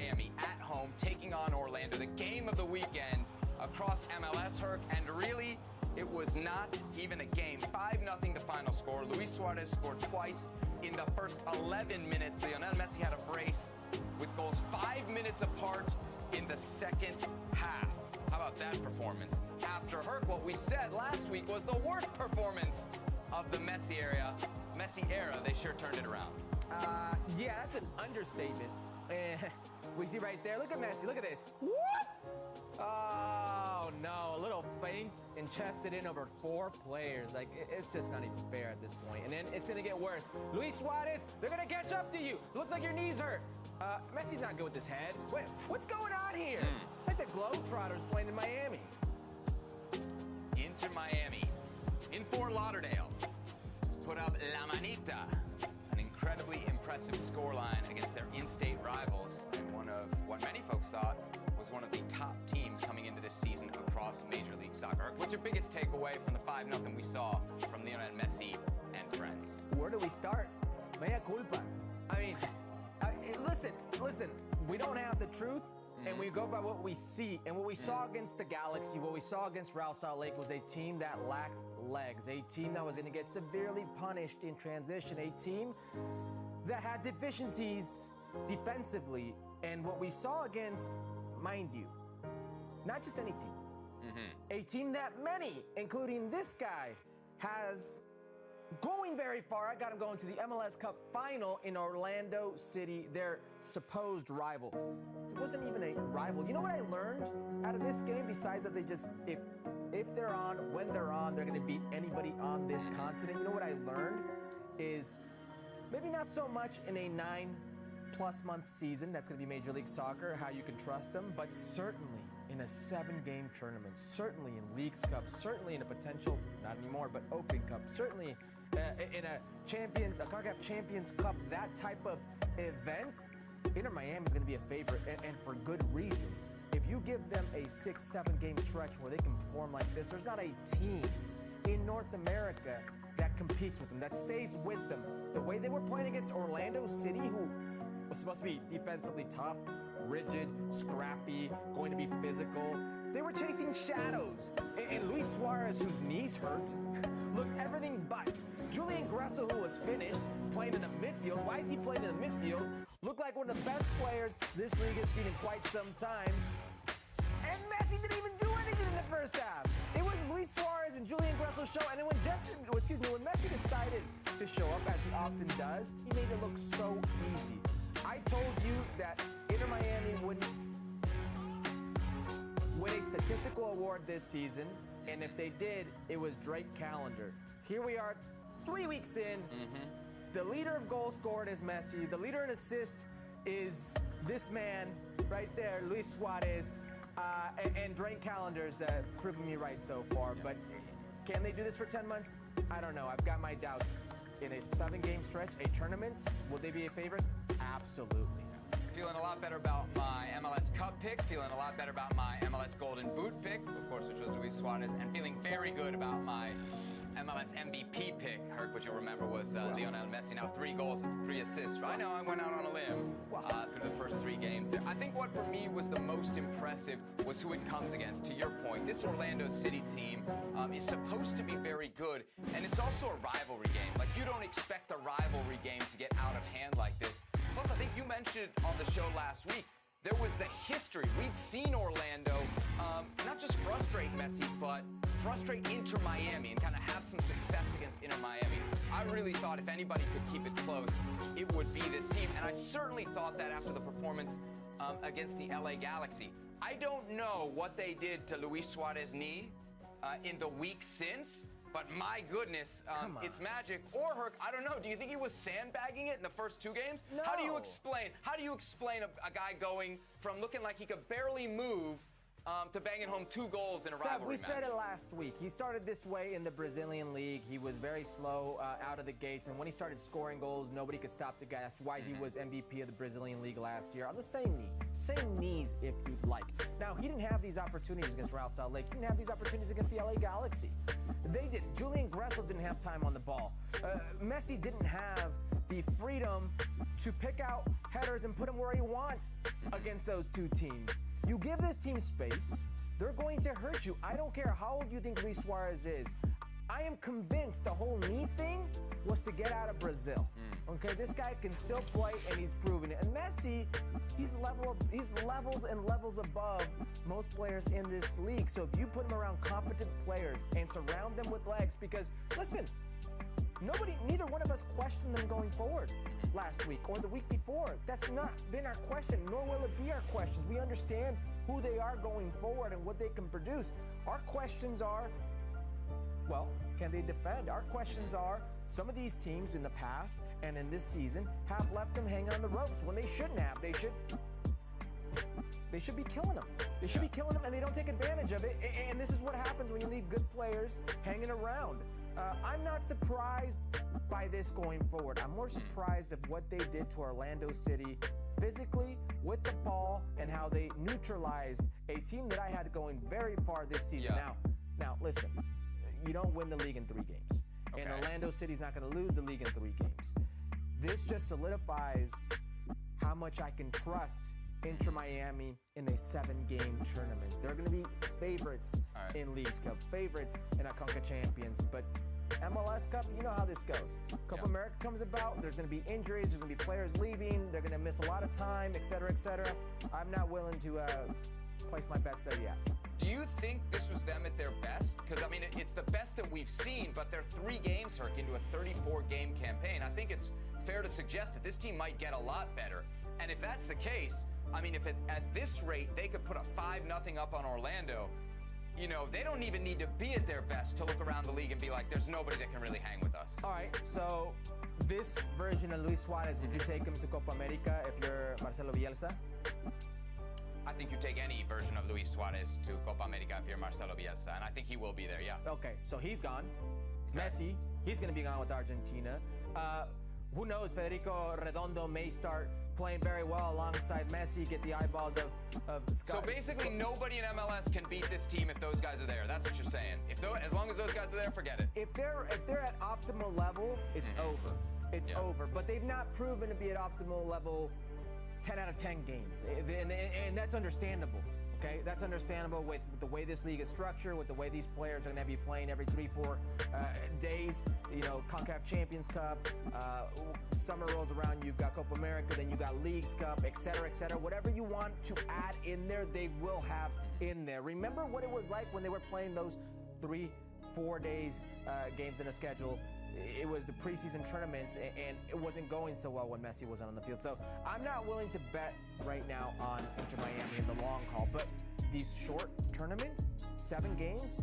Miami at home, taking on Orlando, the game of the weekend across MLS, Herc, and really, it was not even a game. 5-0 the final score. Luis Suarez scored twice in the first 11 minutes. Lionel Messi had a brace with goals 5 minutes apart in the second half. How about that performance? After Herc, what we said last week was the worst performance of the Messi era. They sure turned it around. Yeah, that's an understatement. We see right there, look at Messi, look at this. What? Oh no, a little feint and chested in over 4 players. Like, it's just not even fair at this point. And then it's gonna get worse. Luis Suarez, they're gonna catch up to you. Looks like your knees hurt. Messi's not good with his head. What's going on here? It's like the Globetrotters playing in Miami. Inter Miami, in Fort Lauderdale, put up La Manita, an incredibly impressive scoreline against their in-state rivals, and one of what many folks thought was one of the top teams coming into this season across Major League Soccer. What's your biggest takeaway from the 5-0 we saw from Lionel Messi and friends? Where do we start? Mea culpa. I mean, listen, we don't have the truth, and we go by what we see. And what we saw against the Galaxy, what we saw against Real Salt Lake was a team that lacked legs, a team that was going to get severely punished in transition, a team that had deficiencies defensively. And what we saw against, mind you, not just any team, a team that many, including this guy, has going very far. I got him going to the MLS Cup final in Orlando City, their supposed rival. It wasn't even a rival. You know what I learned out of this game, besides that they just, if they're on, when they're on, they're going to beat anybody on this continent. You know what I learned is maybe not so much in a 9+ month season, that's going to be Major League Soccer, how you can trust them, but certainly in a 7-game tournament, certainly in Leagues Cup, certainly in a potential, not anymore, but Open Cup, certainly in a CONCACAF Champions Cup, that type of event, Inter Miami is going to be a favorite, and for good reason. If you give them a 6-7 game stretch where they can perform like this, there's not a team in North America that competes with them, that stays with them. The way they were playing against Orlando City, who was supposed to be defensively tough, rigid, scrappy, going to be physical, they were chasing shadows. And Luis Suarez, whose knees hurt, looked everything but. Julian Gressel, who was finished, playing in the midfield. Why is he playing in the midfield? Looked like one of the best players this league has seen in quite some time. And Messi didn't even do anything in the first half. It was Luis Suarez and Julian Gressel's show. And then when Messi decided to show up, as he often does, he made it look so easy. I told you that Inter Miami wouldn't win a statistical award this season, and if they did, it was Drake Calendar. Here we are, 3 weeks in. The leader of goals scored is Messi. The leader in assist is this man right there, Luis Suarez. And Drake Calendar's proven me right so far. But can they do this for 10 months? I don't know. I've got my doubts. In a 7-game stretch, a tournament, will they be a favorite? Absolutely. Feeling a lot better about my MLS Cup pick, feeling a lot better about my MLS Golden Boot pick, of course, which was Luis Suarez, and feeling very good about my MLS MVP pick, Herc, which you'll remember was Lionel Messi. Now 3 goals and 3 assists. I know I went out on a limb through the first 3 games. I think what for me was the most impressive was who it comes against. To your point, this Orlando City team is supposed to be very good, and it's also a rivalry game. Like, you don't expect a rivalry game to get out of hand like this. Plus, I think you mentioned it on the show last week, there was the history. We'd seen Orlando not just frustrate Messi, but frustrate Inter Miami and kind of have some success against Inter Miami. I really thought if anybody could keep it close, it would be this team. And I certainly thought that after the performance against the LA Galaxy. I don't know what they did to Luis Suarez's knee in the week since, but my goodness, it's magic. Or Herc, I don't know. Do you think he was sandbagging it in the first 2 games? No. How do you explain a guy going from looking like he could barely move to banging home 2 goals in a rivalry we match. said it last week. He started this way in the Brazilian league. He was very slow out of the gates, and when he started scoring goals, nobody could stop the guy. That's why he was MVP of the Brazilian league last year on the same knee. Same knees, if you'd like. Now, he didn't have these opportunities against Real Salt Lake. He didn't have these opportunities against the LA Galaxy. They did. Julian Gressel didn't have time on the ball. Messi didn't have the freedom to pick out headers and put him where he wants against those two teams. You give this team space, they're going to hurt you. I don't care how old you think Luis Suarez is. I am convinced the whole knee thing was to get out of Brazil. Okay, this guy can still play, and he's proven it. And Messi, he's levels and levels above most players in this league. So if you put him around competent players and surround them with legs, because listen, neither one of us questioned them going forward last week or the week before. That's not been our question, nor will it be our questions. We understand who they are going forward and what they can produce. Our questions are, well, can they defend? Our questions are, some of these teams in the past and in this season have left them hang on the ropes when they shouldn't have. They should be killing them. They should be killing them, and they don't take advantage of it. And this is what happens when you leave good players hanging around. I'm not surprised by this going forward. I'm more surprised of what they did to Orlando City physically with the ball and how they neutralized a team that I had going very far this season. Now, listen, you don't win the league in 3 games. Okay. And Orlando City's not going to lose the league in 3 games. This just solidifies how much I can trust Inter Miami in a 7-game tournament. They're going to be favorites in Leagues Cup, favorites in a Conca Champions, but MLS Cup, you know how this goes. Copa America comes about, there's going to be injuries, there's going to be players leaving, they're going to miss a lot of time, etc., etc. I'm not willing to place my bets there yet. Do you think this was them at their best? Because, I mean, it's the best that we've seen, but they're 3 games, Herc, into a 34-game campaign. I think it's fair to suggest that this team might get a lot better. And if that's the case, I mean, if at this rate they could put a 5-0 up on Orlando, you know, they don't even need to be at their best to look around the league and be like, there's nobody that can really hang with us. All right, so this version of Luis Suarez, would you take him to Copa America if you're Marcelo Bielsa? I think you take any version of Luis Suarez to Copa America if you're Marcelo Bielsa, and I think he will be there, yeah. Okay, so he's gone. Messi, he's going to be gone with Argentina. Who knows, Federico Redondo may start playing very well alongside Messi, get the eyeballs of Scott. So basically nobody in MLS can beat this team if those guys are there. That's what you're saying. As long as those guys are there, forget it. If they're at optimal level, it's over. It's over. But they've not proven to be at optimal level 10 out of 10 games. And that's understandable. Okay, that's understandable with the way this league is structured, with the way these players are going to be playing every 3-4 days. You know, CONCACAF Champions Cup, summer rolls around, you've got Copa America, then you got Leagues Cup, etc., etc. Whatever you want to add in there, they will have in there. Remember what it was like when they were playing those 3-4 days games in a schedule. It was the preseason tournament, and it wasn't going so well when Messi wasn't on the field. So I'm not willing to bet right now on Inter Miami in the long haul. But these short tournaments, 7 games,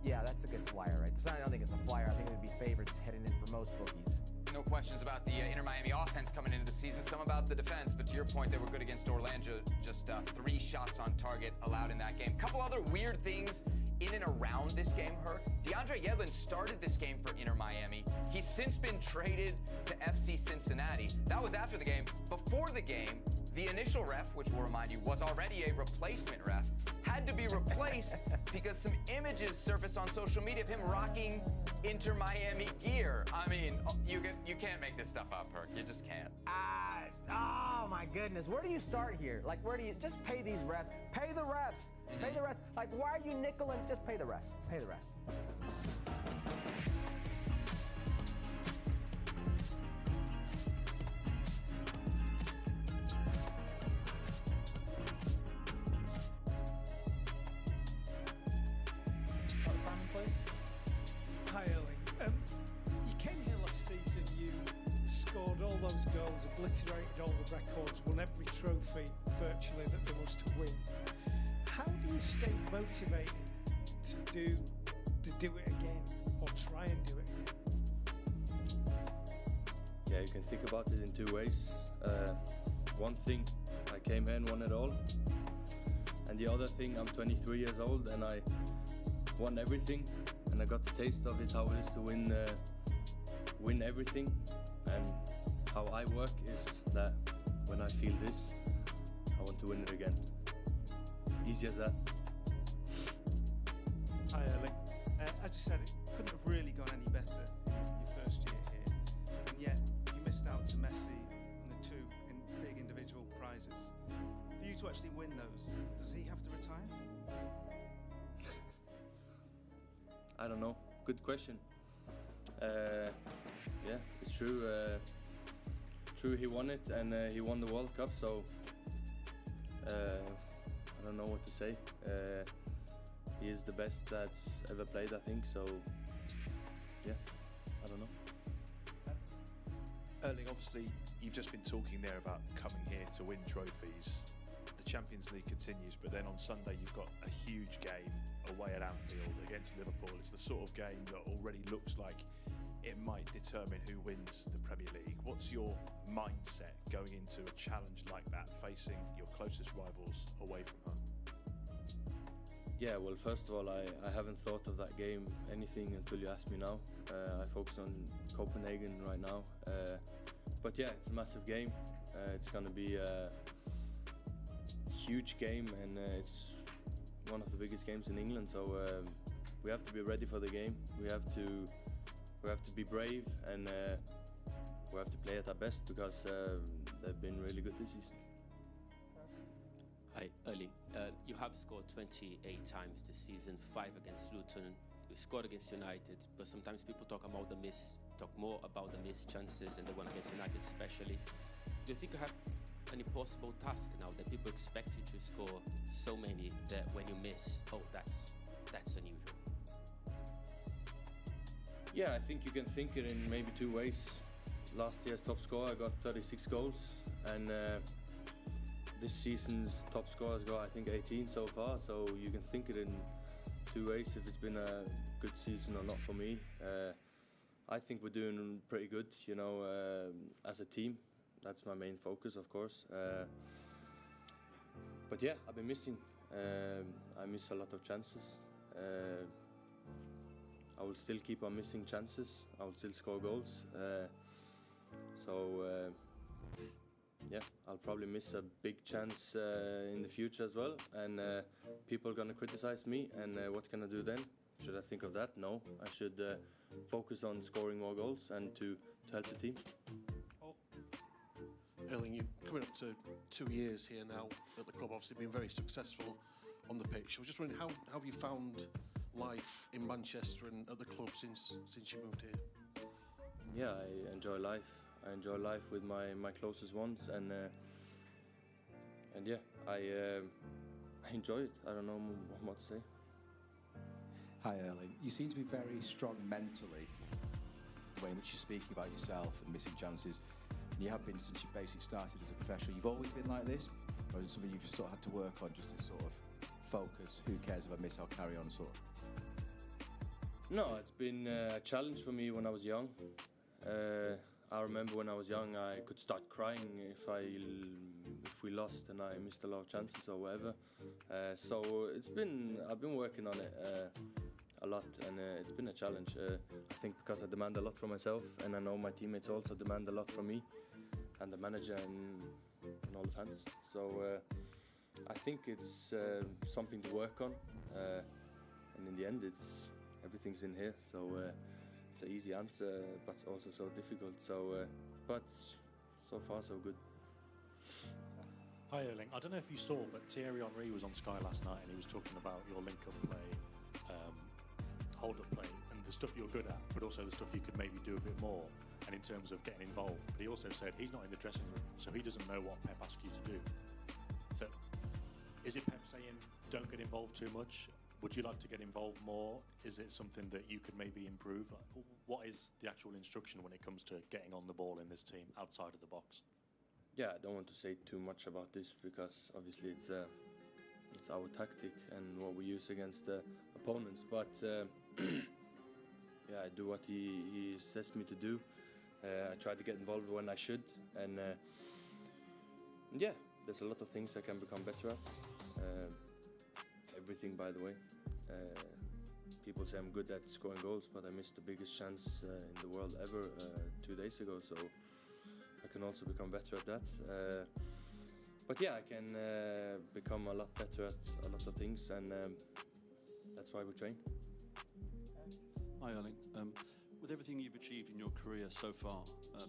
yeah, that's a good flyer, right? I don't think it's a flyer. I think it would be favorites heading in for most bookies. No questions about the Inter Miami offense coming into the season, some about the defense, but to your point, they were good against Orlando. Just 3 shots on target allowed in that game. Couple other weird things in and around this game, Herc. DeAndre Yedlin started this game for Inter Miami. He's since been traded to FC Cincinnati. That was after the game. Before the game, the initial ref, which we'll remind you was already a replacement ref, had to be replaced because some images surfaced on social media of him rocking Inter Miami gear. I mean, you can't make this stuff up, Herc. You just can't. Oh my goodness. Where do you start here? Like, where do you just pay these refs? Pay the refs. Pay the refs. Like, why are you nickeling? Just pay the refs. Pay the refs. Hi, Erling. You came here last season, you scored all those goals, obliterated all the records, won every trophy virtually that there was to win. How do you stay motivated to do it again, or try and do it again? Yeah, you can think about it in 2 ways. One thing, I came here and won it all. And the other thing, I'm 23 years old and I won everything, and I got the taste of it, how it is to win everything. And how I work is that when I feel this, I want to win it again. Easy as that. Hi Erling. As you said, it couldn't have really gone any better in your first year here, and yet you missed out to Messi on the two big individual prizes. For you to actually win those, does he have to retire? I don't know. Good question. Yeah, it's true. True, he won it, and he won the World Cup. So I don't know what to say. He is the best that's ever played, I think. So yeah, I don't know. Erling, obviously, you've just been talking there about coming here to win trophies. The Champions League continues, but then on Sunday you've got a huge game away at Anfield against Liverpool. It's the sort of game that already looks like it might determine who wins the Premier League. What's your mindset going into a challenge like that, facing your closest rivals away from home? Yeah, well, first of all, I haven't thought of that game anything until you asked me now. I focus on Copenhagen right now. But yeah, it's a massive game. It's going to be a huge game, and it's one of the biggest games in England. So we have to be ready for the game. We have to be brave, and we have to play at our best, because they've been really good this season. Hi, Erling. You have scored 28 times this season, 5 against Luton. You scored against United, but sometimes people talk more about the missed chances, and the one against United especially. Do you think you have an impossible task now, that people expect you to score so many that when you miss, oh, that's unusual? Yeah, I think you can think it in maybe 2 ways. Last year's top scorer, I got 36 goals, and this season's top scorer's got, I think, 18 so far. So you can think it in 2 ways, if it's been a good season or not for me. I think we're doing pretty good, you know, as a team. That's my main focus, of course. But yeah, I've been missing. I miss a lot of chances. I will still keep on missing chances. I will still score goals. Yeah, I'll probably miss a big chance in the future as well. And people are going to criticize me. And what can I do then? Should I think of that? No. I should focus on scoring more goals and to help the team. Erling, you're coming up to 2 years here now at the club, obviously been very successful on the pitch. I was just wondering, how have you found life in Manchester and at the club since you moved here? Yeah, I enjoy life. I enjoy life with my closest ones, and yeah, I enjoy it. I don't know what more to say. Hi Erling, you seem to be very strong mentally, the way in which you're speaking about yourself and missing chances. And you have been since you basically started as a professional. You've always been like this, or is it something you've sort of had to work on, just to sort of focus, who cares if I miss, I'll carry on sort of? No, it's been a challenge for me when I was young. I remember when I was young, I could start crying if we lost and I missed a lot of chances or whatever. So I've been working on it a lot, and it's been a challenge. I think because I demand a lot from myself, and I know my teammates also demand a lot from me, and the manager and all the fans. So I think it's something to work on, and in the end, everything's in here. So it's an easy answer, but also so difficult. So, but so far so good. Hi Erling, I don't know if you saw, but Thierry Henry was on Sky last night, and he was talking about your link-up play, hold-up play, and the stuff you're good at, but also the stuff you could maybe do a bit more, and in terms of getting involved. But he also said he's not in the dressing room, so he doesn't know what Pep asked you to do. So is it Pep saying don't get involved too much? Would you like to get involved more? Is it something that you could maybe improve? What is the actual instruction when it comes to getting on the ball in this team outside of the box? Yeah, I don't want to say too much about this, because obviously it's our tactic and what we use against opponents. But yeah, I do what he says me to do. I try to get involved when I should, and yeah, there's a lot of things I can become better at. everything, by the way. People say I'm good at scoring goals, but I missed the biggest chance in the world ever 2 days ago, so I can also become better at that. But yeah, I can become a lot better at a lot of things, and that's why we train. Hi Erling. With everything you've achieved in your career so far,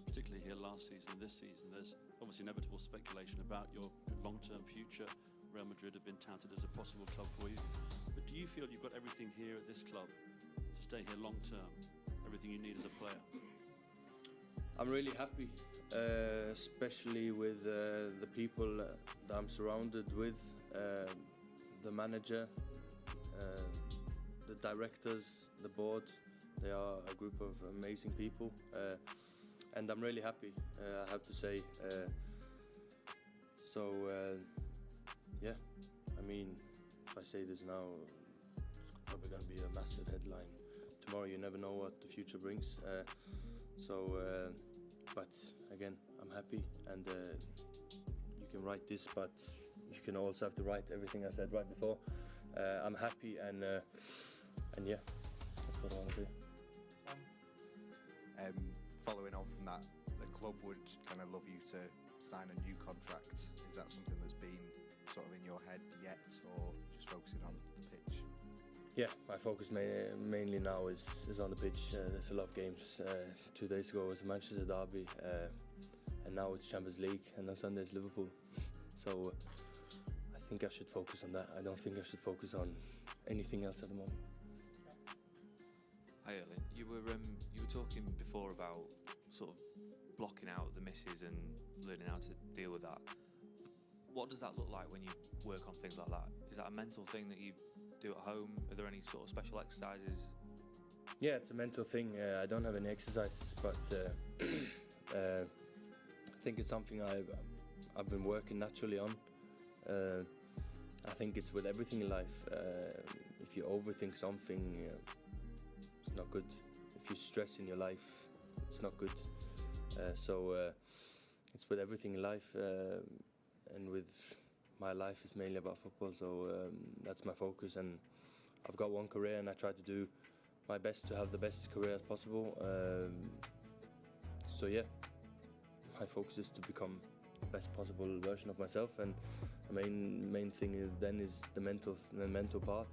particularly here last season and this season, there's obviously inevitable speculation about your long-term future. Real Madrid have been touted as a possible club for you. But do you feel you've got everything here at this club to stay here long-term? Everything you need as a player? I'm really happy, especially with the people that I'm surrounded with, the manager, the directors, the board. They are a group of amazing people, and I'm really happy, I have to say. Yeah, I mean, if I say this now, it's probably going to be a massive headline tomorrow. You never know what the future brings. But again, I'm happy, and you can write this, but you can also have to write everything I said right before. I'm happy, and yeah, that's what I want to do. Following on from that, the club would kind of love you to sign a new contract. Is that something that's been sort of in your head yet, or just focusing on the pitch? Yeah, my focus mainly now is on the pitch. There's a lot of games. 2 days ago was Manchester derby, and now it's Champions League, and on Sunday it's Liverpool. So I think I should focus on that. I don't think I should focus on anything else at the moment. Hi Erling, you were talking before about sort of blocking out the misses and learning how to deal with that. What does that look like when you work on things like that? Is that a mental thing that you do at home? Are there any sort of special exercises? Yeah, it's a mental thing. I don't have any exercises, but I think it's something I've been working naturally on. I think it's with everything in life. If you overthink something, it's not good. If you stress in your life, it's not good. It's with everything in life, and with my life is mainly about football, so that's my focus, and I've got one career, and I try to do my best to have the best career as possible. So yeah, my focus is to become the best possible version of myself, and the main thing is the mental part,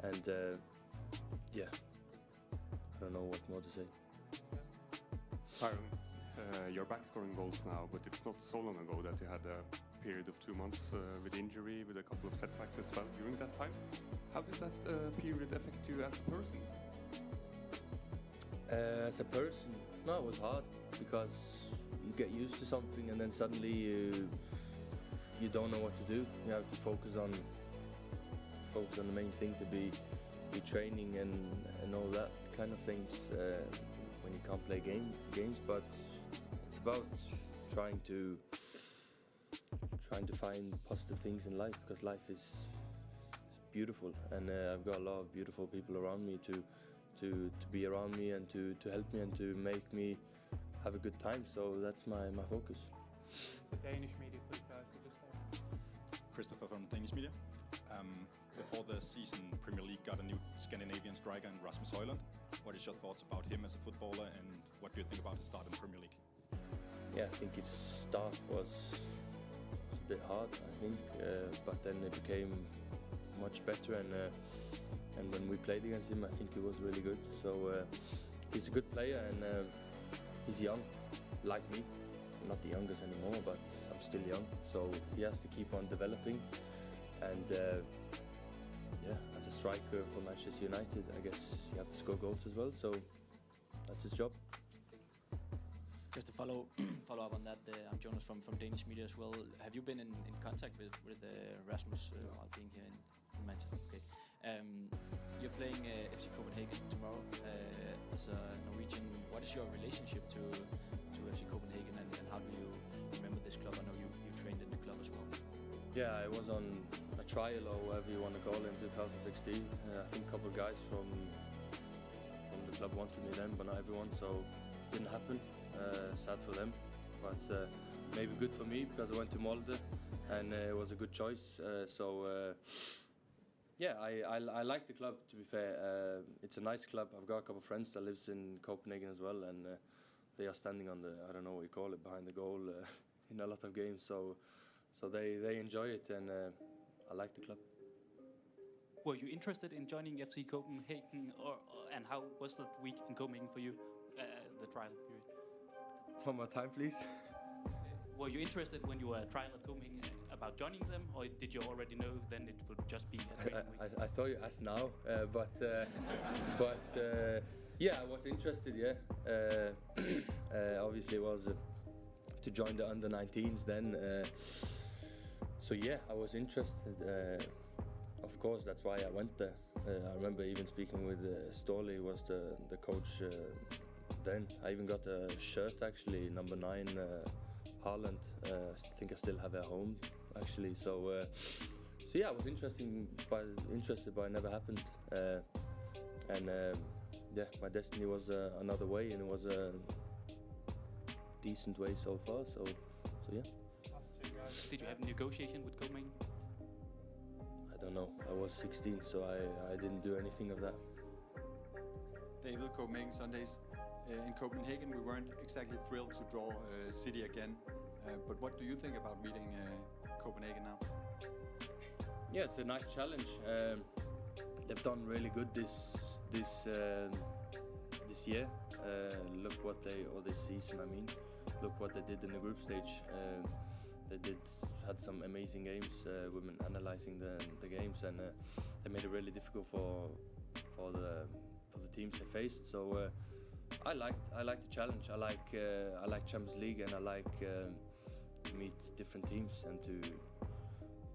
and yeah, I don't know what more to say. Byron, you're back scoring goals now, but it's not so long ago that you had a period of 2 months with injury, with a couple of setbacks as well during that time. How did that period affect you as a person? As a person, no, it was hard, because you get used to something and then suddenly you don't know what to do. You have to focus on the main thing, to be training and all that kind of things when you can't play games. But it's about trying to find positive things in life, because life is beautiful, and I've got a lot of beautiful people around me to be around me and to help me and to make me have a good time. So that's my focus. The Danish media, please, guys. Christopher from Danish media. Before the season, Premier League got a new Scandinavian striker in Rasmus Haaland. What is your thoughts about him as a footballer, and what do you think about his start in the Premier League? Yeah, I think his start was a bit hard, I think, but then it became much better, and when we played against him, I think he was really good. So he's a good player, and he's young, like me. I'm not the youngest anymore, but I'm still young, so he has to keep on developing. And yeah, as a striker for Manchester United, I guess you have to score goals as well, so that's his job. Just to follow up on that, I'm Jonas from Danish media as well. Have you been in contact with Rasmus while being here in Manchester? Okay. You're playing FC Copenhagen tomorrow as a Norwegian. What is your relationship to FC Copenhagen, and how do you remember this club? I know you trained in the club as well. Yeah, I was on a trial, or whatever you want to call it, in 2016. I think a couple of guys from the club wanted me then, but not everyone, so it didn't happen. Sad for them, but maybe good for me, because I went to Molde and it was a good choice. So Yeah, I like the club, to be fair. It's a nice club. I've got a couple of friends that lives in Copenhagen as well, and they are standing on the, I don't know what you call it, behind the goal in a lot of games. So they enjoy it, and I like the club. Were you interested in joining FC Copenhagen, and how was that week in Copenhagen for you, the trial period? One more time, please. Were you interested when you were at trial at Copenhagen about joining them, or did you already know then it would just be a training week? I thought you asked now, but yeah, I was interested. Yeah, obviously it was to join the under-19s then. So yeah, I was interested. Of course, that's why I went there. I remember even speaking with Ståle, was the coach then. I even got a shirt actually, number 9, Haaland. I think I still have it at home actually. So yeah, I was interested, but it never happened. Yeah, my destiny was another way, and it was a decent way so far. So yeah. Did you have a negotiation with Copenhagen? I don't know. I was 16, so I didn't do anything of that. David, Copenhagen Sundays. In Copenhagen, we weren't exactly thrilled to draw City again. But what do you think about meeting Copenhagen now? Yeah, it's a nice challenge. They've done really good this year. Look what or this season, I mean. Look what they did in the group stage. They had some amazing games. Women analyzing the games, and they made it really difficult for the teams they faced. So I like the challenge. I like Champions League, and I like to meet different teams and to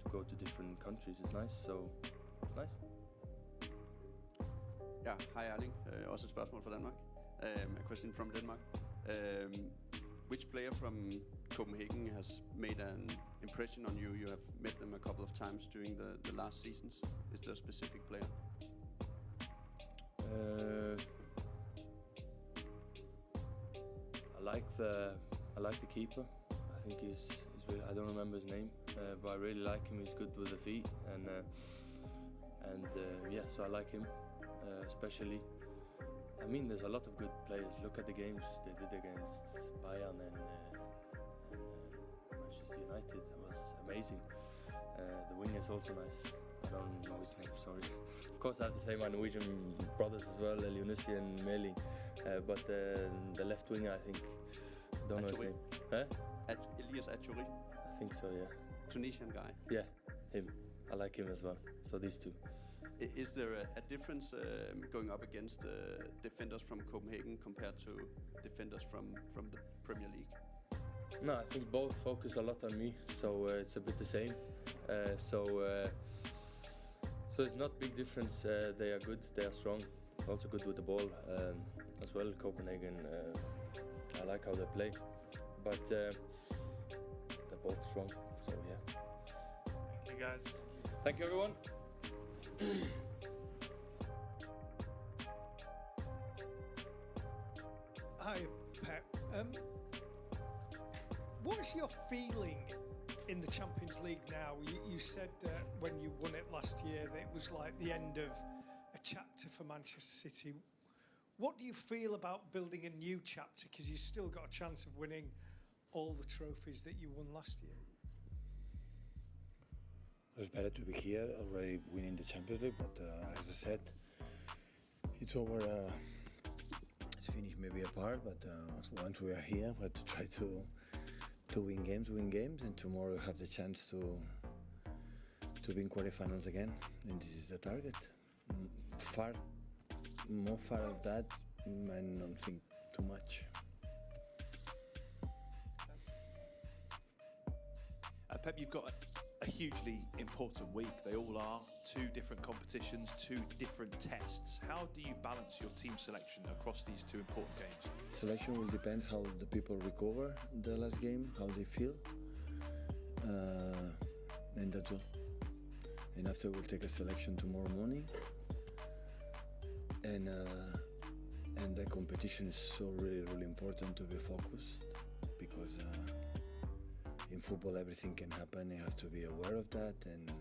go to different countries. It's nice. So it's nice. Ja, hej Erling. Også et spørgsmål fra Danmark. A question from Denmark. Which player from Copenhagen has made an impression on you? You have met them a couple of times during the last seasons. Is there a specific player? I like the keeper. I think he's really, I don't remember his name, but I really like him. He's good with the feet, and yeah, so I like him especially. I mean, there's a lot of good players. Look at the games they did against Bayern and Manchester United. It was amazing. The winger is also nice. I don't know his name, sorry. Of course, I have to say my Norwegian brothers as well, Elionussi and Meli. But the left winger, I think, I don't know his name. Huh? Elias Achuri? I think so, yeah. Tunisian guy? Yeah, him. I like him as well. So these two. Is there a difference going up against defenders from Copenhagen compared to defenders from the Premier League? No, I think both focus a lot on me, so it's a bit the same. So it's not big difference. They are good, they are strong, also good with the ball as well. Copenhagen, I like how they play, but they're both strong, so yeah. Thank you guys. Thank you everyone. Hi, Pep. What's your feeling in the Champions League now? You said that when you won it last year that it was like the end of a chapter for Manchester City. What do you feel about building a new chapter? Because you've still got a chance of winning all the trophies that you won last year. It's better to be here already winning the Champions League, but as I said, it's over. It's finished maybe a part, but once we are here, we have to try to win games, and tomorrow we have the chance to win quarterfinals again, and this is the target. More far of that, I don't think too much. Pep, you've got a hugely important week. They all are. 2 different competitions, 2 different tests. How do you balance your team selection across these 2 important games? Selection will depend how the people recover the last game, how they feel, and that's all. And after we'll take a selection tomorrow morning. And the competition is so really important to be focused, because in football everything can happen. You have to be aware of that, and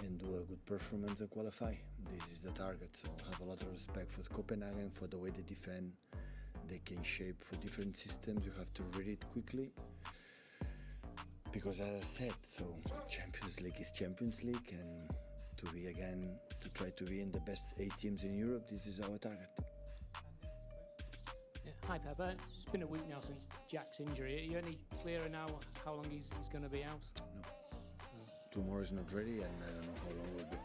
and do a good performance and qualify. This is the target. So I have a lot of respect for Copenhagen, for the way they defend. They can shape for different systems. You have to read it quickly. Because as I said, so Champions League is Champions League, and to try to be in the best 8 teams in Europe, this is our target. Yeah. Hi Pepper, it's been a week now since Jack's injury. Are you any clearer now how long he's going to be out? No. Tomorrow is not ready, and I don't know how long we'll be.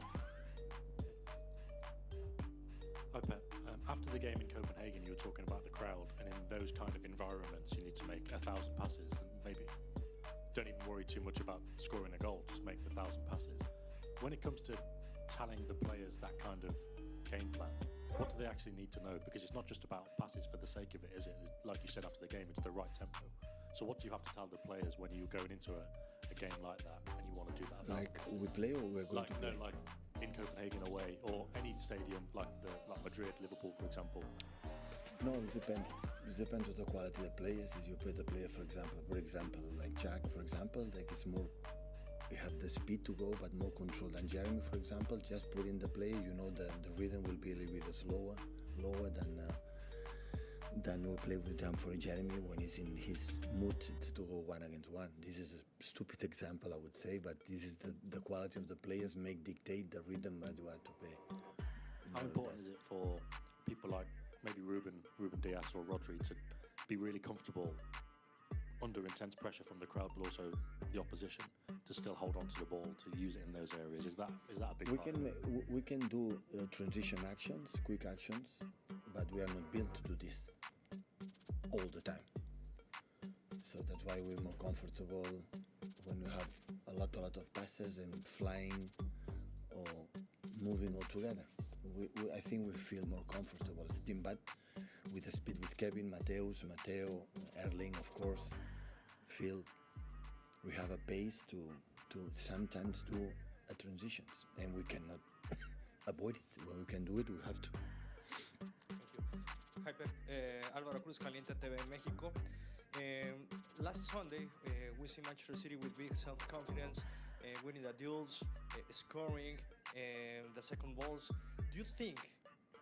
Hi Pep, after the game in Copenhagen you were talking about the crowd, and in those kind of environments you need to make 1,000 passes, and maybe don't even worry too much about scoring a goal, just make the 1,000 passes. When it comes to telling the players that kind of game plan, what do they actually need to know? Because it's not just about passes for the sake of it, is it? Like you said after the game, it's the right tempo. So what do you have to tell the players when you're going into a game like that and you want to do that? Like we play or we're going to play? No, like in Copenhagen away, or any stadium like Madrid, Liverpool, for example. No, it depends. It depends on the quality of the players. If you put the player, for example, like Jack, for example, like it's more, we have the speed to go, but more control than Jeremy, for example. Just put in the play, you know, the rhythm will be a little bit lower than we play with them for Jeremy when he's in his mood to go 1 against 1. This is a stupid example, I would say, but this is the quality of the players dictate the rhythm that you have to play. How important is it for people like maybe Ruben Dias or Rodri to be really comfortable under intense pressure from the crowd, but also the opposition, to still hold on to the ball, to use it in those areas? Is that a big part? We can do transition actions, quick actions, but we are not built to do this all the time. So that's why we're more comfortable when we have a lot of passes and flying or moving all together. I think we feel more comfortable as a team, but with the speed with Kevin, Matteo, Erling, of course, Phil, we have a pace to sometimes do a transitions, and we cannot avoid it. When we can do it, we have to. Hi Pep, Álvaro Cruz, Caliente TV in Mexico. Last Sunday, we see Manchester City with big self-confidence, winning the duels, scoring, the second balls. Do you think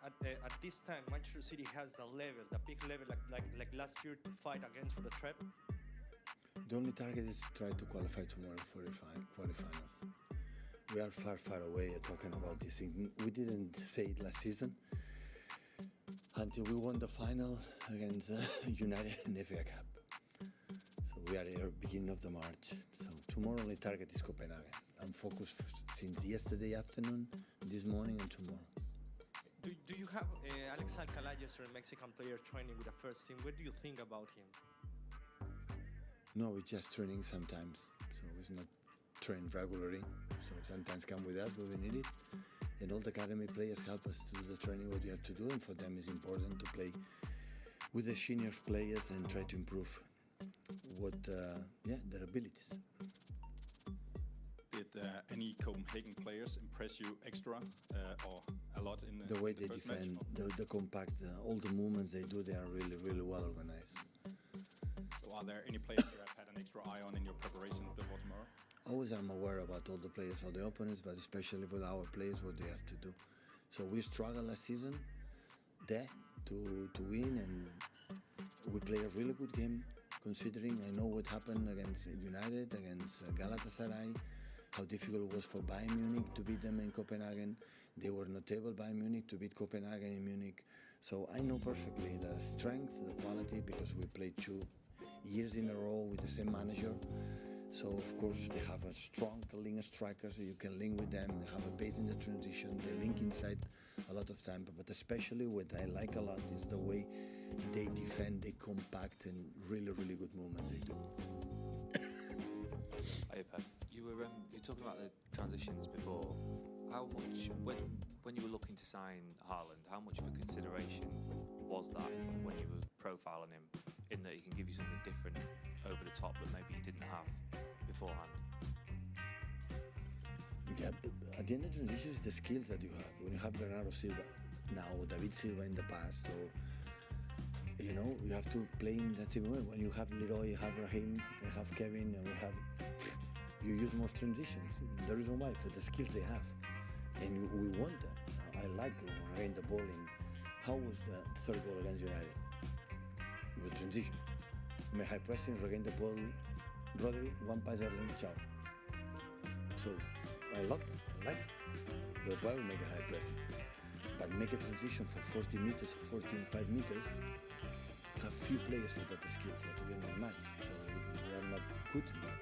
at this time Manchester City has the level, the big level, like last year, to fight against for the trap? The only target is to try to qualify tomorrow for the quarterfinals. We are far away talking about this thing. We didn't say it last season until we won the final against United in the FA Cup. So we are here beginning of the March. So tomorrow only target is Copenhagen. I'm focused since yesterday afternoon, this morning and tomorrow. Do you have Alex Alcalá, yesterday Mexican player, training with the first team? What do you think about him? No, we're just training sometimes. So it's not trained regularly. So sometimes come with us when we need it. And all the academy players help us to do the training, what you have to do. And for them it's important to play with the senior players and try to improve their abilities. Did any Copenhagen players impress you extra or a lot in the way they first defend, match? the compact, all the movements they do, they are really well organized. So are there any players you have had an extra eye on in your preparation before tomorrow? Always I'm aware about all the players for the opponents, but especially with our players, what they have to do. So we struggled last season there to win, and we played a really good game, considering I know what happened against United, against Galatasaray, how difficult it was for Bayern Munich to beat them in Copenhagen. They were not able, Bayern Munich, to beat Copenhagen in Munich. So I know perfectly the strength, the quality, because we played 2 years in a row with the same manager. So of course they have a strong link striker, so you can link with them. They have a base in the transition. They link inside a lot of time. But especially what I like a lot is the way they defend, they compact, and really good movements they do. Hey Pep, you were talking about the transitions before. How much, when you were looking to sign Haaland, how much of a consideration was that when you were profiling him, in that he can give you something different over the top that maybe you didn't have beforehand? Yeah, but at the end of the transition is the skills that you have. When you have Bernardo Silva now, David Silva in the past, so you know you have to play in that same way. When you have Leroy, you have Raheem, you have Kevin, and we have You use more transitions. The reason why, for the skills they have. And we want that. I like running the ball in. How was the third goal against United? It was transition. My high pressing, regain the ball, Rodri, one pass, Erling, ciao. So I love that. I like it. That's why we make a high press. But make a transition for 40 meters or 5 meters, have few players for that skills that we are not match. So we are not good in that.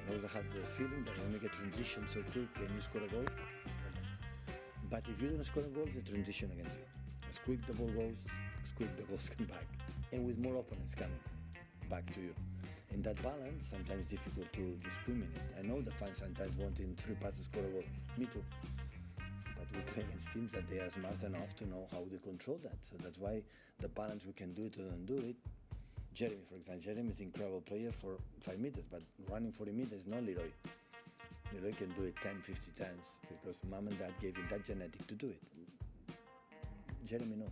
And also have the feeling that we make a transition so quick and you score a goal. But if you don't score a goal, the transition against you. As quick the ball goes, as quick the goals come back. And with more opponents coming back to you. In that balance, sometimes difficult to discriminate. I know the fans sometimes want in 3 passes score a goal. Me too. But we play against teams that they are smart enough to know how to control that. So that's why the balance we can do it or don't do it. Jeremy, for example, Jeremy is an incredible player for 5 meters, but running 40 meters is not Leroy. Leroy can do it 10, 50 times because mom and dad gave him that genetic to do it. Jeremy, no.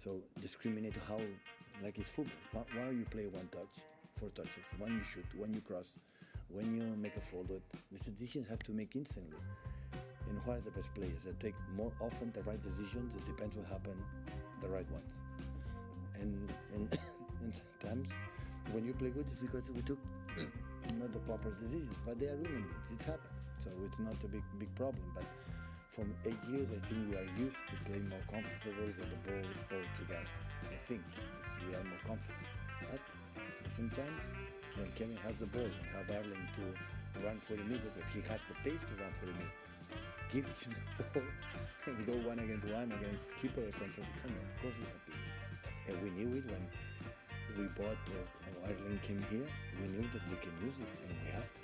So discriminate how, like it's football. Why you play 1 touch, 4 touches, when you shoot, when you cross, when you make a forward. The decisions have to make instantly. And who are the best players that take more often the right decisions? It depends what happened, the right ones. And sometimes when you play good, it's because we took not the proper decisions. But they are human beings. It's happened. So it's not a big problem. But from 8 years, I think we are used to play more comfortable with the ball all together. I think we are more comfortable. But sometimes when Kevin has the ball and have Erling to run 40 meters, but he has the pace to run 40 meters. Give him the ball and go 1 against 1 against keeper or central defender. Of course we have to. And we knew it when we bought or Erling came here. We knew that we can use it and we have to.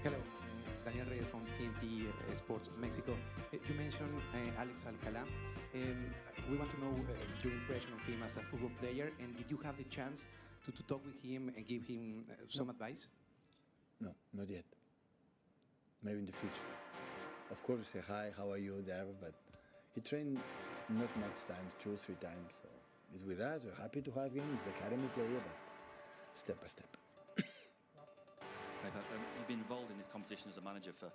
Hello, Daniel Reyes from TNT Sports Mexico. You mentioned Alex Alcalá. We want to know your impression of him as a football player, and did you have the chance to talk with him and give him some advice? No, not yet. Maybe in the future. Of course, say hi, how are you there, but he trained not much times, 2 or 3 times. So he's with us, we're happy to have him. He's an academy player, but step by step. You've been involved in this competition as a manager for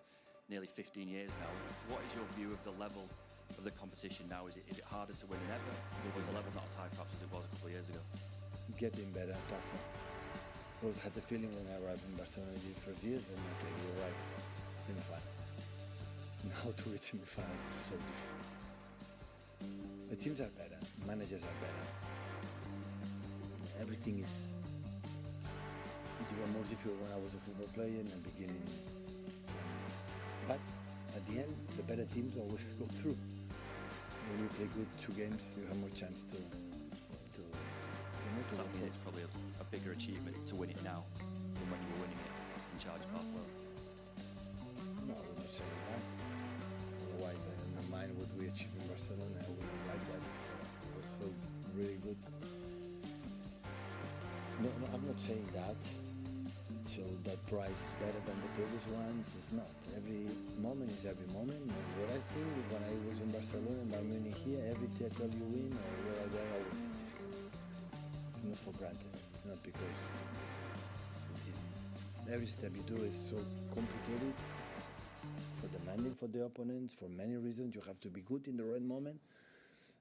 nearly 15 years now. What is your view of the level of the competition now? Is it harder to win than ever? Or is the level not as high perhaps as it was a couple of years ago? Getting better, tougher. I always had the feeling when I arrived in Barcelona the first years, and okay, we arrived semi-finals. Now to reach semi-finals is so difficult. The teams are better, managers are better. Everything is even more difficult when I was a football player in the beginning. But at the end, the better teams always go through. When you play good 2 games, you have more chance to Does that mean it's probably a bigger achievement to win it now than when you were winning it in charge of Barcelona? No, I wouldn't say that. Otherwise, in my mind, what we achieved in Barcelona, I wouldn't like that. So it was so really good. No, I'm not saying that. So that prize is better than the previous ones. It's not. Every moment is every moment. And what I think when I was in Barcelona, Bayern Munich here, every title you win or where I there always is difficult. It's not for granted. It's not because it is. Every step you do is so complicated, for demanding for the opponents, for many reasons. You have to be good in the right moment,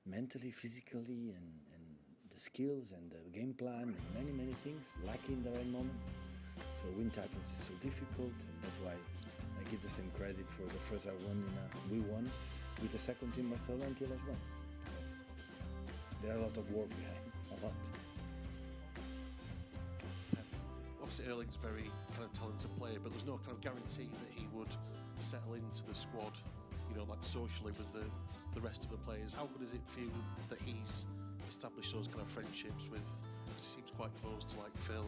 mentally, physically, and the skills and the game plan and many things, lucky in the right moment. So win titles is so difficult, and that's why I give the same credit for the first I won. We won with the second team Barcelona until us won. So there are a lot of work behind, a lot. Obviously, Erling's a very kind of talented player, but there's no kind of guarantee that he would settle into the squad, you know, like socially with the rest of the players. How good is it for you that he's established those kind of friendships with? Because he seems quite close to like Phil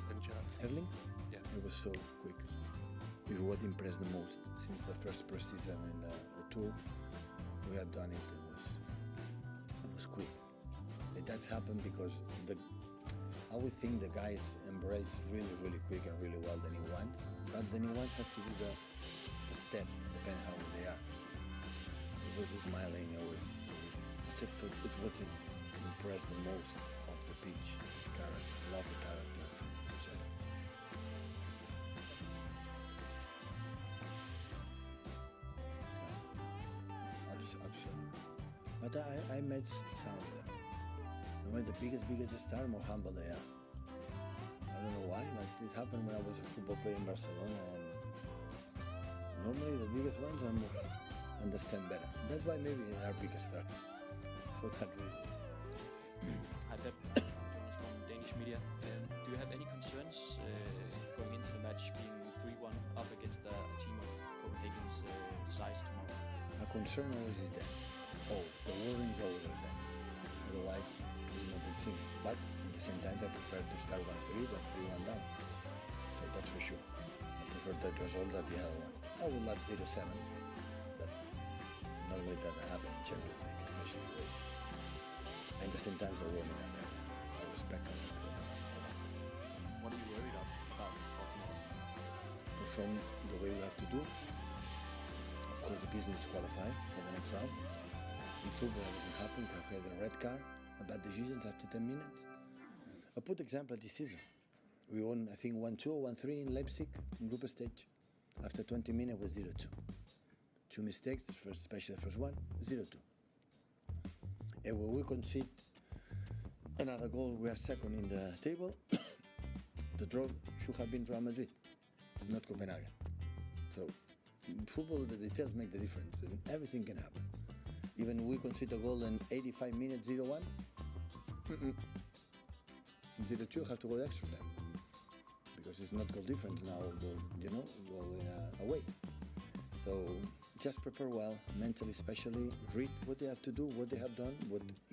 and Jack. Erling? Yeah. It was so quick. It was what impressed the most since the first pre-season in the tour. We had done it. It was quick. And that's happened because I would think the guys embrace really quick and really well than he wants. But then he wants has to do the step, depending how they are. It was smiling. I said it's what impressed the most of the pitch. His character, lovely character to say. actually. But I met some of them. No, the biggest star, more humble they are. I don't know why, but it happened when I was a football player in Barcelona, and normally the biggest ones are more understand better. That's why maybe they are biggest stars, for that reason. Hi Pep, Jonas from Danish media. Do you have any concerns going into the match being 3-1 up against a team of Copenhagen's size tomorrow? A concern always is there. Always. The worry is always there. Otherwise, we will not be seen. But at the same time, I prefer to start 1-3 than 3-1 down. So that's for sure. I prefer that result than the other one. I would love 0-7, but normally it doesn't happen in Champions League, especially away. And at the same time, the warning are there. I respect them. What are you worried about for tomorrow? Perform the way we have to do. Of course, the business is qualified for the next round. In football, everything happens. You have had a red card, bad decisions after 10 minutes. I put example this season. We won, I think, 1-2 or 1-3 in Leipzig in group stage. After 20 minutes, it was 0-2. Two mistakes, especially the first one, 0-2. And when we concede another goal, we are second in the table. The draw should have been Real Madrid, not Copenhagen. So, in football, the details make the difference, and everything can happen. Even we concede a goal in 85 minutes, 0-1. 0-2 have to go extra time. Because it's not goal difference now, goal away. So just prepare well, mentally especially, read what they have to do, what they have done,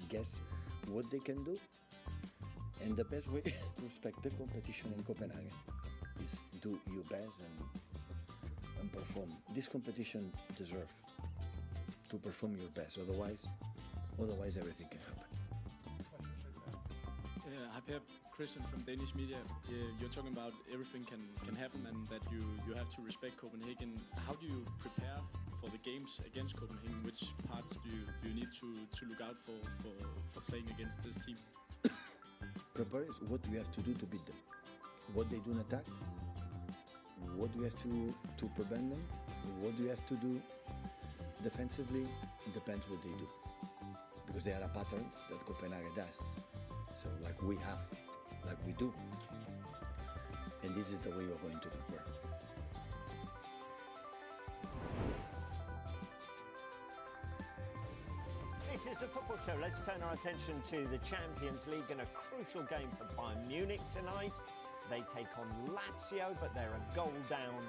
guess what they can do. And the best way to respect the competition in Copenhagen is do your best and perform. This competition deserves to perform your best, otherwise everything can happen. Hi Pep, Christian from Danish media. You're talking about everything can happen and that you have to respect Copenhagen. How do you prepare for the games against Copenhagen? Which parts do you need to look out for playing against this team? Prepare is what we have to do to beat them. What they do in attack, what we have to prevent them, what we have to do defensively, it depends what they do. Because there are patterns that Copenhagen does. So like we have, like we do. And this is the way we're going to prepare. This is a football show. Let's turn our attention to the Champions League and a crucial game for Bayern Munich tonight. They take on Lazio, but they're a goal down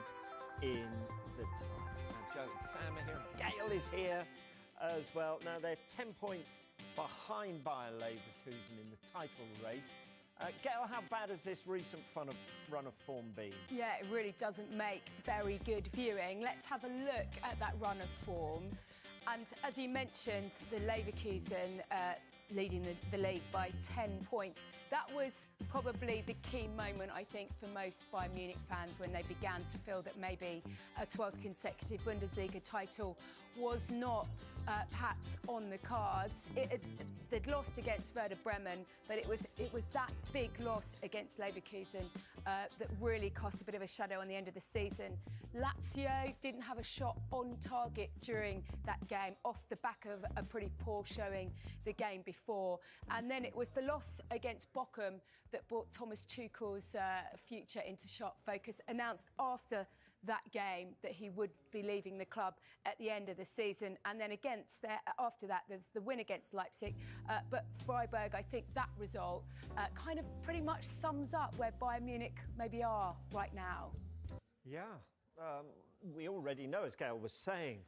in the tie. Now, Joe and Sam are here. Gail is here as well. Now, they're 10 points behind Bayer Leverkusen in the title race. Gail, how bad has this recent run of form been? Yeah, it really doesn't make very good viewing. Let's have a look at that run of form. And as you mentioned, the Leverkusen leading the league by 10 points. That was probably the key moment, I think, for most Bayern Munich fans when they began to feel that maybe a 12th consecutive Bundesliga title was not perhaps on the cards. They'd lost against Werder Bremen, but it was that big loss against Leverkusen that really cast a bit of a shadow on the end of the season. Lazio didn't have a shot on target during that game, off the back of a pretty poor showing the game before. And then it was the loss against Bochum that brought Thomas Tuchel's future into sharp focus, announced after that game that he would be leaving the club at the end of the season. And then after that, there's the win against Leipzig. But Freiburg, I think that result kind of pretty much sums up where Bayern Munich maybe are right now. Yeah, we already know, as Gail was saying,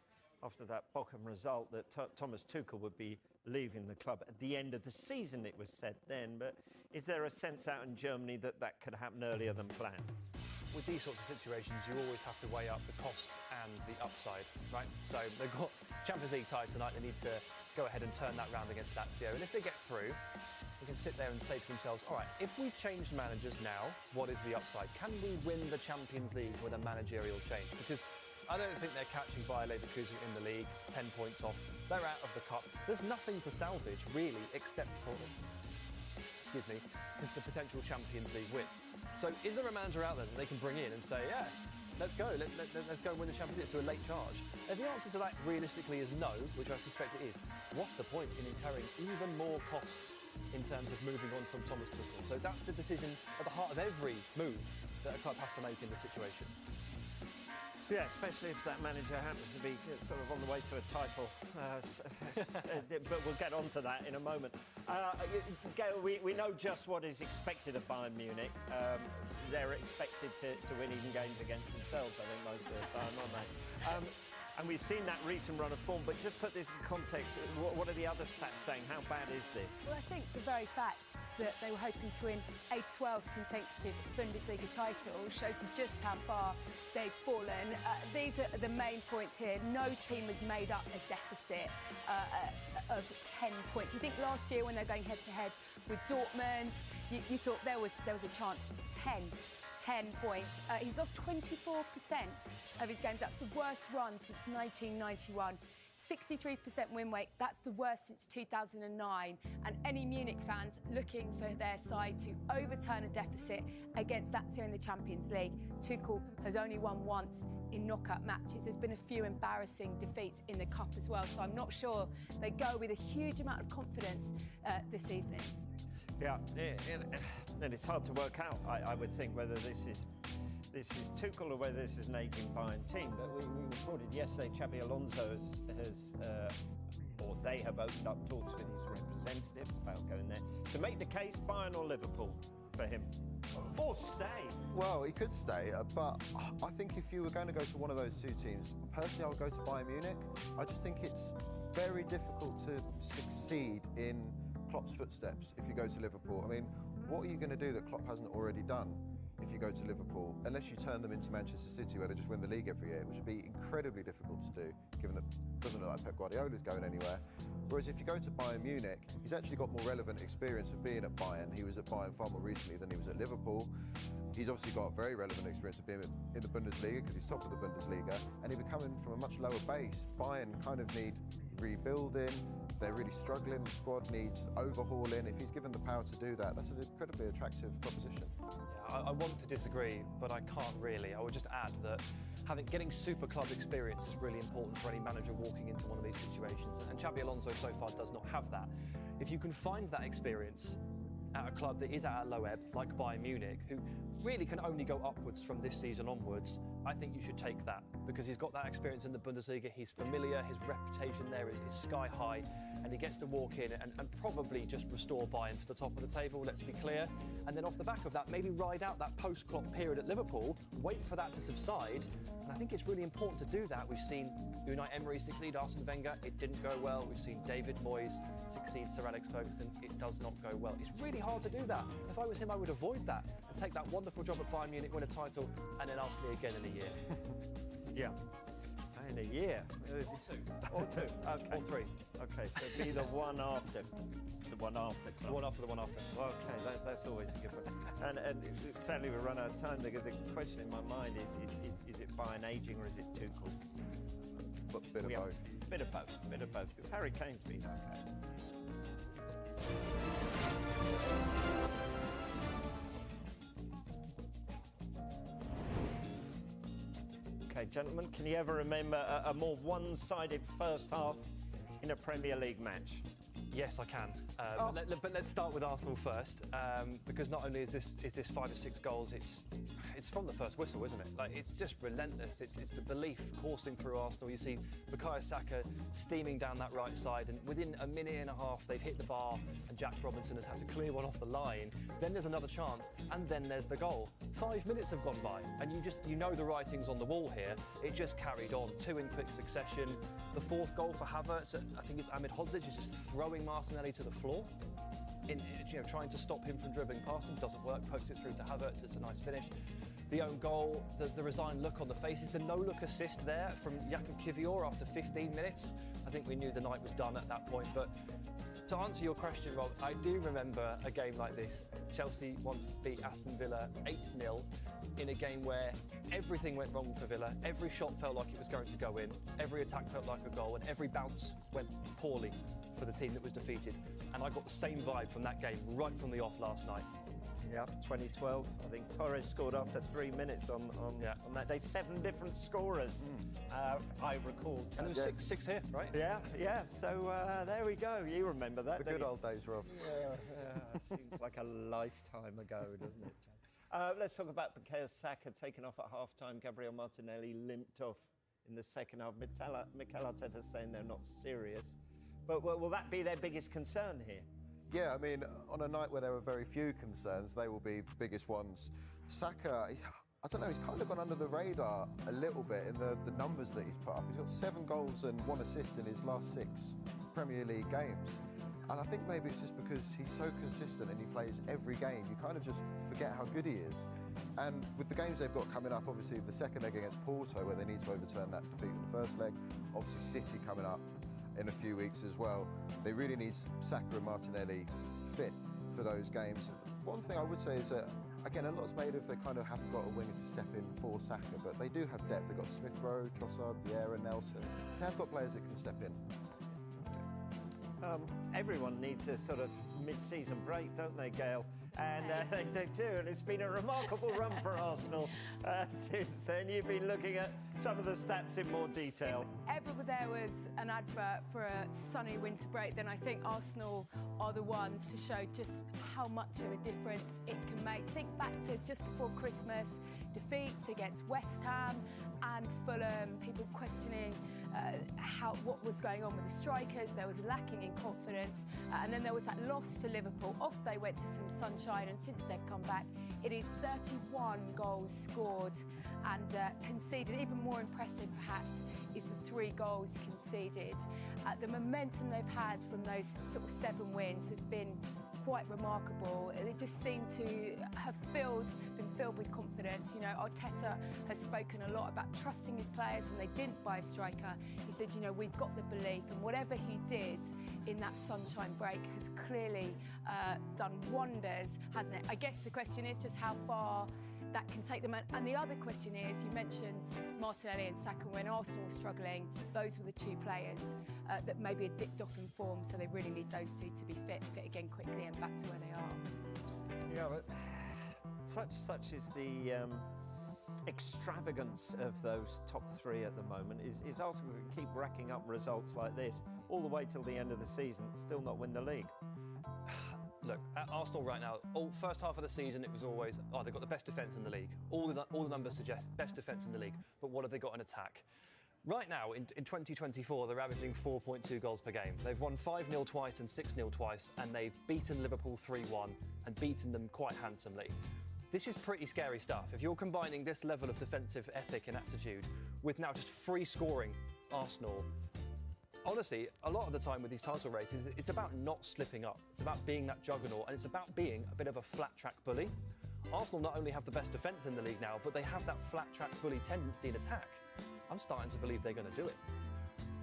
after that Bochum result, that Thomas Tuchel would be leaving the club at the end of the season, it was said then. But is there a sense out in Germany that that could happen earlier than planned? With these sorts of situations, you always have to weigh up the cost and the upside, right? So they've got Champions League tie tonight. They need to go ahead and turn that round against Lazio. And if they get through, they can sit there and say to themselves, all right, if we change managers now, what is the upside? Can we win the Champions League with a managerial change? Because I don't think they're catching Bayer Leverkusen in the league, 10 points off. They're out of the cup. There's nothing to salvage, really, except for, the potential Champions League win. So is there a manager out there that they can bring in and say, yeah, let's go. Let's go and win the Champions League to a late charge. If the answer to that realistically is no, which I suspect it is, what's the point in incurring even more costs in terms of moving on from Thomas Tuchel? So that's the decision at the heart of every move that a club has to make in this situation. Yeah, especially if that manager happens to be sort of on the way to a title. But we'll get on to that in a moment. Gail, we know just what is expected of Bayern Munich. They're expected to win even games against themselves, I think, most of the time, aren't they? And we've seen that recent run of form, but just put this in context, what are the other stats saying? How bad is this? Well, I think the very fact that they were hoping to win a 12th consecutive Bundesliga title shows just how far they've fallen. These are the main points here. No team has made up a deficit of 10 points. You think last year when they're going head-to-head with Dortmund, you thought there was a chance. 10 points. He's lost 24% of his games. That's the worst run since 1991. 63% win rate, that's the worst since 2009. And any Munich fans looking for their side to overturn a deficit against Lazio in the Champions League. Tuchel has only won once in knockout matches. There's been a few embarrassing defeats in the Cup as well, so I'm not sure they go with a huge amount of confidence this evening. Yeah, and it's hard to work out, I would think, whether this is Tuchel or whether this is an ageing Bayern team. But we reported yesterday Xabi Alonso they have opened up talks with his representatives about going there. To make the case, Bayern or Liverpool for him? Or stay? Well, he could stay, but I think if you were going to go to one of those two teams, personally I would go to Bayern Munich. I just think it's very difficult to succeed in Klopp's footsteps if you go to Liverpool. I mean, what are you going to do that Klopp hasn't already done if you go to Liverpool? Unless you turn them into Manchester City, where they just win the league every year, which would be incredibly difficult to do, given that it doesn't look like Pep Guardiola's going anywhere. Whereas if you go to Bayern Munich, he's actually got more relevant experience of being at Bayern. He was at Bayern far more recently than he was at Liverpool. He's obviously got very relevant experience of being in the Bundesliga because he's top of the Bundesliga, and he'll be coming from a much lower base. Bayern kind of need rebuilding. They're really struggling. The squad needs overhauling. If he's given the power to do that, that's an incredibly attractive proposition. Yeah, I want to disagree, but I can't really. I would just add that getting super club experience is really important for any manager walking into one of these situations. And Xabi Alonso so far does not have that. If you can find that experience at a club that is at a low ebb, like Bayern Munich, who really can only go upwards from this season onwards, I think you should take that because he's got that experience in the Bundesliga, he's familiar, his reputation there is sky high, and he gets to walk in and probably just restore Bayern to the top of the table, let's be clear, and then off the back of that, maybe ride out that post-Klopp period at Liverpool, wait for that to subside, and I think it's really important to do that. We've seen Unai Emery succeed Arsene Wenger, it didn't go well. We've seen David Moyes succeed Sir Alex Ferguson, it does not go well. It's really hard to do that. If I was him, I would avoid that and take that wonderful job at Bayern Munich, win a title, and then ask me again in a year. Yeah. In a year? Or two. Okay. Or three. Okay, so be the one after. The one after club. The one after the one after. Okay, that's always a good one. And sadly we run out of time. The question in my mind is it Bayern ageing or is it Tuchel? Bit of both. Bit of both. Because Harry Kane's been okay. Okay, gentlemen, can you ever remember a more one-sided first half in a Premier League match? Yes, I can. But let's start with Arsenal first, because not only is this 5 or 6 goals, it's from the first whistle, isn't it? Like, it's just relentless. It's the belief coursing through Arsenal. You see Bukayo Saka steaming down that right side, and within a minute and a half, they've hit the bar, and Jack Robinson has had to clear one off the line. Then there's another chance, and then there's the goal. 5 minutes have gone by, and you know the writing's on the wall here. It just carried on, 2 in quick succession. The 4th goal for Havertz, I think it's Ahmed Hodzic, is just throwing Martinelli to the floor, trying to stop him from dribbling past him. Doesn't work, pokes it through to Havertz, it's a nice finish. The own goal, the resigned look on the faces, the no-look assist there from Jakub Kiwior after 15 minutes. I think we knew the night was done at that point, but to answer your question, Rob, I do remember a game like this. Chelsea once beat Aston Villa 8-0 in a game where everything went wrong for Villa. Every shot felt like it was going to go in, every attack felt like a goal, and every bounce went poorly for the team that was defeated. And I got the same vibe from that game right from the off last night. Yeah, 2012. I think Torres scored after 3 minutes on that day. 7 different scorers, I recall. And there was six here, right? Yeah. So there we go. You remember that? The good old days, Rob. Yeah, seems like a lifetime ago, doesn't it? Let's talk about Bukayo Saka taken off at half-time. Gabriel Martinelli limped off in the second half. Mikel Arteta saying they're not serious. But will that be their biggest concern here? Yeah, I mean, on a night where there were very few concerns, they will be the biggest ones. Saka, I don't know, he's kind of gone under the radar a little bit in the numbers that he's put up. He's got 7 goals and 1 assist in his last 6 Premier League games. And I think maybe it's just because he's so consistent and he plays every game, you kind of just forget how good he is. And with the games they've got coming up, obviously the second leg against Porto, where they need to overturn that defeat in the first leg, obviously City coming up in a few weeks as well. They really need Saka and Martinelli fit for those games. One thing I would say is that, again, a lot's made of they kind of haven't got a winger to step in for Saka, but they do have depth. They've got Smith Rowe, Trossard, Vieira, Nelson. They have got players that can step in. Everyone needs a sort of mid-season break, don't they, Gail? And they do, and it's been a remarkable run for Arsenal since then. You've been looking at some of the stats in more detail. If ever there was an advert for a sunny winter break, then I think Arsenal are the ones to show just how much of a difference it can make. Think back to just before Christmas, defeats against West Ham and Fulham, people questioning what was going on with the strikers. There was lacking in confidence, and then there was that loss to Liverpool. Off they went to some sunshine, and since they've come back, it is 31 goals scored and conceded. Even more impressive, perhaps, is the 3 goals conceded. The momentum they've had from those sort of 7 wins has been quite remarkable. They just seem to have been filled with confidence. You know, Arteta has spoken a lot about trusting his players when they didn't buy a striker. He said, you know, we've got the belief, and whatever he did in that sunshine break has clearly done wonders, hasn't it? I guess the question is just how far that can take them. And the other question is, you mentioned Martinelli and Saka. When Arsenal were struggling, those were the 2 players that maybe had dipped off in form, so they really need those 2 to be fit again quickly and back to where they are. Yeah, but such is the extravagance of those top 3 at the moment. Is Arsenal going to keep racking up results like this all the way till the end of the season, still not win the league? Look, at Arsenal right now, first half of the season, it was always, they've got the best defence in the league. All the numbers suggest best defence in the league, but what have they got in attack? Right now, in 2024, they're averaging 4.2 goals per game. They've won 5-0 twice and 6-0 twice, and they've beaten Liverpool 3-1 and beaten them quite handsomely. This is pretty scary stuff. If you're combining this level of defensive ethic and aptitude with now just free scoring Arsenal, honestly, a lot of the time with these title races, it's about not slipping up. It's about being that juggernaut, and it's about being a bit of a flat-track bully. Arsenal not only have the best defence in the league now, but they have that flat-track bully tendency in attack. I'm starting to believe they're going to do it.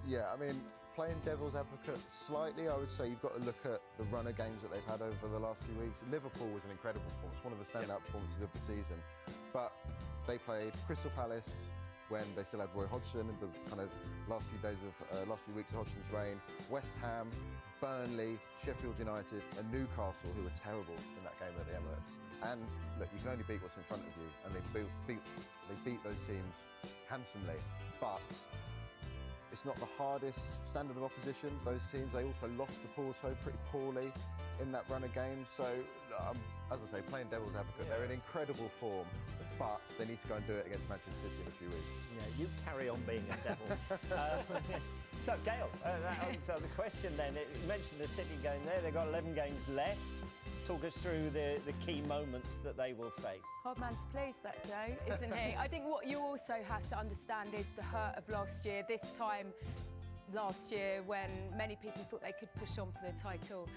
Yeah, I mean, playing devil's advocate slightly, I would say you've got to look at the run of games that they've had over the last few weeks. Liverpool was an incredible performance, one of the standout performances of the season. But they played Crystal Palace when they still had Roy Hodgson in the kind of last few weeks of Hodgson's reign. West Ham, Burnley, Sheffield United and Newcastle, who were terrible in that game at the Emirates. And look, you can only beat what's in front of you, and they beat those teams handsomely. But it's not the hardest standard of opposition, those teams. They also lost to Porto pretty poorly in that run of games. So, as I say, playing devil's advocate, they're in incredible form, but they need to go and do it against Manchester City in a few weeks. Yeah, you carry on being a devil. So, Gail, so the question then, you mentioned the City game there. They've got 11 games left. Talk us through the key moments that they will face. Hard man to please, that Joe, isn't he? I think what you also have to understand is the hurt of last year. This time last year, when many people thought they could push on for the title,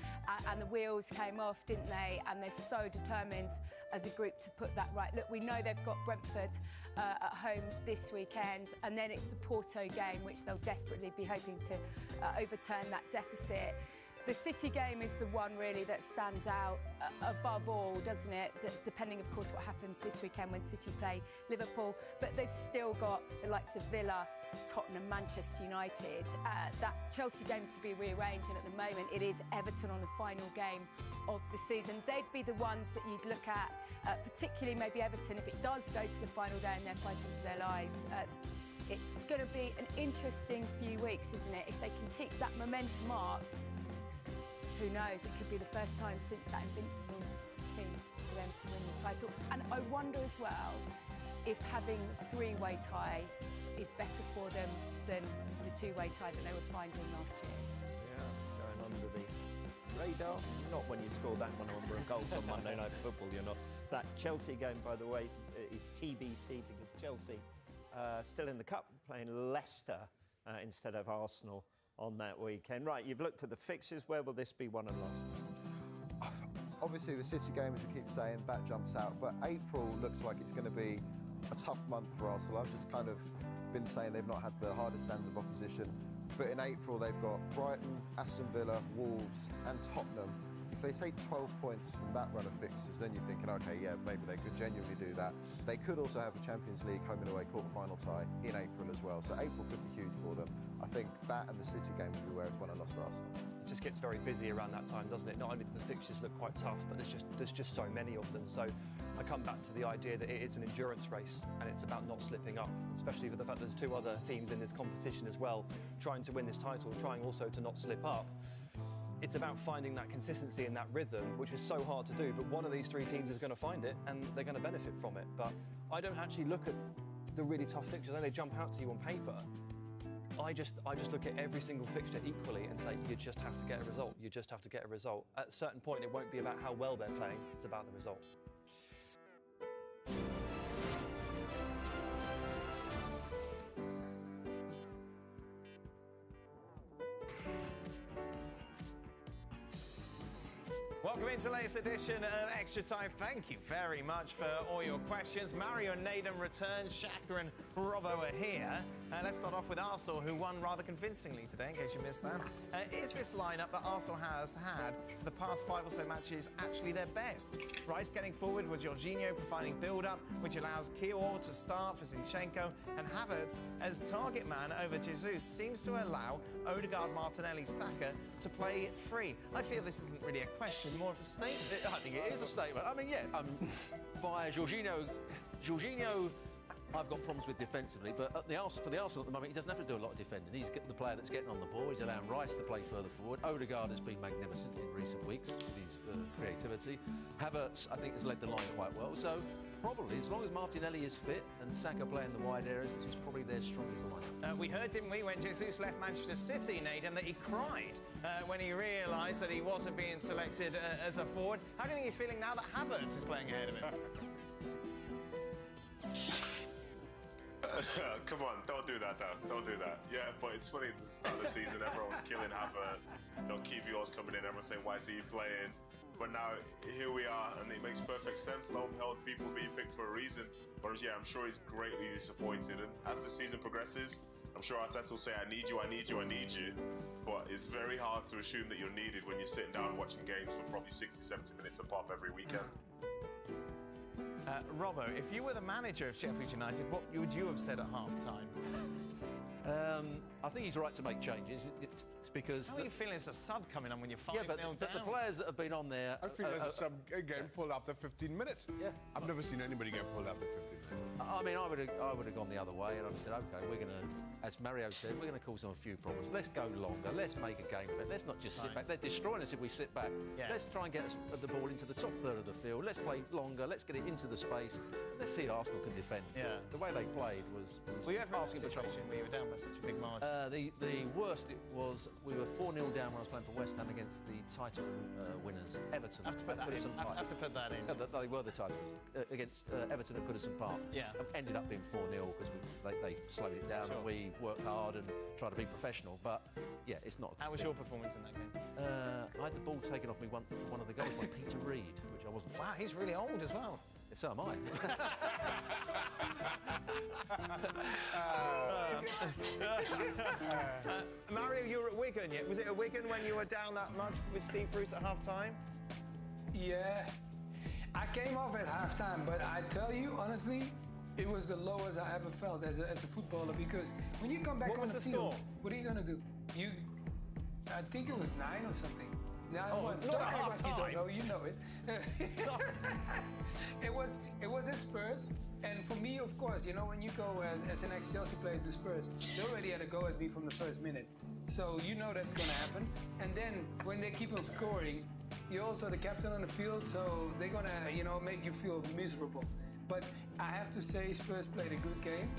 and the wheels came off, didn't they? And they're so determined as a group to put that right. Look, we know they've got Brentford at home this weekend, and then it's the Porto game, which they'll desperately be hoping to overturn that deficit. The City game is the one really that stands out above all, doesn't it? Depending, of course, what happens this weekend when City play Liverpool. But they've still got the likes of Villa Tottenham, Manchester United. That Chelsea game to be rearranged, and at the moment it is Everton on the final game of the season. They'd be the ones that you'd look at, particularly maybe Everton, if it does go to the final day and they're fighting for their lives. It's going to be an interesting few weeks, isn't it? If they can keep that momentum up, who knows? It could be the first time since that Invincibles team for them to win the title. And I wonder as well if having a three-way tie is better for them than the two-way tie that they were finding last year. Yeah, going under the radar. Not when you score that one number of goals on Monday Night Football, you're not. That Chelsea game, by the way, is TBC because Chelsea still in the Cup, playing Leicester instead of Arsenal on that weekend. Right, you've looked at the fixtures. Where will this be won and lost? Obviously, the City game, as we keep saying, that jumps out. But April looks like it's going to be a tough month for Arsenal. I've just kind of been saying they've not had the hardest standard of opposition. But in April, they've got Brighton, Aston Villa, Wolves and Tottenham. If they take 12 points from that run of fixtures, then you're thinking, OK, yeah, maybe they could genuinely do that. They could also have a Champions League home and away quarter-final tie in April as well. So April could be huge for them. I think that and the City game will be where it's won and lost for Arsenal. It just gets very busy around that time, doesn't it? Not only do the fixtures look quite tough, but there's just so many of them. So I come back to the idea that it is an endurance race and it's about not slipping up, especially with the fact there's two other teams in this competition as well, trying to win this title, trying also to not slip up. It's about finding that consistency and that rhythm, which is so hard to do, but one of these three teams is going to find it and they're going to benefit from it. But I don't actually look at the really tough fixtures. I know they jump out to you on paper. I just look at every single fixture equally and say, you just have to get a result. You just have to get a result. At a certain point, it won't be about how well they're playing. It's about the result. Welcome into the latest edition of Extra Time. Thank you very much for all your questions. Mario and Naden return. Shaka and Robbo are here. Let's start off with Arsenal, who won rather convincingly today, in case you missed that. Is this lineup that Arsenal has had the past 5 or so matches actually their best? Rice getting forward with Jorginho providing build-up, which allows Kiwior to start for Zinchenko, and Havertz as target man over Jesus seems to allow Odegaard, Martinelli, Saka to play free. I feel this isn't really a question, more of a statement. I think it is a statement. I mean, yeah, by Jorginho, I've got problems with defensively, but for the Arsenal at the moment, he doesn't have to do a lot of defending. He's the player that's getting on the ball. He's allowing Rice to play further forward. Odegaard has been magnificent in recent weeks with his creativity. Havertz, I think, has led the line quite well. So probably, as long as Martinelli is fit and Saka playing the wide areas, this is probably their strongest line. We heard, didn't we, when Jesus left Manchester City, Naden, that he cried when he realised that he wasn't being selected as a forward. How do you think he's feeling now that Havertz is playing ahead of him? Come on, don't do that though. Don't do that. Yeah, but it's funny at the start of the season, everyone was killing Havertz. Kiwior's coming in, everyone's saying, why is he playing? But now, here we are, and it makes perfect sense. Long held people being picked for a reason. Whereas, yeah, I'm sure he's greatly disappointed. And as the season progresses, I'm sure Arteta will say, I need you, I need you, I need you. But it's very hard to assume that you're needed when you're sitting down watching games for probably 60, 70 minutes a pop every weekend. Robbo, if you were the manager of Sheffield United, what would you have said at half-time? I think he's right to make changes. It's because... How are you feeling as a sub coming on when you're 5-0 down? But the players that have been on there... I feel as a sub getting pulled after 15 minutes. Yeah. I've never seen anybody get pulled after 15 minutes. I mean, I would have gone the other way, and I'd have said, OK, we're going to, as Mario said, we're going to cause them a few problems. Let's go longer. Let's make a game of it. Let's not just sit back. They're destroying us if we sit back. Yeah. Let's try and get the ball into the top third of the field. Let's play longer. Let's get it into the space. Let's see if Arsenal can defend. Yeah. The way they played was were you ever asking for trouble when you were down by such a big margin? The worst it was, we were 4-0 down when I was playing for West Ham against the title winners, Everton. I have to put that in. I have to put that in. Yeah, they were the titles against Everton at Goodison Park. Yeah. Ended up being 4-0 because they slowed it down and we worked hard and tried to be professional. But yeah, it's not. How was your performance in that game? I had the ball taken off me for one of the goals by Peter Reid, which I wasn't. Wow, he's really old as well. So am I. Mario, you were at Wigan, yeah? Was it at Wigan when you were down that much with Steve Bruce at half-time? Yeah. I came off at half-time, but I tell you, honestly, It was the lowest I ever felt as a footballer, because when you come back What on was the the field, score? what are you gonna do? I think it was 9 or something. No, not don't at act half like you time. don't know. You know it. It was at Spurs, and for me, of course, you know, when you go as an ex-Chelsea player to Spurs, they already had a go at me from the first minute. So you know that's gonna happen. And then when they keep on scoring, you're also the captain on the field, so they're gonna, you know, make you feel miserable. But I have to say, Spurs played a good game,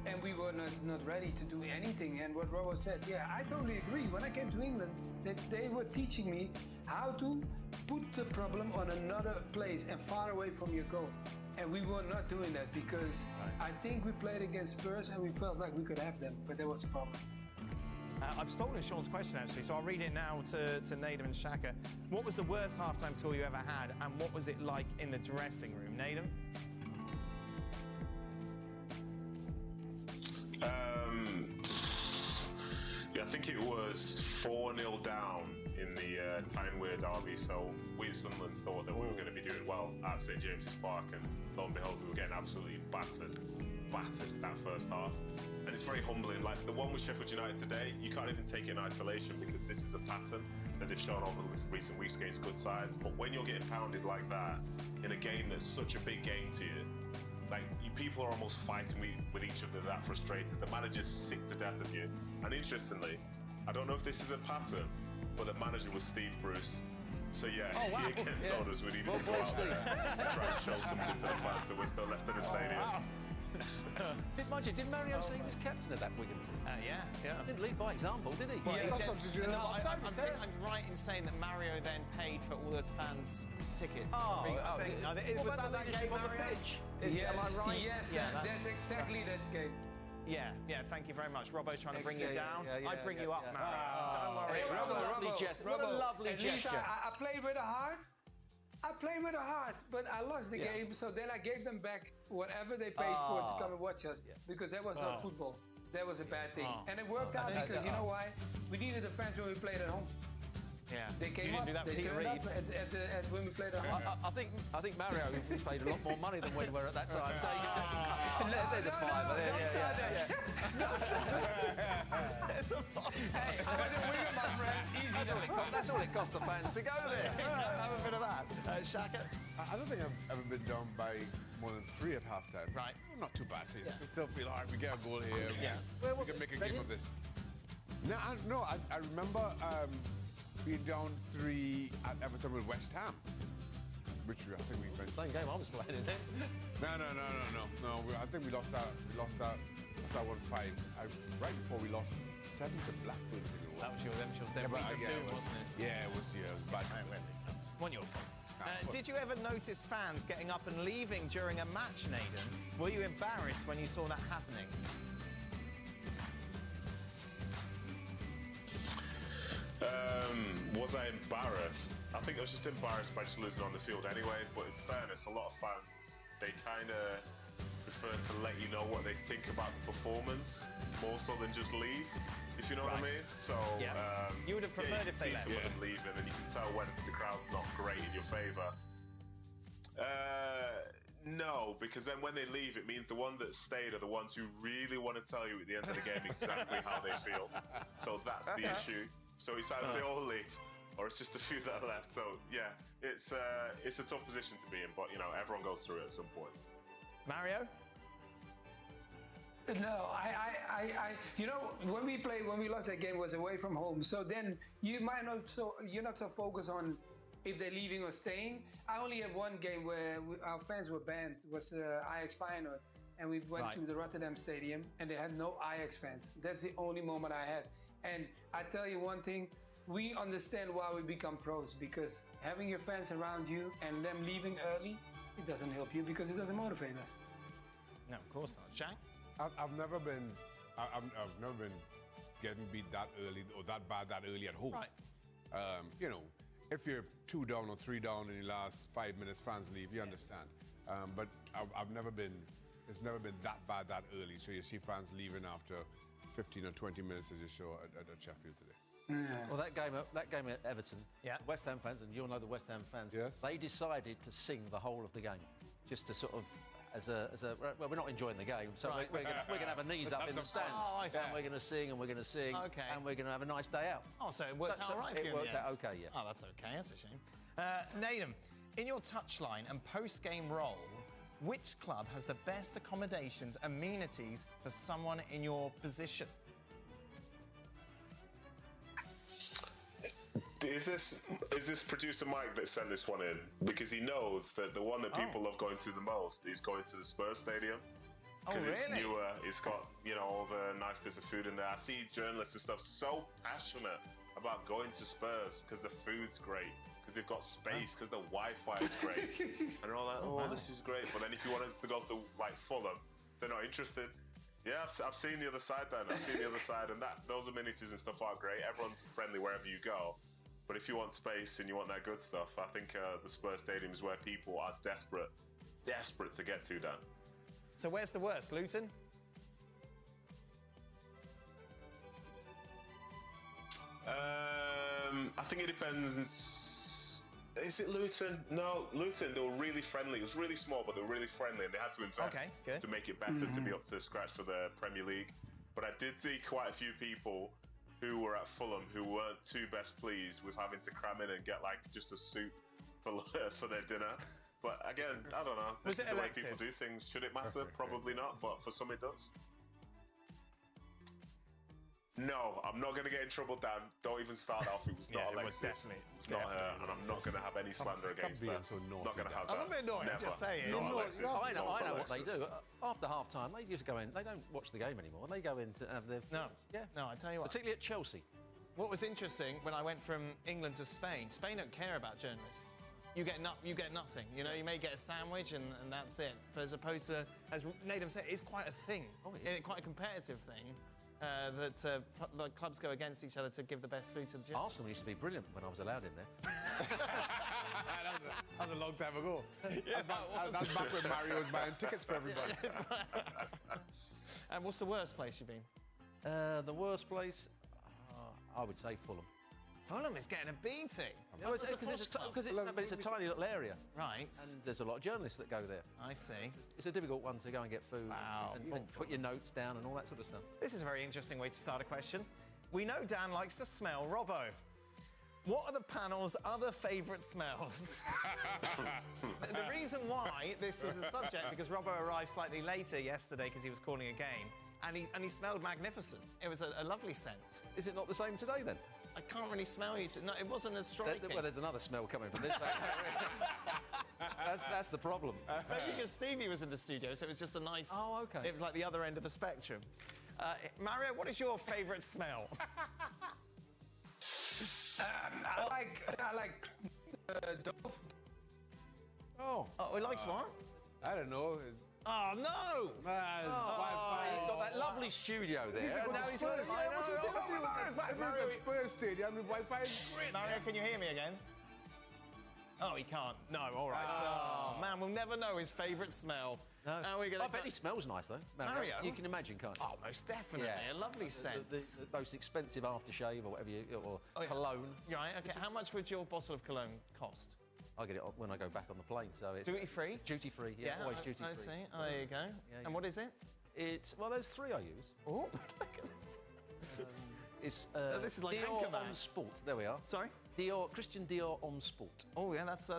and we were not ready to do anything. And what Robo said, yeah, I totally agree. When I came to England, that they were teaching me how to put the problem on another place and far away from your goal. And we were not doing that, because I think we played against Spurs and we felt like we could have them, but that was the problem. I've stolen Sean's question, actually, so I'll read it now to Nedum and Shaka. What was the worst halftime score you ever had, and what was it like in the dressing room? Nedum? Yeah, I think it was 4-0 down in the Tyne-Wear derby, so we at Sunderland thought that we were going to be doing well at St James's Park, and lo and behold, we were getting absolutely battered that first half. And it's very humbling. Like the one with Sheffield United today, you can't even take it in isolation, because this is a pattern that they've shown over the recent weeks against good sides. But when you're getting pounded like that in a game that's such a big game to you, like people are almost fighting with each other, that frustrated. The manager's sick to death of you. And interestingly, I don't know if this is a pattern, but the manager was Steve Bruce. So yeah, he again told us we needed to go out there and try and show something to the fans that we're still left in the stadium. Did Mario say he was captain of that Wigan team? Yeah. Didn't lead by example, did he? I'm right in saying that Mario then paid for all the fans' tickets. Oh, Was that game on the pitch? Yes, Am I right? yes, that's exactly that game. Yeah, thank you very much. Robbo trying to bring you down. I bring you up, Mario. Don't worry. What a lovely at least gesture. I played with a heart. I played with a heart, but I lost the game, so then I gave them back whatever they paid for to come and watch us, because that was not football. That was a bad thing. And it worked out because, you know why? We needed the fans when we played at home. Yeah. They came up, they turned up at when we played at home. I think Mario paid a lot more money than we were at that time. So there's a fiver there. There's a fiver. Hey, I was a winger, my friend. Easy. That's all it cost the fans to go there. Have a bit of that. Shaka? I don't think I've ever been down by more than 3 at halftime. Right. Not too bad. We still feel, all right, we get a goal here. We can make a game of this. No, I remember being down 3 at Everton with West Ham, which I think we finished. Same game I was playing, isn't it? No. I think we lost that 1-5. Right before we lost 7 to Blackburn. That was your week of doom, wasn't it? Yeah, it was bad. Wasn't your fault. Did you ever notice fans getting up and leaving during a match, Nedum? Were you embarrassed when you saw that happening? Was I embarrassed? I think I was just embarrassed by just losing on the field anyway, but in fairness, a lot of fans, they kind of prefer to let you know what they think about the performance, more so than just leave, if you know what I mean. So, you would have preferred if they left. You can see some of them leaving, and you can tell when the crowd's not great in your favour. No, because then when they leave, it means the ones that stayed are the ones who really want to tell you at the end of the game exactly how they feel. So that's the issue. So it's either they all leave, or it's just a few that are left. So yeah, it's a tough position to be in, but you know, everyone goes through it at some point. Mario? No, I you know, when we lost that game, was away from home. So then you're not so focused on if they're leaving or staying. I only had one game where our fans were banned. It was the Ajax final, and we went to the Rotterdam Stadium, and they had no Ajax fans. That's the only moment I had. And I tell you one thing, we understand why we become pros, because having your fans around you and them leaving early, it doesn't help you because it doesn't motivate us. No, of course not. Jack? I've never been getting beat that early or that bad that early at home. Right. You know, if you're 2 down or 3 down in the last 5 minutes, fans leave, you understand. But it's never been that bad that early. So you see fans leaving after 15 or 20 minutes, as you saw at Sheffield today. Well, that game at Everton, West Ham fans, and you'll know the West Ham fans, they decided to sing the whole of the game, just to sort of well, we're not enjoying the game, so Right. we're going to have a knees up in the stands. Oh, I see. And we're going to sing, and we're going to sing, Okay. and we're going to have a nice day out. Oh, so it worked out all right for you It in the worked out end. okay, yeah. Oh, that's okay. That's a shame. Naden, in your touchline and post-game role, which club has the best accommodations, amenities for someone in your position? Is this producer Mike that sent this one in? Because he knows that the one that people love going to the most is going to the Spurs stadium. Oh, Because it's really? newer, it's got, you know, all the nice bits of food in there. I see journalists and stuff so passionate about going to Spurs because the food's great, because they've got space, because the Wi-Fi is great. And they're all like, oh, this is great. But then if you wanted to go to, like, Fulham, they're not interested. Yeah, I've seen the other side then. I've seen the other side, and those amenities and stuff are great. Everyone's friendly wherever you go. But if you want space and you want that good stuff, I think the Spurs Stadium is where people are desperate to get to, Dan. So where's the worst, Luton? I think it depends. Is it Luton? No, Luton, they were really friendly. It was really small, but they were really friendly, and they had to invest to make it better to be up to scratch for the Premier League. But I did see quite a few people who were at Fulham who weren't too best pleased with having to cram in and get like just a soup for their dinner. But again, I don't know. This is the way people do things. Should it matter? Probably not, but for some it does. No, I'm not going to get in trouble, Dan. Don't even start off. It was not Alexis. It was not her, and I'm not going to have any slander against her. Not going to have that. I'm a bit annoyed, Never. just saying. Not Alexis. I know Not what they Alexis. do. After half-time, they used to go in. They don't watch the game anymore. They go in to have their... No, I tell you what. Particularly at Chelsea. What was interesting when I went from England to Spain, Spain don't care about journalists. You get nothing. You know, you may get a sandwich and that's it. But as opposed to, as Naden said, it's quite a thing. Quite a competitive thing. That the clubs go against each other to give the best food to the journalists. Arsenal used to be brilliant when I was allowed in there. That was a long time ago. That's back when Mario was buying tickets for everybody. And what's the worst place you've been? The worst place, I would say Fulham. Fulham is getting a beating. Because it's a tiny little area. Right. And there's a lot of journalists that go there. I see. It's a difficult one to go and get food and put your notes down and all that sort of stuff. This is a very interesting way to start a question. We know Dan likes to smell. Robbo, what are the panel's other favourite smells? The reason why this is a subject, because Robbo arrived slightly later yesterday because he was calling a game, and he smelled magnificent. It was a lovely scent. Is it not the same today then? I can't really smell you. No, it wasn't as striking. Well, there's another smell coming from this. That's the problem. Maybe because Stevie was in the studio, so it was just a nice... Oh, OK. It was like the other end of the spectrum. Mario, what is your favourite smell? I like Dove. Oh, he likes what? I don't know. Oh, no! He's got that lovely studio there. And now he's got a Spurs stadium. The Wi-Fi is great. Mario, can you hear me again? Oh, he can't. No, all right. Oh, man, we'll never know his favourite smell. No. How are we gonna I bet he smells nice, though. Mario? You can imagine, can't you? Oh, most definitely. A lovely scent. The most expensive aftershave or whatever cologne. Right, OK. How much would your bottle of cologne cost? I get it when I go back on the plane, so it's... Duty-free? Duty-free, yeah, always duty-free. I see. Oh, there you go. And what is it? Well, there's 3 I use. Oh, it's this is like Dior Anchorman. on Sport. There we are. Sorry? Christian Dior on Sport. Oh, yeah, that's and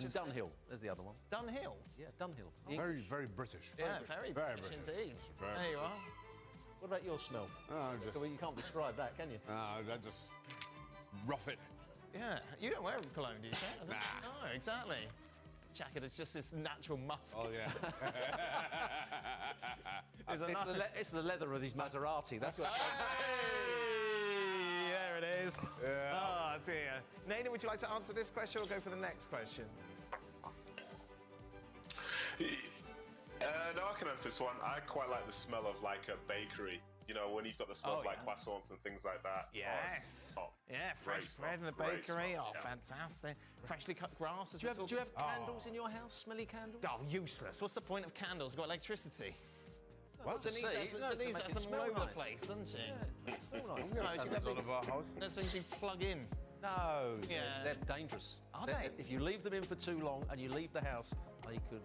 Dunhill. There's the other one. Dunhill? Yeah, Dunhill. Very, very British. Yeah, very British indeed. There you are. What about your smell? Well, you can't describe that, can you? I just rough it. Yeah, you don't wear cologne, do you? Nah. No, exactly. Jacket is just this natural musk. Oh, yeah. It's the leather of his Maserati. That's what. Hey, there it is. Yeah. Oh, dear. Naden, would you like to answer this question or go for the next question? No, I can answer this one. I quite like the smell of like a bakery. You know, when you've got the smell of like croissants and things like that. Yes. Oh, yeah, fresh bread in the bakery. Oh, fantastic. Freshly cut grass. Do you have candles in your house? Smelly candles? Oh, useless. What's the point of candles? We've got electricity. Well, Denise has them all over the place, doesn't she? Yeah, smell nice. Candles all of our house. That's things you plug in. No, Yeah. they're dangerous. Are they? If you leave them in for too long and you leave the house, they could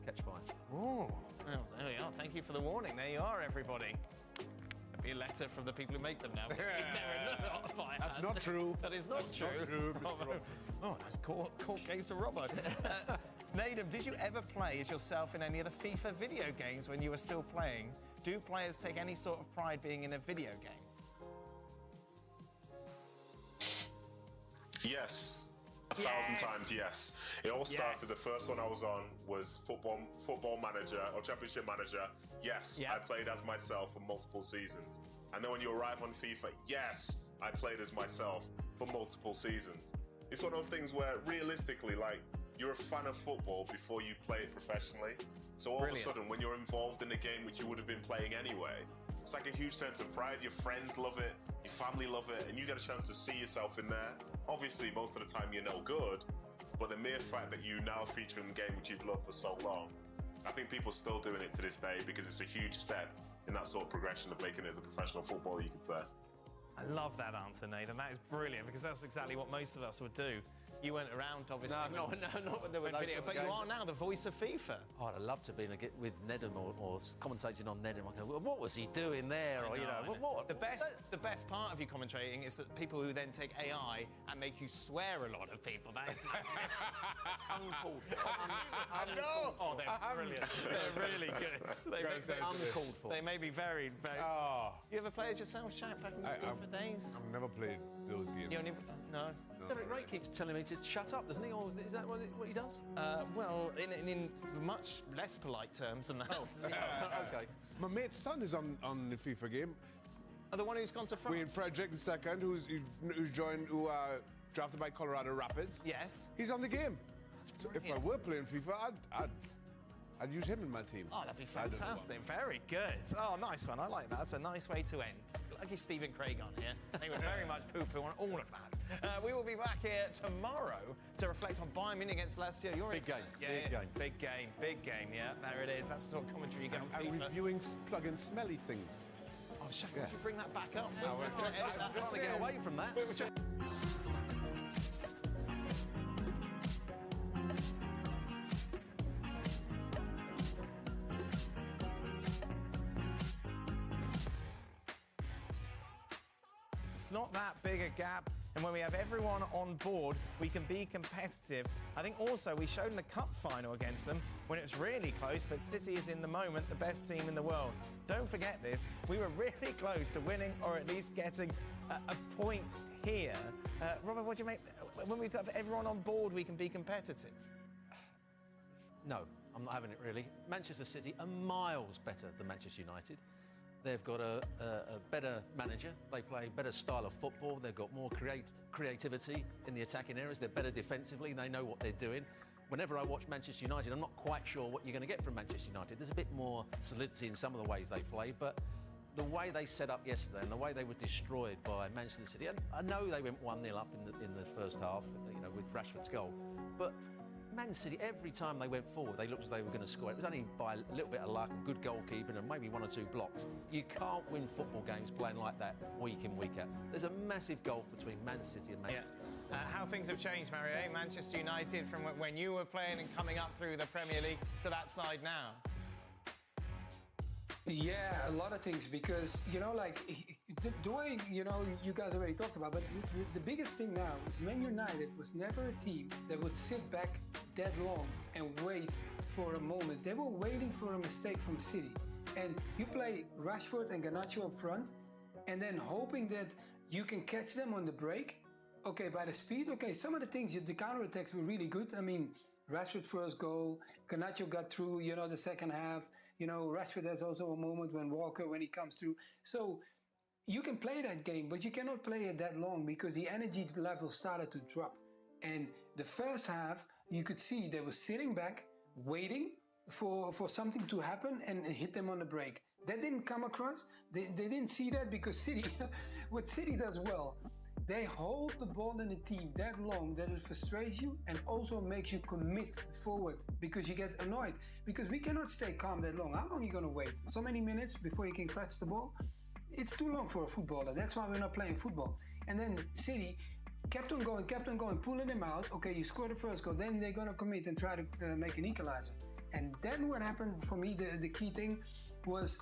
catch fire. Oh, well, there we are. Thank you for the warning. There you are, everybody. There'll be a letter from the people who make them now. Not a fire That's hazard. not true. That is not true. Not true. Oh, nice court case for Robbo. Nadem, did you ever play as yourself in any of the FIFA video games when you were still playing? Do players take any sort of pride being in a video game? Yes. 1,000 times yes. It all started, the first one I was on was football manager or championship manager. Yes, I played as myself for multiple seasons. And then when you arrive on FIFA, yes, I played as myself for multiple seasons. It's one of those things where realistically, like, you're a fan of football before you play it professionally. So all of a sudden, when you're involved in a game which you would have been playing anyway, it's like a huge sense of pride. Your friends love it, your family love it, and you get a chance to see yourself in there. Obviously, most of the time you're no good, but the mere fact that you now feature in the game which you've loved for so long, I think people are still doing it to this day because it's a huge step in that sort of progression of making it as a professional footballer, you could say. I love that answer, Nathan. That is brilliant because that's exactly what most of us would do. You weren't around, obviously. No, not when there were those video, but you are now the voice of FIFA. Oh, I'd love to be with Nedum or commentating on Nedum. I go, well, what was he doing there? Or what? The best part of you commentating is that people who then take AI and make you swear a lot of people. That is uncalled for. No. Oh, they're brilliant. They're really good. Uncalled for. They may be very, very. Oh. You ever play as yourself, Shaq, back in the FIFA days? I've never played those games. You only, no. Derek Ray keeps telling me to shut up, doesn't he? Or is that what he does? Well, in much less polite terms than that. Okay. My mate's son is on the FIFA game. The one who's gone to France? Wayne Frederick II, who's joined, drafted by Colorado Rapids. Yes. He's on the game. If I were playing FIFA, I'd use him in my team. Oh, that'd be fantastic. Very good. Oh, nice one. I like that. That's a nice way to end. Lucky Stephen Craig on here. They were very much poo-poo on all of that. We will be back here tomorrow to reflect on Bayern Munich against Lazio. Big game. Big game. Yeah, there it is. That's the sort of commentary you get on FIFA. And reviewing plug-in smelly things. Oh, Shaq, would you bring that back up? We're just going to edit that. I'm trying to get away from that. It's not that big a gap, and when we have everyone on board, we can be competitive. I think also we showed in the cup final against them when it was really close, but City is in the moment the best team in the world. Don't forget this, we were really close to winning or at least getting a point here. Robert, what do you make? When we've got everyone on board, we can be competitive. No, I'm not having it really. Manchester City are miles better than Manchester United. They've got a better manager. They play a better style of football. They've got more creativity in the attacking areas. They're better defensively. They know what they're doing. Whenever I watch Manchester United, I'm not quite sure what you're going to get from Manchester United. There's a bit more solidity in some of the ways they play, but the way they set up yesterday and the way they were destroyed by Manchester City, and I know they went 1-0 up in the first half, with Rashford's goal, but Man City, every time they went forward, they looked as though they were going to score. It was only by a little bit of luck and good goalkeeping and maybe 1 or 2 blocks. You can't win football games playing like that week in, week out. There's a massive gulf between Man City and Manchester. Yeah. How things have changed, Mario. Manchester United from when you were playing and coming up through the Premier League to that side now. Yeah, a lot of things, because, like, the way, you guys already talked about, but the biggest thing now is Man United was never a team that would sit back that long and wait for a moment. They were waiting for a mistake from City. And you play Rashford and Garnacho up front, and then hoping that you can catch them on the break. Okay, by the speed, okay, some of the things, the counter-attacks were really good. I mean, Rashford's first goal, Garnacho got through, the second half. Rashford has also a moment when he comes through. So you can play that game, but you cannot play it that long because the energy level started to drop. And the first half, you could see they were sitting back, waiting for something to happen and hit them on the break. That didn't come across. They didn't see that because City, what City does well, they hold the ball in the team that long that it frustrates you and also makes you commit forward because you get annoyed. Because we cannot stay calm that long. How long are you going to wait? So many minutes before you can touch the ball? It's too long for a footballer. That's why we're not playing football. And then City kept on going, pulling them out. Okay, you score the first goal. Then they're going to commit and try to make an equalizer. And then what happened for me, the key thing was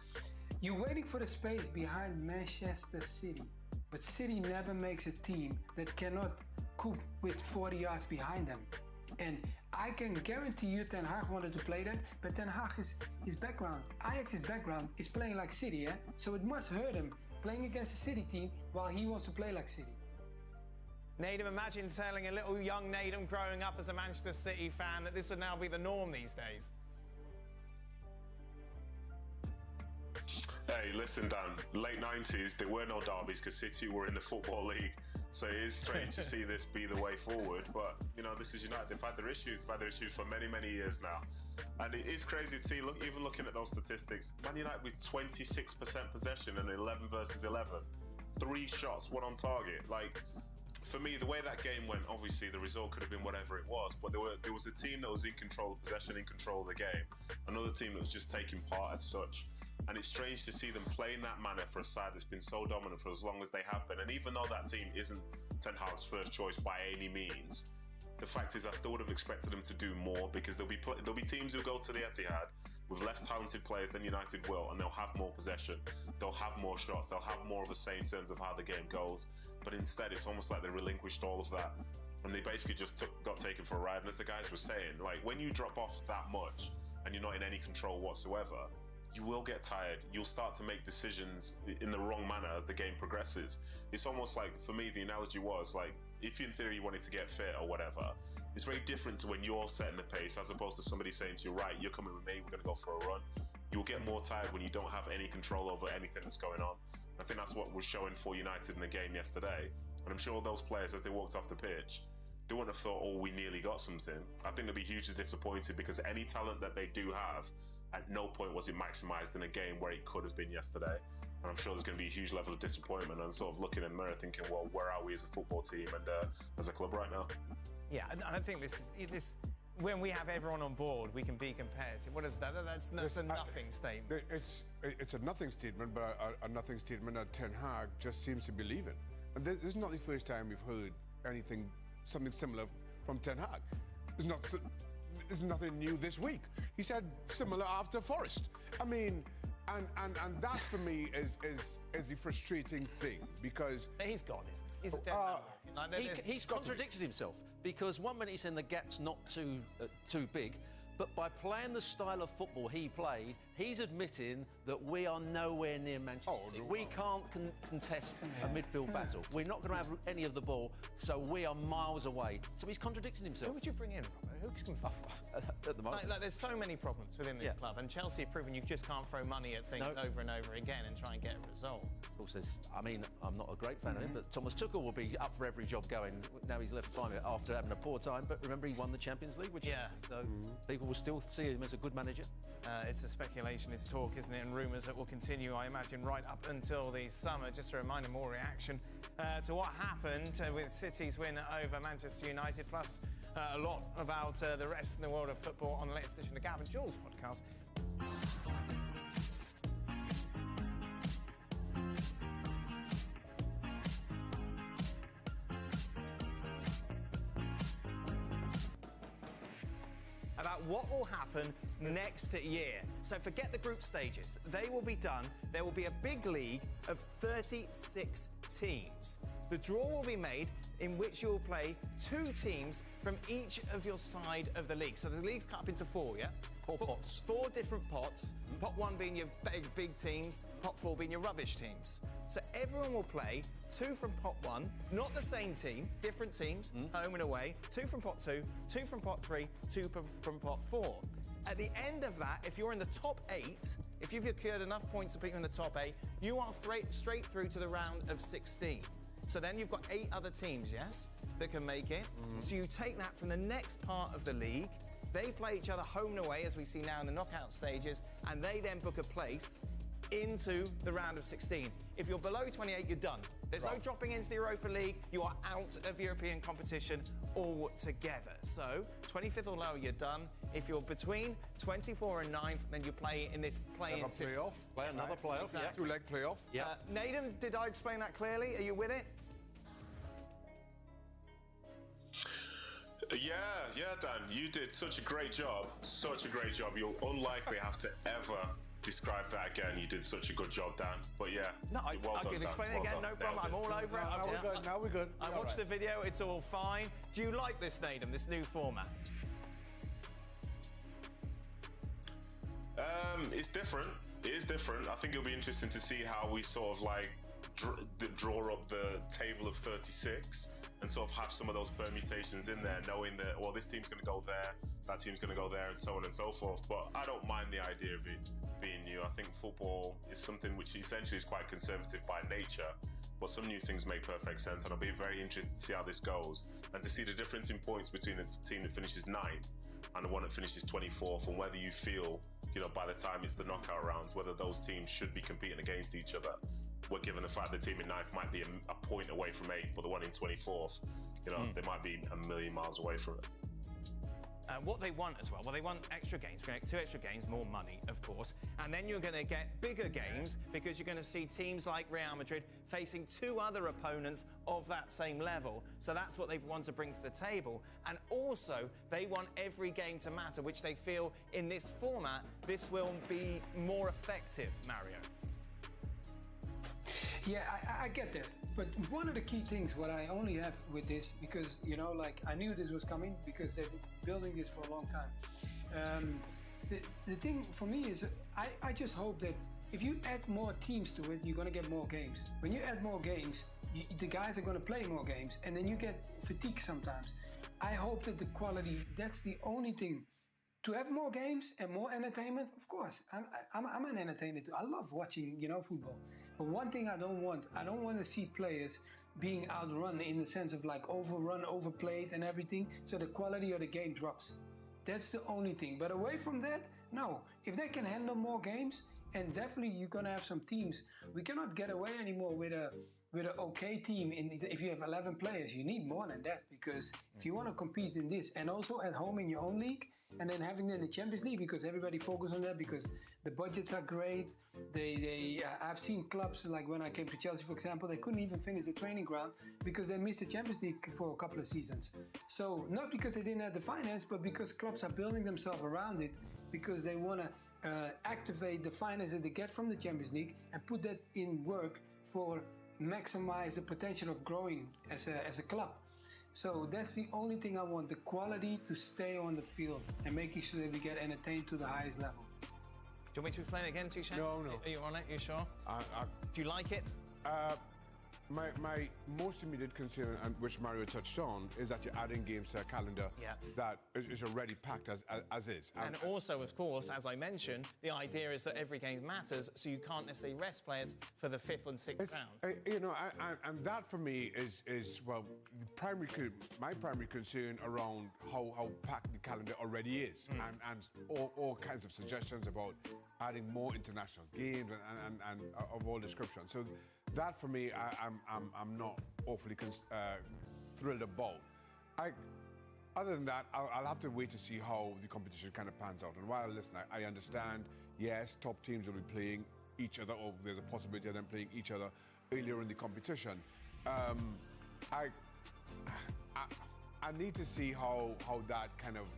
you're waiting for the space behind Manchester City. But City never makes a team that cannot cope with 40 yards behind them. And I can guarantee you Ten Hag wanted to play that, but Ten Hag his background, Ajax's background, is playing like City, yeah? So it must hurt him playing against a City team while he wants to play like City. Nedum, imagine telling a little young Nedum growing up as a Manchester City fan that this would now be the norm these days. Hey, listen, Dan, late 90s, there were no derbies because City were in the Football League. So it is strange to see this be the way forward. But, you know, this is United. They've had their issues. They've had their issues for many, many years now. And it is crazy to see, even looking at those statistics, Man United with 26% possession and 11 versus 11. 3 shots, 1 on target. Like, for me, the way that game went, obviously the result could have been whatever it was, but there was a team that was in control of possession, in control of the game. Another team that was just taking part as such. And it's strange to see them play in that manner for a side that's been so dominant for as long as they have been. And even though that team isn't Ten Hag's first choice by any means, the fact is I still would have expected them to do more, because there'll be teams who go to the Etihad with less talented players than United will, and they'll have more possession, they'll have more shots, they'll have more of a say in terms of how the game goes. But instead, it's almost like they relinquished all of that, and they basically just got taken for a ride. And as the guys were saying, like, when you drop off that much and you're not in any control whatsoever, you will get tired. You'll start to make decisions in the wrong manner as the game progresses. It's almost like, for me, the analogy was like, if in theory you wanted to get fit or whatever, it's very different to when you're setting the pace as opposed to somebody saying to you, right, you're coming with me, we're going to go for a run. You'll get more tired when you don't have any control over anything that's going on. I think that's what was showing for United in the game yesterday. And I'm sure those players, as they walked off the pitch, they wouldn't have thought, oh, we nearly got something. I think they'll be hugely disappointed, because any talent that they do have, at no point was it maximised in a game where it could have been yesterday. And I'm sure there's going to be a huge level of disappointment and sort of looking in the mirror thinking, well, where are we as a football team and as a club right now? Yeah, and I think this when we have everyone on board, we can be competitive. What is that? That's a nothing statement. It's a nothing statement, but a nothing statement that Ten Hag just seems to believe in. And this is not the first time we've heard something similar from Ten Hag. There's nothing new this week. He said similar after Forest. I mean, and that for me is the frustrating thing, because he's gone, isn't he? He's a dead man. He's contradicted himself, because one minute he's saying the gap's not too big, but by playing the style of football he played, he's admitting that we are nowhere near Manchester City. We can't contest a midfield battle. We're not going to have any of the ball, so we are miles away. So he's contradicting himself. Who would you bring in, Robert? Who's going at the moment? Like, there's so many problems within this club, and Chelsea have proven you just can't throw money at things over and over again and try and get a result. Of course, I'm not a great fan of him, but Thomas Tuchel will be up for every job going. Now he's left behind after having a poor time, but remember he won the Champions League, so people will still see him as a good manager. It's a speculation, it's talk, isn't it? And rumours that will continue, I imagine, right up until the summer. Just a reminder, more reaction to what happened with City's win over Manchester United, plus a lot about the rest of the world of football on the latest edition of the Gab and Jules podcast. About what will happen next year. So forget the group stages. They will be done. There will be a big league of 36 teams. The draw will be made in which you'll play 2 teams from each of your side of the league. So the league's cut up into 4, yeah? 4 pots. 4 different pots. Pot 1 being your big teams, pot 4 being your rubbish teams. So everyone will play 2 from pot 1, not the same team, different teams, home and away, 2 from pot 2, 2 from pot 3, 2 from pot 4. At the end of that, if you're in the top 8, if you've secured enough points to put you in the top 8, you are straight through to the round of 16. So then you've got 8 other teams, yes, that can make it. So you take that from the next part of the league. They play each other home and away, as we see now in the knockout stages, and they then book a place into the round of 16. If you're below 28, you're done. There's no dropping into the Europa League. You are out of European competition altogether. So 25th or lower, you're done. If you're between 24 and 9th, then you play in this play-in system. Play another playoff, exactly. 2-leg playoff. Yeah. Nedum, did I explain that clearly? Are you with it? Yeah, Dan, you did such a great job. Such a great job. You'll unlikely have to ever describe that again. You did such a good job, Dan. But yeah, No, I well done, can Dan. explain it Well again, done. no problem. I'm all over it. Now we're good. Now we're good. I All watched right. the video, it's all fine. Do you like this, Nadem, this new format? It's different. It is different. I think it'll be interesting to see how we sort of like draw up the table of 36 and sort of have some of those permutations in there, knowing that, well, this team's going to go there, that team's going to go there, and so on and so forth. But I don't mind the idea of it being new. I think football is something which essentially is quite conservative by nature, but some new things make perfect sense, and I'll be very interested to see how this goes and to see the difference in points between the team that finishes 9th and the one that finishes 24th, and whether you feel, you know, by the time it's the knockout rounds, whether those teams should be competing against each other. Well, given the fact the team in 9th might be a point away from 8th, but the one in 24th, you know, they might be a million miles away from it. What they want as well, they want extra games, 2 extra games, more money, of course, and then you're going to get bigger games because you're going to see teams like Real Madrid facing 2 other opponents of that same level. So that's what they want to bring to the table. And also, they want every game to matter, which they feel in this format, this will be more effective, Mario. Yeah, I get that. But one of the key things, what I only have with this, because, you know, like, I knew this was coming because they've been building this for a long time. The thing for me is, I just hope that if you add more teams to it, you're going to get more games. When you add more games, the guys are going to play more games, and then you get fatigue sometimes. I hope that the quality, that's the only thing. To have more games and more entertainment, of course, I'm an entertainer too. I love watching, you know, football. But one thing I don't want to see players being outrun in the sense of like overrun, overplayed and everything, so the quality of the game drops. That's the only thing. But away from that, no. If they can handle more games, and definitely you're going to have some teams. We cannot get away anymore with an okay team. If you have 11 players, you need more than that, because if you want to compete in this, and also at home in your own league, and then having them in the Champions League, because everybody focuses on that, because the budgets are great. I've seen clubs, like when I came to Chelsea, for example, they couldn't even finish the training ground because they missed the Champions League for a couple of seasons. So not because they didn't have the finance, but because clubs are building themselves around it, because they want to activate the finance that they get from the Champions League and put that in work for maximize the potential of growing as a club. So that's the only thing I want, the quality to stay on the field and making sure that we get entertained to the highest level. Do you want me to explain it again, Tuchel? No. Are you on it? You sure? Do you like it? My most immediate concern, and which Mario touched on, is that you're adding games to a calendar that is already packed as is. And also, of course, as I mentioned, the idea is that every game matters, so you can't necessarily rest players for the 5th and 6th round. You know, and that for me is well, my primary concern around how packed the calendar already is, and all kinds of suggestions about adding more international games and of all description. So that for me, I'm not awfully thrilled about. Other than that, I'll have to wait to see how the competition kind of pans out. And while listen, I understand, yes, top teams will be playing each other, or there's a possibility of them playing each other earlier in the competition. I need to see how that kind of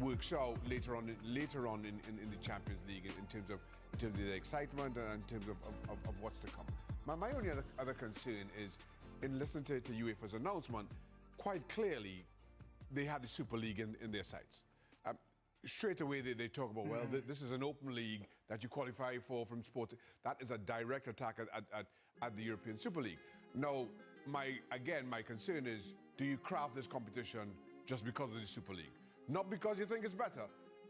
works out later on in the Champions League in terms of the excitement and in terms of what's to come. My only other concern is, in listening to UEFA's announcement, quite clearly they had the Super League in their sights. Straight away they talk about, well, this is an open league that you qualify for from sport. That is a direct attack at the European Super League. Now, my concern is, do you craft this competition just because of the Super League? Not because you think it's better,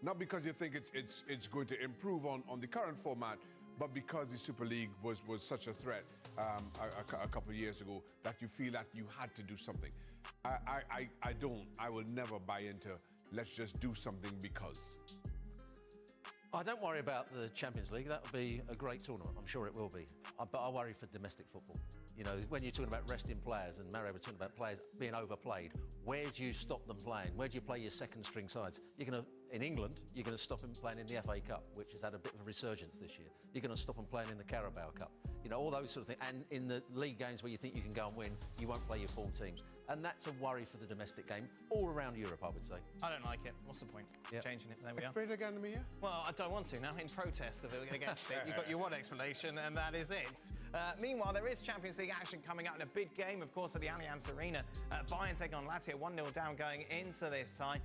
not because you think it's going to improve on the current format, but because the Super League was such a threat a couple of years ago that you feel that you had to do something. I will never buy into let's just do something because. I don't worry about the Champions League. That will be a great tournament. I'm sure it will be. But I worry for domestic football. You know, when you're talking about resting players, and Mario was talking about players being overplayed, where do you stop them playing? Where do you play your second string sides? You're going to in England, you're going to stop him playing in the FA Cup, which has had a bit of a resurgence this year. You're going to stop him playing in the Carabao Cup. You know, all those sort of things. And in the league games where you think you can go and win, you won't play your full teams. And that's a worry for the domestic game all around Europe, I would say. I don't like it. What's the point? Yep. Changing it. There we are. Play it again to me, yeah? Well, I don't want to now. In protest against it, you've got your one explanation, and that is it. Meanwhile, there is Champions League action coming up in a big game, of course, at the Allianz Arena. Bayern taking on Lazio, 1-0 down going into this tie.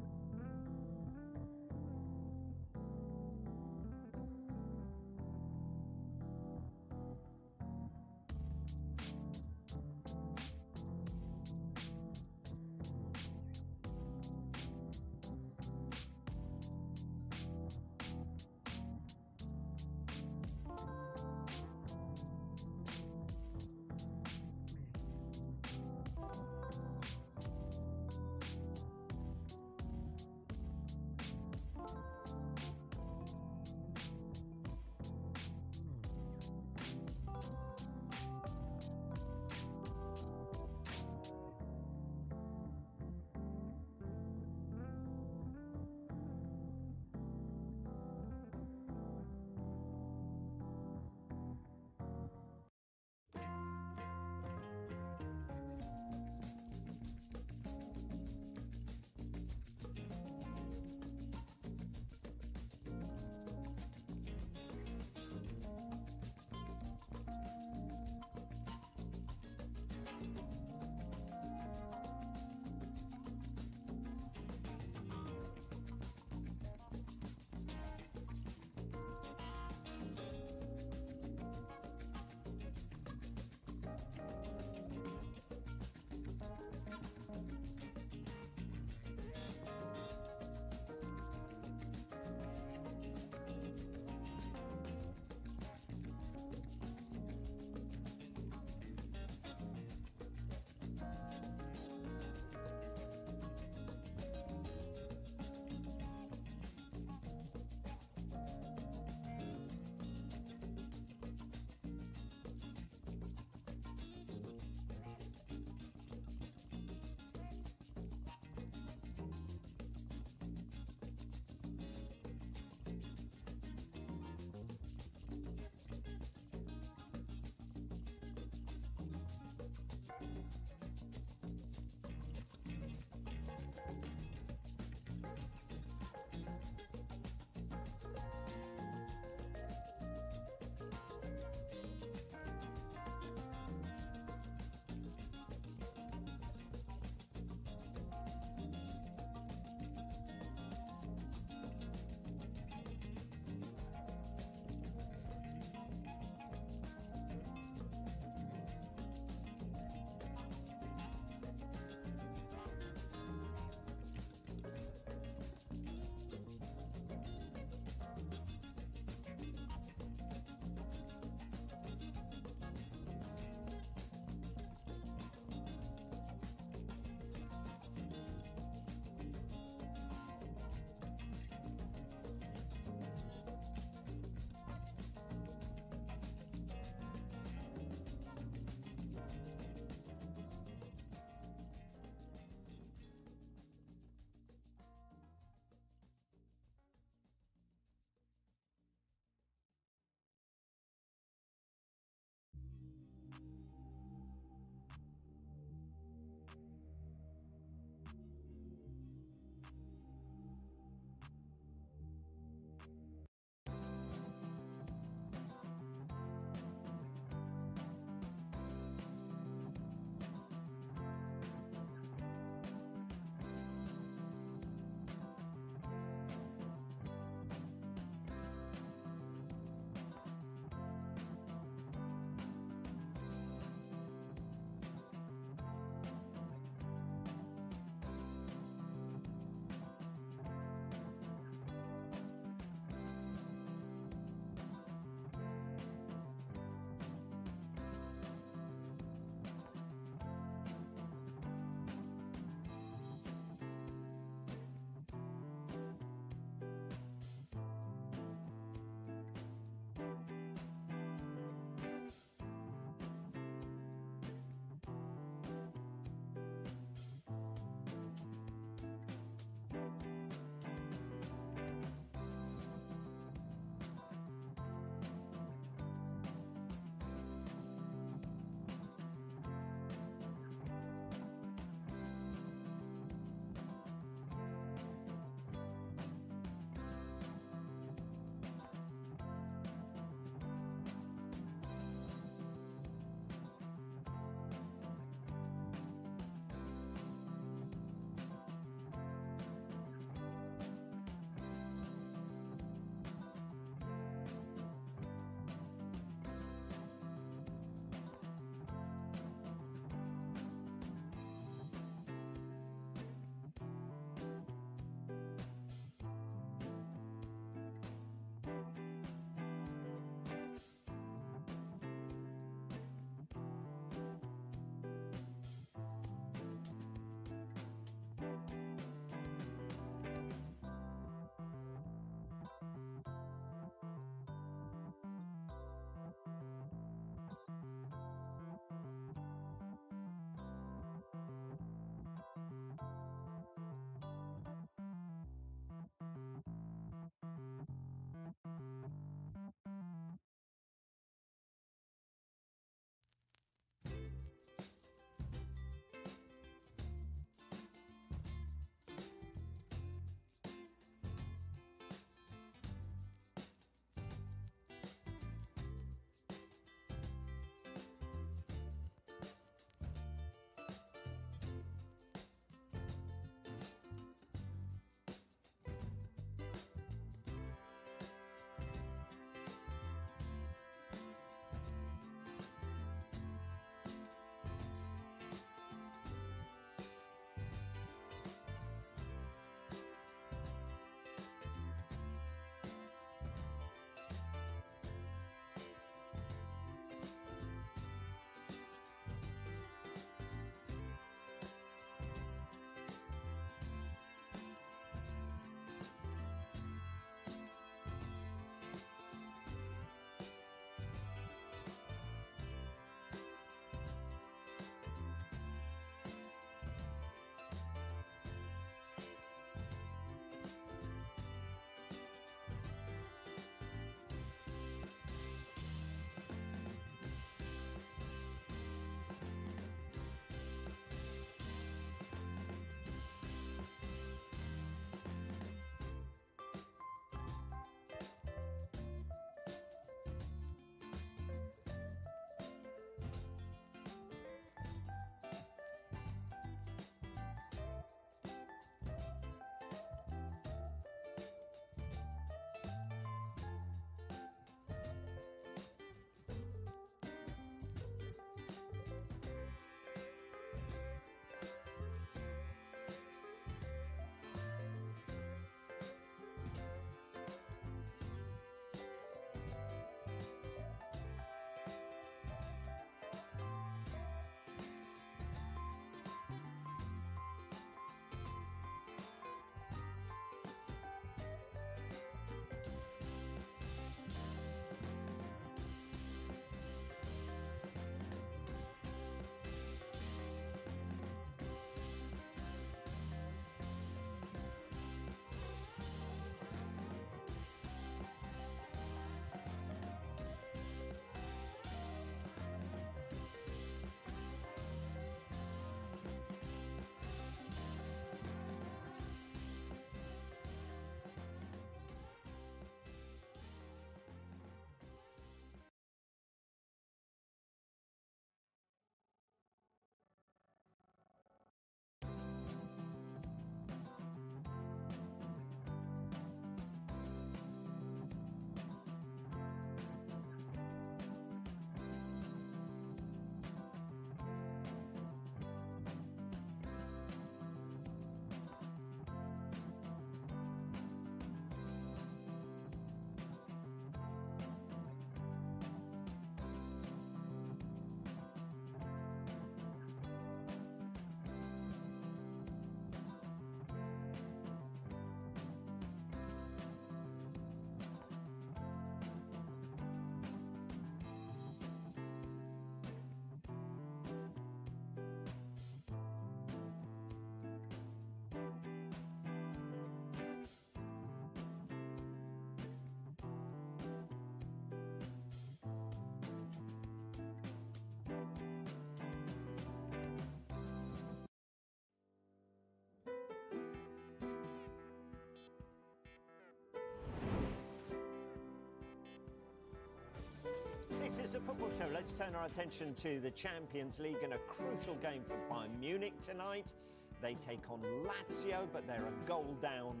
It's a football show. Let's turn our attention to the Champions League and a crucial game for Bayern Munich tonight. They take on Lazio, but they're a goal down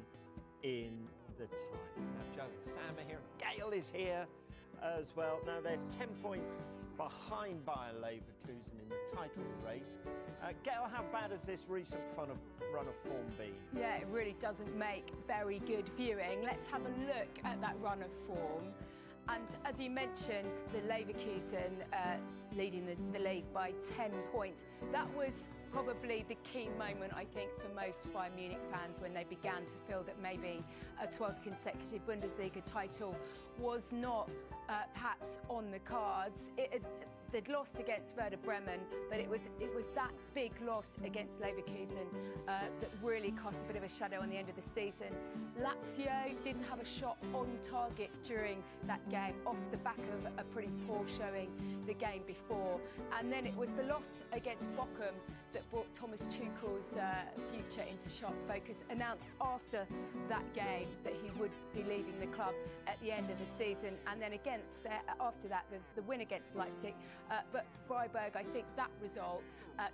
in the tie. Now, Joe and Sam are here. Gail is here as well. Now, they're 10 points behind Bayer Leverkusen in the title race. Gail, how bad has this recent run of form been? Yeah, it really doesn't make very good viewing. Let's have a look at that run of form. And as you mentioned, the Leverkusen leading the league by 10 points. That was probably the key moment, I think, for most Bayern Munich fans when they began to feel that maybe a 12th consecutive Bundesliga title was not perhaps on the cards. They'd lost against Werder Bremen, but it was that big loss against Leverkusen that really cast a bit of a shadow on the end of the season. Lazio didn't have a shot on target during that game, off the back of a pretty poor showing the game before. And then it was the loss against Bochum that brought Thomas Tuchel's future into sharp focus, announced after that game that he would be leaving the club at the end of the season. And then after that, there's the win against Leipzig. But Freiburg, I think that result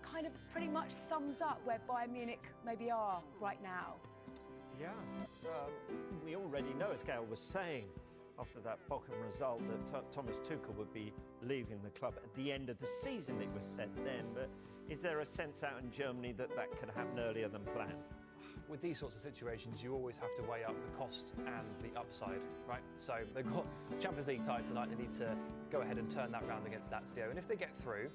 kind of pretty much sums up where Bayern Munich maybe are right now. Yeah, we already know, as Gail was saying, after that Bochum result, that Thomas Tuchel would be leaving the club at the end of the season, it was said then. But is there a sense out in Germany that could happen earlier than planned? With these sorts of situations, you always have to weigh up the cost and the upside, right? So they've got Champions League tie tonight. They need to go ahead and turn that round against Lazio. And if they get through,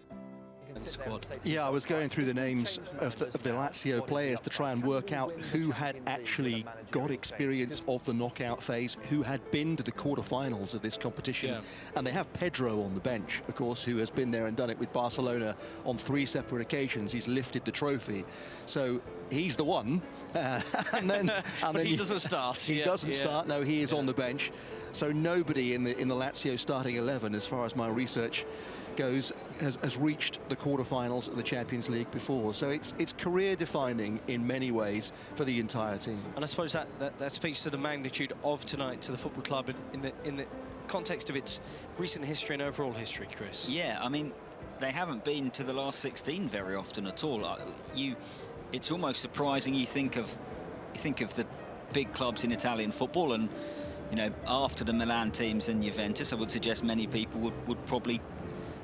you can sit there and say to Yeah, I was going through the names of the Lazio players to try and work out who had actually got experience of the knockout phase, who had been to the quarterfinals of this competition. Yeah. And they have Pedro on the bench, of course, who has been there and done it with Barcelona on 3 separate occasions. He's lifted the trophy. So he's the one. And then he doesn't start. He doesn't start. No, he is on the bench. So nobody in the Lazio starting 11, as far as my research goes, has reached the quarterfinals of the Champions League before. So it's career defining in many ways for the entire team. And I suppose that speaks to the magnitude of tonight to the football club in the context of its recent history and overall history, Chris. Yeah, I mean, they haven't been to the last 16 very often at all. It's almost surprising. You think of the big clubs in Italian football, and after the Milan teams and Juventus, I would suggest many people would probably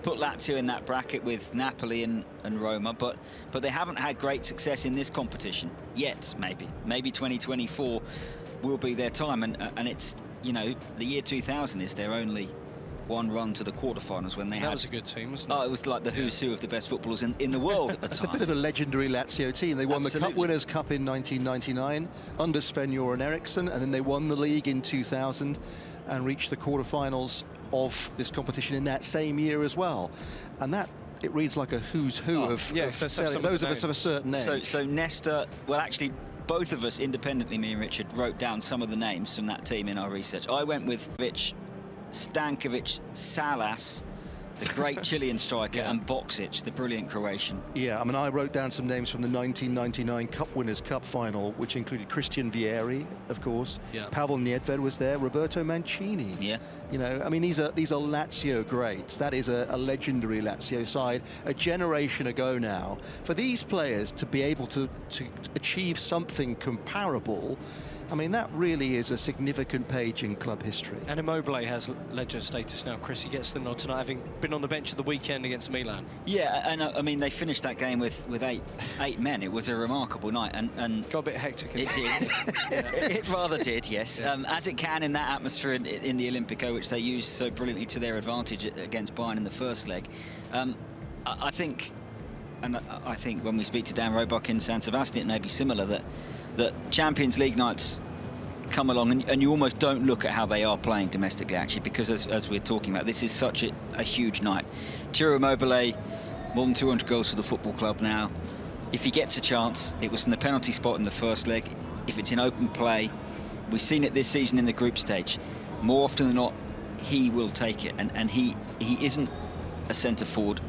put Lazio in that bracket with Napoli and Roma, but they haven't had great success in this competition yet. Maybe 2024 will be their time, and it's the year 2000 is their only one run to the quarterfinals when they had. That was a good team, wasn't it? Oh, it was like the who's who of the best footballers in the world at the It's time. a bit of a legendary Lazio team. They won the Cup Winners' Cup in 1999 under Sven-Göran Eriksson, and then they won the league in 2000 and reached the quarterfinals of this competition in that same year as well. And that, it reads like a who's who of those of us of a certain age. So Nesta, well, actually, both of us independently, me and Richard, wrote down some of the names from that team in our research. I went with Stankovic, Salas, the great Chilean striker, and Boksic, the brilliant Croatian. Yeah, I mean, I wrote down some names from the 1999 Cup Winners' Cup final, which included Christian Vieri, of course. Yeah. Pavel Nedved was there, Roberto Mancini. Yeah. I mean, these are Lazio greats. That is a legendary Lazio side a generation ago now. For these players to be able to achieve something comparable, I mean, that really is a significant page in club history. And Immobile has legend status now, Chris. He gets the nod tonight, having been on the bench at the weekend against Milan. Yeah, and I mean, they finished that game with eight men. It was a remarkable night, and got a bit hectic. It did. It rather did, yes. Yeah. As it can in that atmosphere in the Olimpico, which they used so brilliantly to their advantage against Bayern in the first leg. I think when we speak to Dan Roebuck in San Sebastian, it may be similar that Champions League nights come along and you almost don't look at how they are playing domestically, actually, because as we're talking about, this is such a huge night. Ciro Immobile, more than 200 goals for the football club now. If he gets a chance, it was in the penalty spot in the first leg. If it's in open play, we've seen it this season in the group stage. More often than not, he will take it, and he isn't a centre forward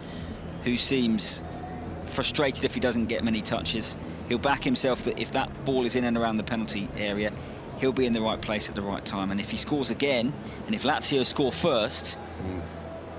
who seems frustrated if he doesn't get many touches. He'll back himself that if that ball is in and around the penalty area, he'll be in the right place at the right time. And if he scores again, and if Lazio score first,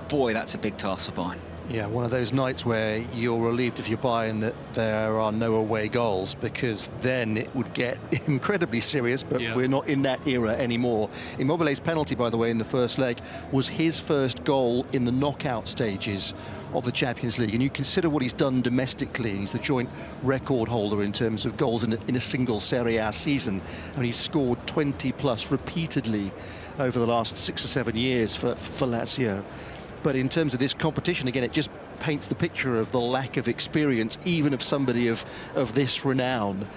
boy, that's a big task for Bayern. Yeah, one of those nights where you're relieved if you're Bayern that there are no away goals, because then it would get incredibly serious, but we're not in that era anymore. Immobile's penalty, by the way, in the first leg was his first goal in the knockout stages of the Champions League, and you consider what he's done domestically. He's the joint record holder in terms of goals in a single Serie A season, and he's scored 20 plus repeatedly over the last 6 or 7 years for Lazio. But in terms of this competition, again, it just paints the picture of the lack of experience, even of somebody of this renown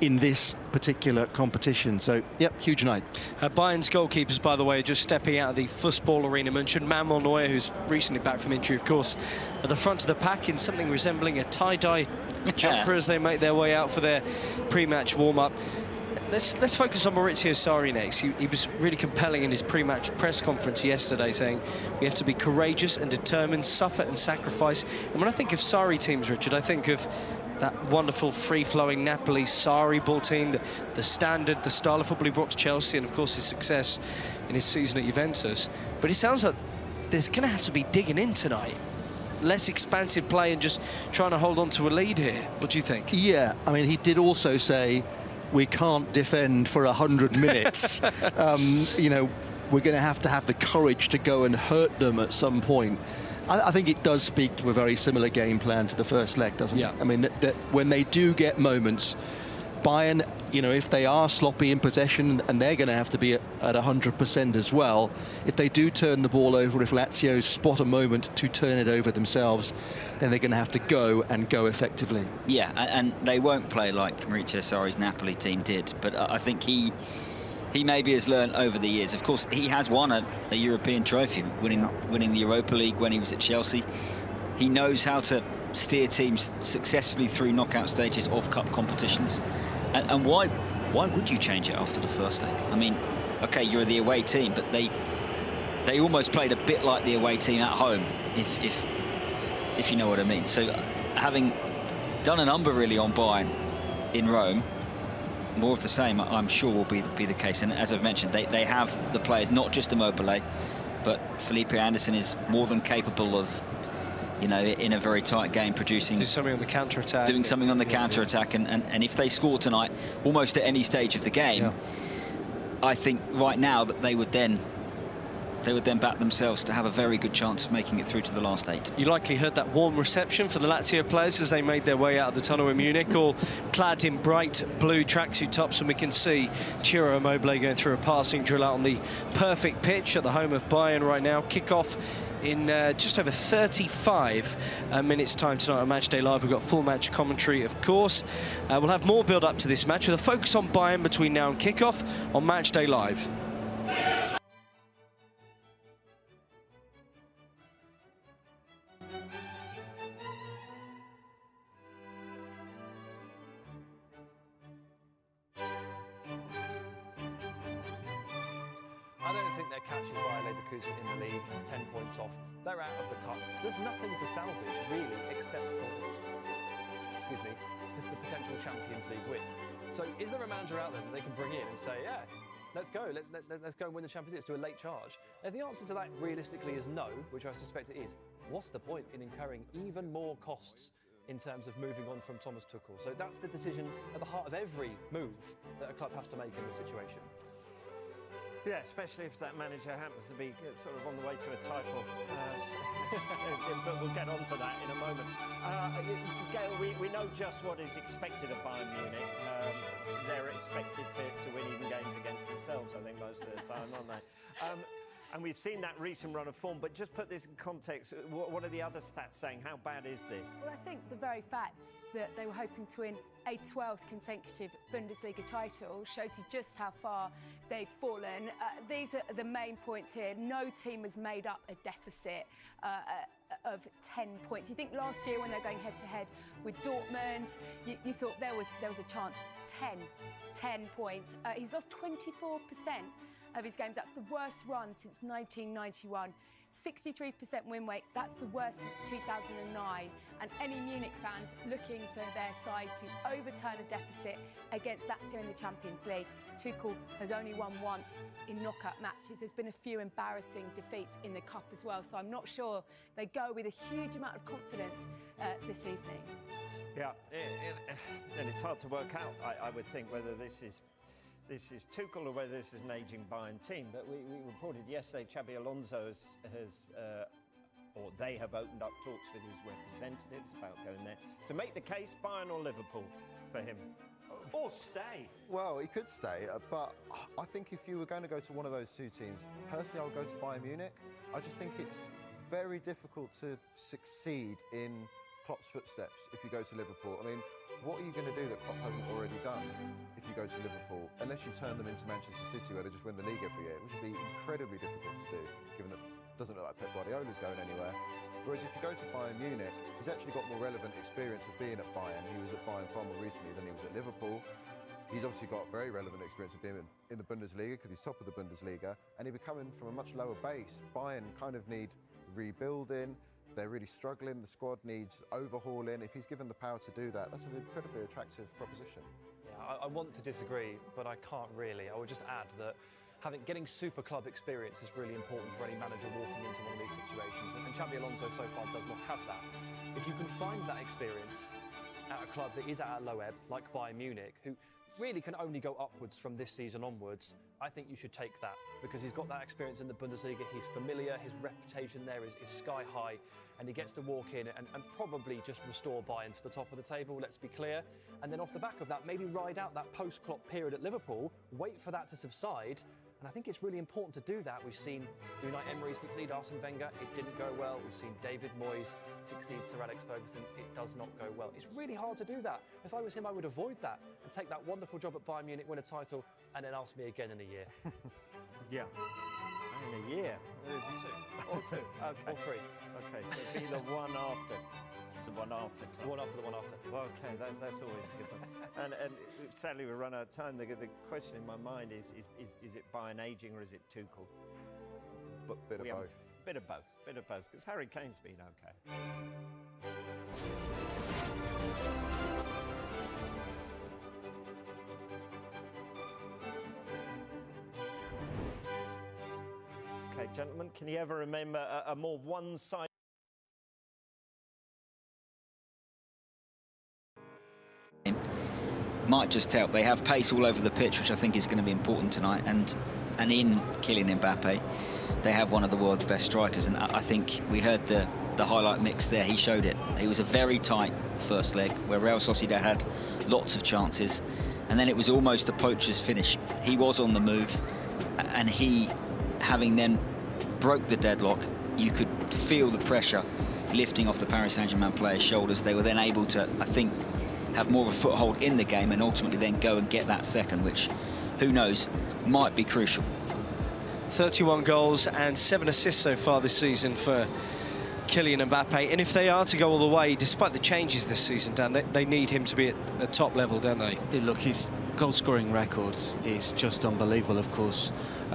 in this particular competition. So, yep, huge night. Bayern's goalkeepers, by the way, just stepping out of the football arena, mentioned Manuel Neuer, who's recently back from injury, of course, at the front of the pack in something resembling a tie-dye jumper as they make their way out for their pre-match warm-up. Let's focus on Maurizio Sarri next. He was really compelling in his pre-match press conference yesterday, saying we have to be courageous and determined, suffer and sacrifice. And when I think of Sarri teams, Richard, I think of that wonderful free-flowing Napoli Sarri ball team, the standard, the style of football he brought to Chelsea, and of course his success in his season at Juventus. But it sounds like there's going to have to be digging in tonight. Less expansive play and just trying to hold on to a lead here. What do you think? Yeah, I mean, he did also say we can't defend for 100 minutes. You know, we're going to have the courage to go and hurt them at some point. I think it does speak to a very similar game plan to the first leg, doesn't it? I mean, that when they do get moments, Bayern, you know, if they are sloppy in possession, and they're going to have to be at 100% as well, if they do turn the ball over, if Lazio spot a moment to turn it over themselves, then they're going to have to go effectively. Yeah, and they won't play like Maurizio Sarri's Napoli team did, but I think he maybe has learned over the years. Of course, he has won a European trophy, winning the Europa League when he was at Chelsea. He knows how to steer teams successfully through knockout stages of cup competitions. And why would you change it after the first leg? I mean, okay, you're the away team, but they almost played a bit like the away team at home, if you know what I mean. So having done a number really on Bayern in Rome, more of the same, I'm sure, will be the case. And as I've mentioned, they have the players, not just Immobile, but Felipe Anderson is more than capable of, you know, in a very tight game, doing something on the counter-attack. Doing something on the counter-attack, and if they score tonight, almost at any stage of the game, I think right now that they would then back themselves to have a very good chance of making it through to the last 8. You likely heard that warm reception for the Lazio players as they made their way out of the tunnel in Munich, all clad in bright blue tracksuit tops, and we can see Ciro Immobile going through a passing drill out on the perfect pitch at the home of Bayern right now. Kick-off in just over 35 minutes time tonight on Matchday Live. We've got full match commentary, of course. We'll have more build-up to this match with a focus on Bayern between now and kick-off on Matchday Live. I don't think they're catching Bayer Leverkusen in the league, 10 points off. They're out of the cup. There's nothing to salvage, really, except for, the potential Champions League win. So is there a manager out there that they can bring in and say, yeah, let's go, let's go and win the Champions League, let's do a late charge? Now, if the answer to that realistically is no, which I suspect it is, what's the point in incurring even more costs in terms of moving on from Thomas Tuchel? So that's the decision at the heart of every move that a club has to make in this situation. Yeah, especially if that manager happens to be sort of on the way to a title. But we'll get on to that in a moment. Gail, we know just what is expected of Bayern Munich. They're expected to win even games against themselves, I think, most of the time, aren't they? And we've seen that recent run of form, but just put this in context, what are the other stats saying? How bad is this? Well, I think the very fact that they were hoping to win a 12th consecutive Bundesliga title shows you just how far they've fallen. These are the main points here. No team has made up a deficit of 10 points. You think last year when they were going head-to-head with Dortmund, you thought there was a chance. 10 points. He's lost 24% of his games. That's the worst run since 1991. 63% win rate, that's the worst since 2009. And any Munich fans looking for their side to overturn a deficit against Lazio in the Champions League. Tuchel has only won once in knockout matches. There's been a few embarrassing defeats in the Cup as well, so I'm not sure they go with a huge amount of confidence this evening. Yeah, and it's hard to work out, I would think, whether this is Tuchel or whether this is an ageing Bayern team. But we reported yesterday Xabi Alonso they have opened up talks with his representatives about going there. So make the case, Bayern or Liverpool for him. Or stay. Well, he could stay, but I think if you were going to go to one of those two teams, personally I would go to Bayern Munich. I just think it's very difficult to succeed in Klopp's footsteps if you go to Liverpool. I mean, what are you going to do that Klopp hasn't already done if you go to Liverpool? Unless you turn them into Manchester City, where they just win the league every year, which would be incredibly difficult to do, given that it doesn't look like Pep Guardiola's going anywhere. Whereas if you go to Bayern Munich, he's actually got more relevant experience of being at Bayern. He was at Bayern far more recently than he was at Liverpool. He's obviously got very relevant experience of being in the Bundesliga, because he's top of the Bundesliga, and he'd be coming from a much lower base. Bayern kind of need rebuilding. They're really struggling. The squad needs overhauling. If he's given the power to do that, that's an incredibly attractive proposition. Yeah, I want to disagree, but I can't really. I would just add that getting super club experience is really important for any manager walking into one of these situations. And Xabi Alonso so far does not have that. If you can find that experience at a club that is at a low ebb, like Bayern Munich, who really can only go upwards from this season onwards, I think you should take that, because he's got that experience in the Bundesliga, he's familiar, his reputation there is sky high, and he gets to walk in and probably just restore Bayern to the top of the table, let's be clear. And then off the back of that, maybe ride out that post-Klopp period at Liverpool, wait for that to subside, and I think it's really important to do that. We've seen Unai Emery succeed Arsene Wenger, it didn't go well. We've seen David Moyes succeed Sir Alex Ferguson, it does not go well. It's really hard to do that. If I was him, I would avoid that and take that wonderful job at Bayern Munich, win a title, and then ask me again in a year. Yeah. In a year? Or two. Okay. Or three. Okay, so be the one after. The one after. The one after the one after. Well, okay, that's always a good one. And sadly, we run out of time. The question in my mind is it Bayern ageing or is it Tuchel? Bit of both. Bit of both. Bit of both, because Harry Kane's been okay. Okay, gentlemen, can you ever remember a more one-sided... Might just help. They have pace all over the pitch, which I think is going to be important tonight, and in Kylian MBAPPE, they have one of the world's best strikers, and I think we heard the highlight mix there. He showed it. It was a very tight first leg where Real Sociedad had lots of chances, and then it was almost a poacher's finish. He was on the move, and he, having then broke the deadlock, you could feel the pressure lifting off the Paris Saint-Germain players' shoulders. They were then able to, I think, have more of a foothold in the game and ultimately then go and get that second, which, who knows, might be crucial. 31 goals and 7 assists so far this season for Kylian MBAPPE. And if they are to go all the way, despite the changes this season, Dan, they need him to be at a top level, don't they? Look, his goal-scoring record is just unbelievable, of course,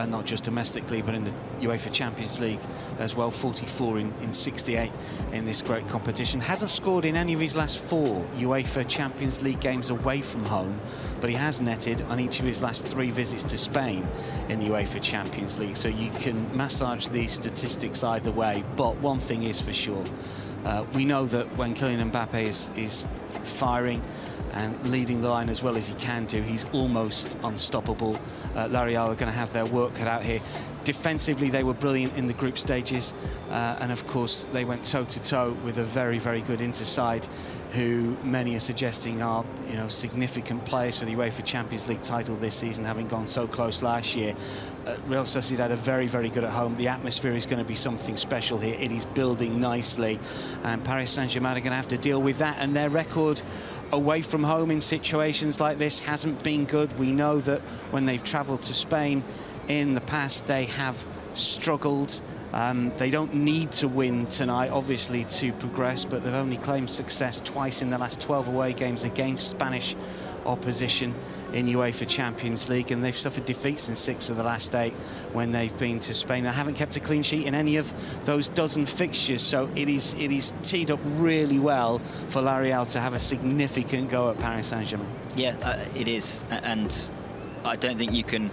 not just domestically, but in the UEFA Champions League as well. 44 in 68 in this great competition. Hasn't scored in any of his last 4 UEFA Champions League games away from home, but he has netted on each of his last 3 visits to Spain in the UEFA Champions League. So you can massage these statistics either way, but one thing is for sure. We know that when Kylian MBAPPE is firing and leading the line as well as he can do, he's almost unstoppable. L'Oreal are going to have their work cut out here. Defensively, they were brilliant in the group stages, and of course they went toe-to-toe with a very, very good Interside, who many are suggesting are, you know, significant players for the UEFA Champions League title this season, having gone so close last year. Real Sociedad are very, very good at home. The atmosphere is going to be something special here. It is building nicely, and Paris Saint-Germain are going to have to deal with that, and their record away from home in situations like this hasn't been good. We know that when they've travelled to Spain in the past, they have struggled. They don't need to win tonight, obviously, to progress, but they've only claimed success twice in the last 12 away games against Spanish opposition in UEFA Champions League, and they've suffered defeats in 6 of the last 8 when they've been to Spain. They haven't kept a clean sheet in any of those dozen fixtures, so it is teed up really well for L'Oréal to have a significant go at Paris Saint-Germain. Yeah, it is, and I don't think you can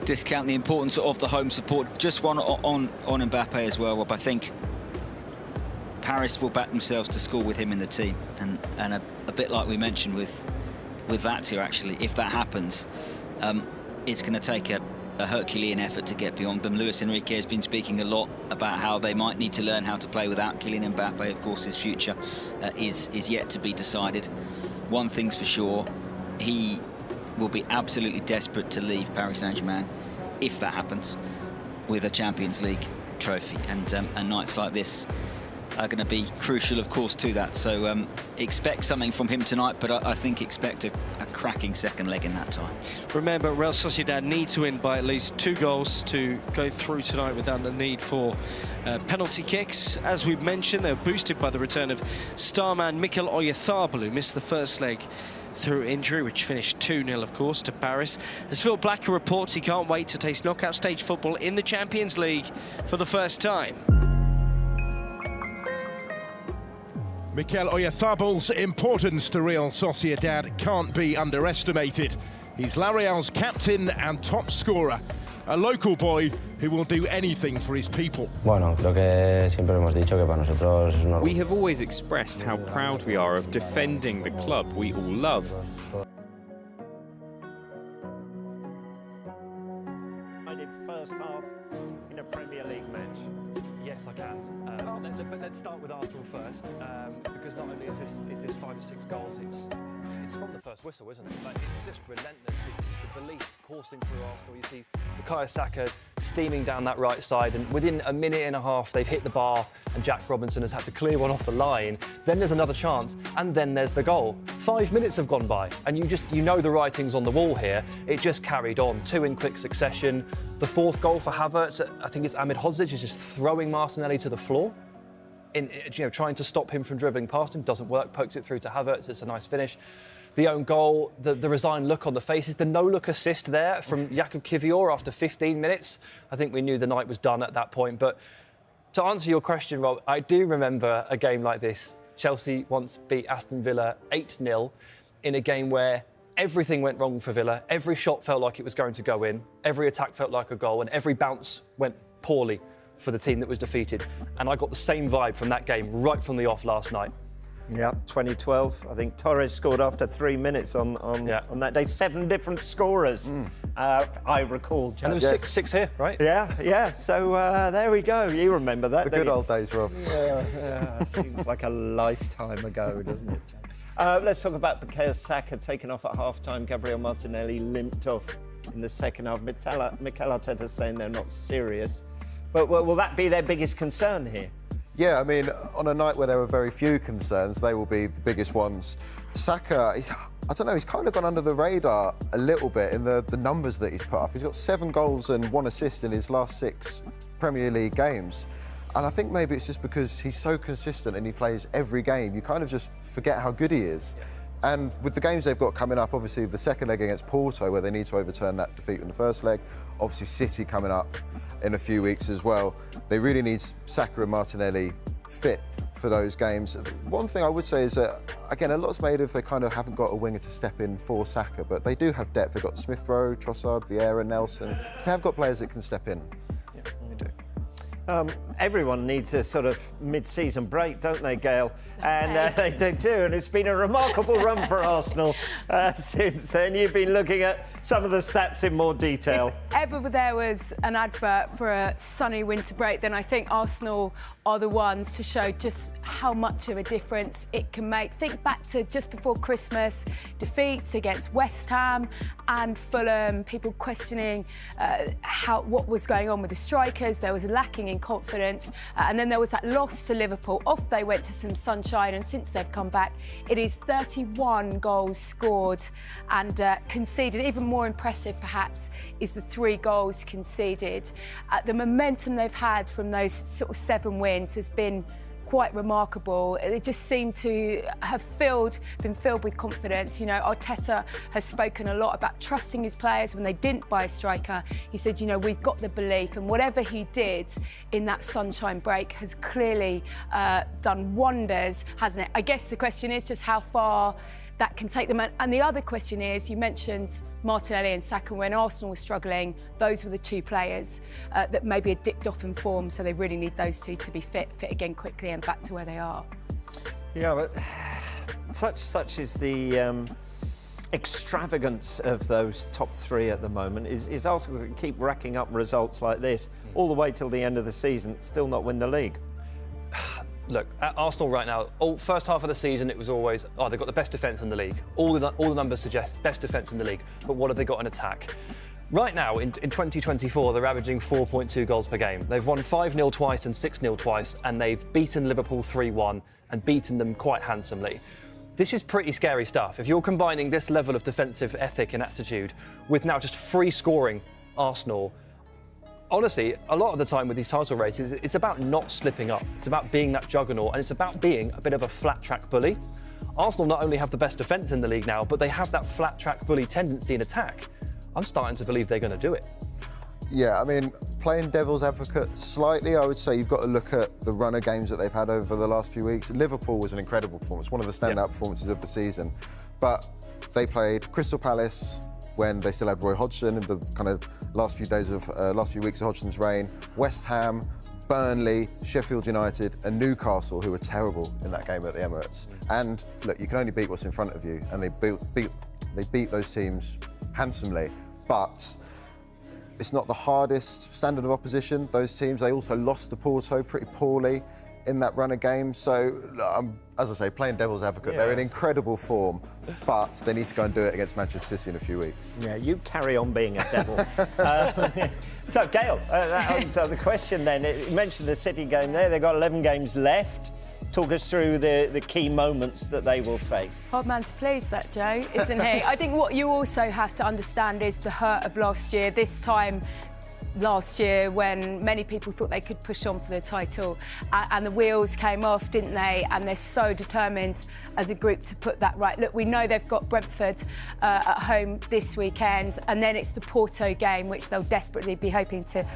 discount the importance of the home support. Just one on MBAPPE as well, Rob. I think Paris will back themselves to score with him in the team, and a bit like we mentioned with Lazio, actually, if that happens, it's going to take a Herculean effort to get beyond them. Luis Enrique has been speaking a lot about how they might need to learn how to play without Kylian Mbappe. Of course, his future is yet to be decided. One thing's for sure, he will be absolutely desperate to leave Paris Saint-Germain, if that happens, with a Champions League trophy. And nights like this are going to be crucial, of course, to that. So expect something from him tonight, but I think expect a cracking second leg in that time. Remember, Real Sociedad need to win by at least 2 goals to go through tonight without the need for penalty kicks. As we've mentioned, they're boosted by the return of starman Mikel Oyarzabal, who missed the first leg through injury, which finished 2-0, of course, to Paris. As Phil Blacker reports, he can't wait to taste knockout stage football in the Champions League for the first time. Mikel Oyarzabal's importance to Real Sociedad can't be underestimated. He's L'Oréal's captain and top scorer, a local boy who will do anything for his people. We have always expressed how proud we are of defending the club we all love. First half in a Premier League match. Yes, I can. But let's start with Arsenal first, because not only is this 5 or 6 goals, it's from the first whistle, isn't it? Like, it's just relentless. It's the belief coursing through Arsenal. You see Bukayo Saka steaming down that right side, and within a minute and a half, they've hit the bar, and Jack Robinson has had to clear one off the line. Then there's another chance, and then there's the goal. 5 minutes have gone by, and you know the writing's on the wall here. It just carried on, 2 in quick succession. The 4th goal for Havertz, I think it's Ahmed Hodzic, is just throwing Martinelli to the floor. Trying to stop him from dribbling past him, doesn't work, pokes it through to Havertz, it's a nice finish. The own goal, the resigned look on the faces, the no-look assist there from Jakub Kiwior after 15 minutes. I think we knew the night was done at that point. But to answer your question, Rob, I do remember a game like this. Chelsea once beat Aston Villa 8-0 in a game where everything went wrong for Villa. Every shot felt like it was going to go in. Every attack felt like a goal, and every bounce went poorly for the team that was defeated. And I got the same vibe from that game right from the off last night. Yeah, 2012. I think Torres scored after 3 minutes on that day. 7 different scorers, I recall. And there was six here, right? Yeah. So there we go. You remember that? The good old days, Rob. Yeah. Seems like a lifetime ago, doesn't it? Let's talk about Bukayo Saka taken off at half-time. Gabriel Martinelli limped off in the second half. Mikel Arteta saying they're not serious. But will that be their biggest concern here? Yeah, I mean, on a night where there were very few concerns, they will be the biggest ones. Saka, I don't know, he's kind of gone under the radar a little bit in the numbers that he's put up. He's got 7 goals and 1 assist in his last 6 Premier League games. And I think maybe it's just because he's so consistent and he plays every game, you kind of just forget how good he is. Yeah. And with the games they've got coming up, obviously the second leg against Porto, where they need to overturn that defeat in the first leg, obviously City coming up in a few weeks as well. They really need Saka and Martinelli fit for those games. One thing I would say is that, again, a lot's made of they kind of haven't got a winger to step in for Saka, but they do have depth. They've got Smith Rowe, Trossard, Vieira, Nelson. They have got players that can step in. Yeah, they do. Everyone needs a sort of mid-season break, don't they, Gail? And they do too, and it's been a remarkable run for Arsenal since then. You've been looking at some of the stats in more detail. If ever there was an advert for a sunny winter break, then I think Arsenal are the ones to show just how much of a difference it can make. Think back to just before Christmas, defeats against West Ham and Fulham, people questioning what was going on with the strikers. There was a lacking in confidence, and then there was that loss to Liverpool. Off they went to some sunshine, and since they've come back, it is 31 goals scored and conceded. Even more impressive, perhaps, is the 3 goals conceded. The momentum they've had from those sort of 7 wins has been quite remarkable. They just seem to have been filled with confidence. You know, Arteta has spoken a lot about trusting his players when they didn't buy a striker. He said, you know, we've got the belief, and whatever he did in that sunshine break has clearly done wonders, hasn't it? I guess the question is just how far that can take them. And the other question is, you mentioned Martinelli and Saka. When Arsenal was struggling, those were the two players that maybe had dipped off in form, so they really need those two to be fit again quickly and back to where they are. Yeah, but such is the extravagance of those top three at the moment. Is Arsenal going to keep racking up results like this all the way till the end of the season, still not win the league? Look, at Arsenal right now, first half of the season, it was always, they've got the best defence in the league. All the numbers suggest best defence in the league, but what have they got in attack? Right now, in 2024, they're averaging 4.2 goals per game. They've won 5-0 twice and 6-0 twice, and they've beaten Liverpool 3-1 and beaten them quite handsomely. This is pretty scary stuff. If you're combining this level of defensive ethic and aptitude with now just free scoring Arsenal, honestly, a lot of the time with these title races, it's about not slipping up. It's about being that juggernaut, and it's about being a bit of a flat-track bully. Arsenal not only have the best defence in the league now, but they have that flat-track bully tendency in attack. I'm starting to believe they're going to do it. Yeah, I mean, playing devil's advocate slightly, I would say you've got to look at the run of games that they've had over the last few weeks. Liverpool was an incredible performance, one of the standout performances of the season. But they played Crystal Palace when they still had Roy Hodgson in the kind of last few weeks of Hodgson's reign. West Ham, Burnley, Sheffield United and Newcastle, who were terrible in that game at the Emirates. And look, you can only beat what's in front of you, and they beat those teams handsomely. But it's not the hardest standard of opposition, those teams. They also lost to Porto pretty poorly in that run of games. So, as I say, playing devil's advocate, they're in incredible form, but they need to go and do it against Manchester City in a few weeks. Yeah, you carry on being a devil. So, Gail, so the question then, you mentioned the City game there. They've got 11 games left. Talk us through the key moments that they will face. Hard man to please, that Joe, isn't he? I think what you also have to understand is the hurt of last year. This time last year, when many people thought they could push on for the title, and the wheels came off, didn't they? And they're so determined as a group to put that right. Look, we know they've got Brentford at home this weekend, and then it's the Porto game, which they'll desperately be hoping to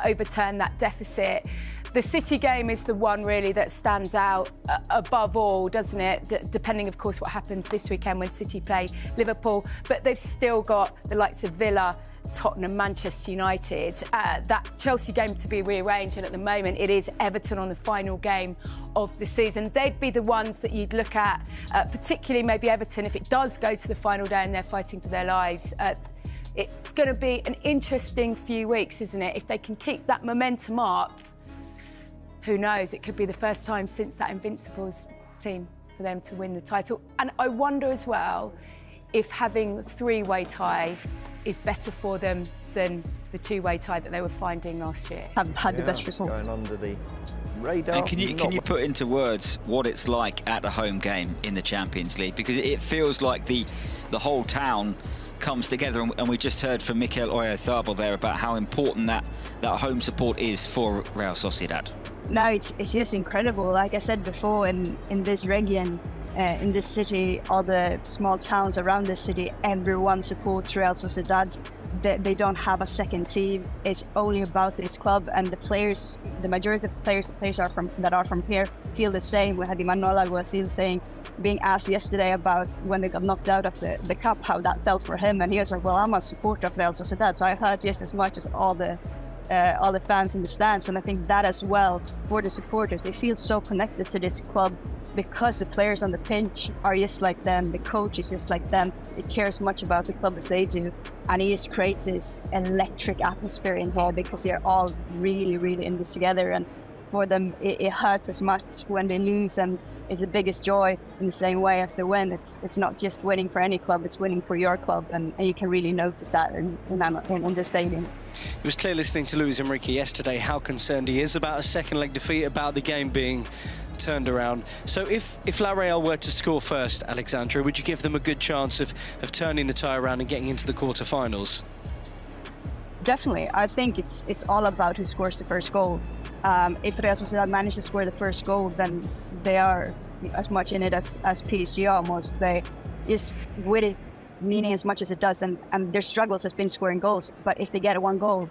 overturn that deficit. The City game is the one really that stands out above all, doesn't it? Depending, of course, what happens this weekend when City play Liverpool. But they've still got the likes of Villa, Tottenham, Manchester United. That Chelsea game to be rearranged, and at the moment it is Everton on the final game of the season. They'd be the ones that you'd look at, particularly maybe Everton, if it does go to the final day and they're fighting for their lives. It's going to be an interesting few weeks, isn't it? If they can keep that momentum up, who knows? It could be the first time since that Invincibles team for them to win the title. And I wonder as well if having a three-way tie is better for them than the two-way tie that they were finding last year. Haven't had the best results. Going under the radar. And can you put into words what it's like at a home game in the Champions League? Because it feels like the whole town comes together, and we just heard from Mikel Oyarzabal there about how important that home support is for Real Sociedad. No, it's just incredible. Like I said before, in this region, in this city, all the small towns around the city, everyone supports Real Sociedad. They don't have a second team. It's only about this club, and the players, the majority of the players that are from here feel the same. We had Emmanuel Alguacil saying, being asked yesterday about when they got knocked out of the cup, how that felt for him, and he was like, well, I'm a supporter of Real Sociedad, so I've heard just as much as all the fans in the stands. And I think that as well for the supporters, they feel so connected to this club because the players on the pitch are just like them, the coach is just like them. It cares much about the club as they do, and he just creates this electric atmosphere in here because they're all really, really in this together. And for them, it hurts as much when they lose, and it's the biggest joy in the same way as the win. It's not just winning for any club, it's winning for your club, and you can really notice that in the stadium. It was clear listening to Luis Enrique yesterday how concerned he is about a second leg defeat, about the game being turned around. So if La Real were to score first, Alexandra, would you give them a good chance of turning the tie around and getting into the quarterfinals? Definitely. I think it's all about who scores the first goal. If Real Sociedad manages to score the first goal, then they are as much in it as PSG almost. They is with it meaning as much as it does, and their struggles has been scoring goals. But if they get one goal,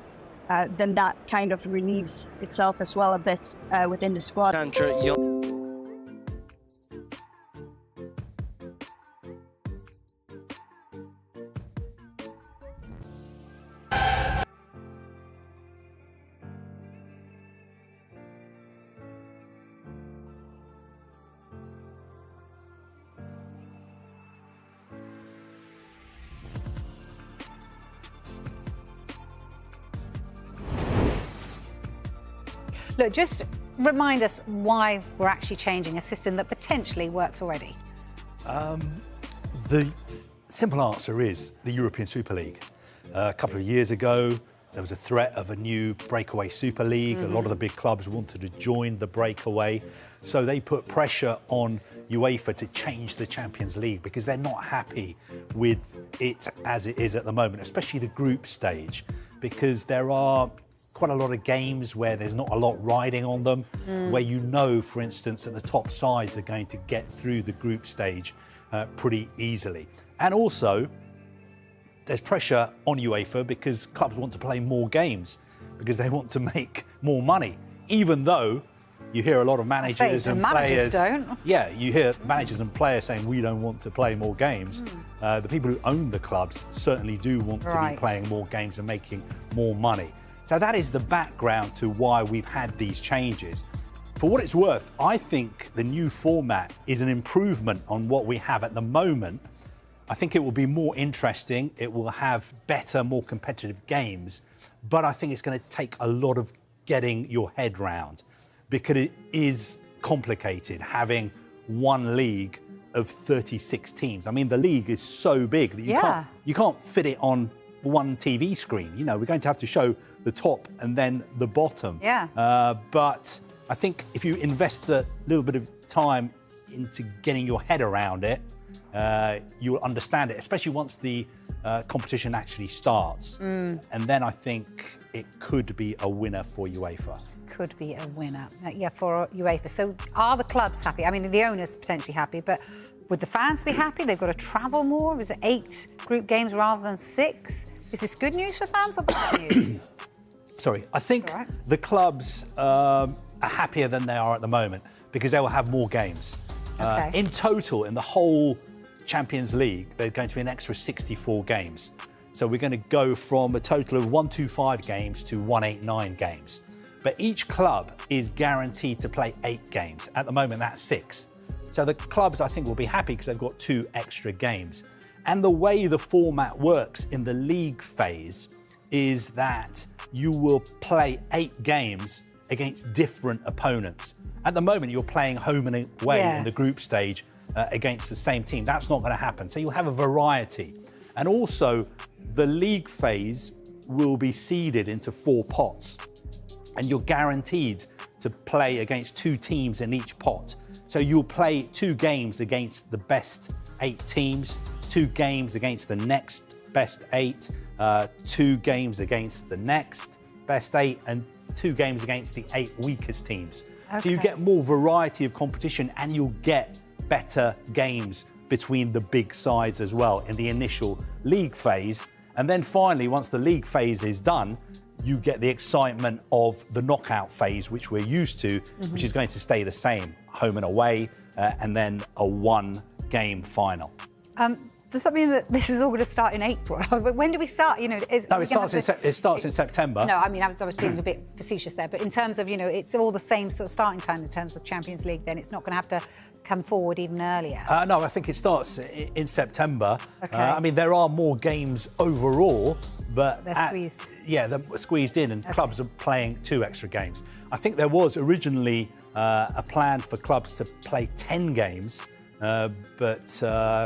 then that kind of relieves itself as well a bit within the squad. Look, just remind us why we're actually changing a system that potentially works already. The simple answer is the European Super League. A couple of years ago, there was a threat of a new breakaway Super League. A lot of the big clubs wanted to join the breakaway. So they put pressure on UEFA to change the Champions League because they're not happy with it as it is at the moment, especially the group stage, because there are quite a lot of games where there's not a lot riding on them, where you know, for instance, that the top sides are going to get through the group stage pretty easily. And also, there's pressure on UEFA because clubs want to play more games because they want to make more money, even though you hear a lot of managers and players. Yeah, you hear managers and players saying we don't want to play more games. The people who own the clubs certainly do want to be playing more games and making more money. So that is the background to why we've had these changes. For what it's worth, I think the new format is an improvement on what we have at the moment. I think it will be more interesting. It will have better, more competitive games. But I think it's going to take a lot of getting your head round because it is complicated having one league of 36 teams. I mean, the league is so big that you can't fit it on one TV screen. You know, we're going to have to show the top and then the bottom. But I think if you invest a little bit of time into getting your head around it, you'll understand it, especially once the competition actually starts. And then I think it could be a winner for UEFA. Could be a winner, for UEFA. So are the clubs happy? I mean, the owners potentially happy, but would the fans be happy? They've got to travel more. Is it 8 group games rather than 6? Is this good news for fans or bad news? Sorry, I think the clubs are happier than they are at the moment because they will have more games. In total, in the whole Champions League, there's going to be an extra 64 games. So we're going to go from a total of 125 games to 189 games. But each club is guaranteed to play 8 games. At the moment, that's 6. So the clubs, I think, will be happy because they've got 2 extra games. And the way the format works in the league phase is that you will play 8 games against different opponents. At the moment, you're playing home and away in the group stage against the same team. That's not going to happen. So you'll have a variety. And also, the league phase will be seeded into 4 pots. And you're guaranteed to play against 2 teams in each pot. So you'll play 2 games against the best 8 teams, 2 games against the next best 8, 2 games against the next best 8, and 2 games against the 8 weakest teams. So you get more variety of competition and you'll get better games between the big sides as well in the initial league phase. And then finally, once the league phase is done, you get the excitement of the knockout phase, which we're used to, which is going to stay the same, home and away, and then a 1-game final. Does that mean that this is all going to start in April? When do we start? You know, no, it starts in September. No, I mean, I was being a bit facetious there, but in terms of, you know, it's all the same sort of starting time in terms of Champions League, then it's not going to have to come forward even earlier. No, I think it starts in September. I mean, there are more games overall, but they're squeezed. Yeah, they're squeezed in, and clubs are playing 2 extra games. I think there was originally a plan for clubs to play 10 games, but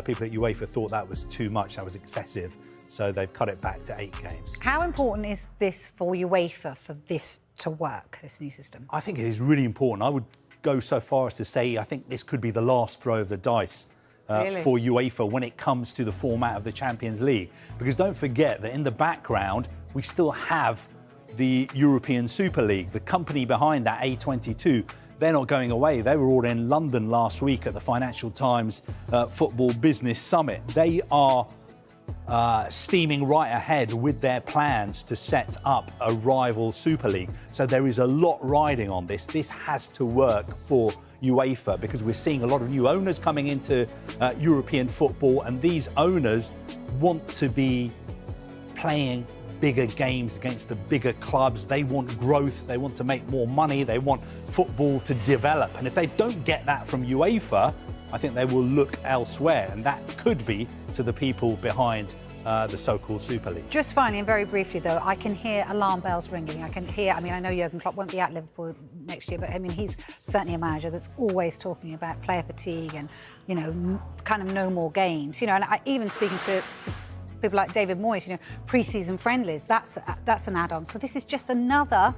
people at UEFA thought that was too much, that was excessive, so they've cut it back to 8 games. How important is this for UEFA, for this to work, this new system? I think it is really important. I would go so far as to say I think this could be the last throw of the dice for UEFA when it comes to the format of the Champions League. Because don't forget that in the background, we still have the European Super League, the company behind that A22. They're not going away. They were all in London last week at the Financial Times Football Business Summit. They are steaming right ahead with their plans to set up a rival Super League. So there is a lot riding on this. This has to work for UEFA because we're seeing a lot of new owners coming into European football, and these owners want to be playing bigger games against the bigger clubs. They want growth, they want to make more money, they want football to develop. And if they don't get that from UEFA, I think they will look elsewhere, and that could be to the people behind the so-called Super League. Just finally, and very briefly though, I can hear alarm bells ringing. I can hear, I mean, I know Jurgen Klopp won't be at Liverpool next year, but I mean, he's certainly a manager that's always talking about player fatigue and, you know, kind of no more games. You know, and even speaking to people like David Moyes, you know, pre-season friendlies, that's an add-on. So this is just another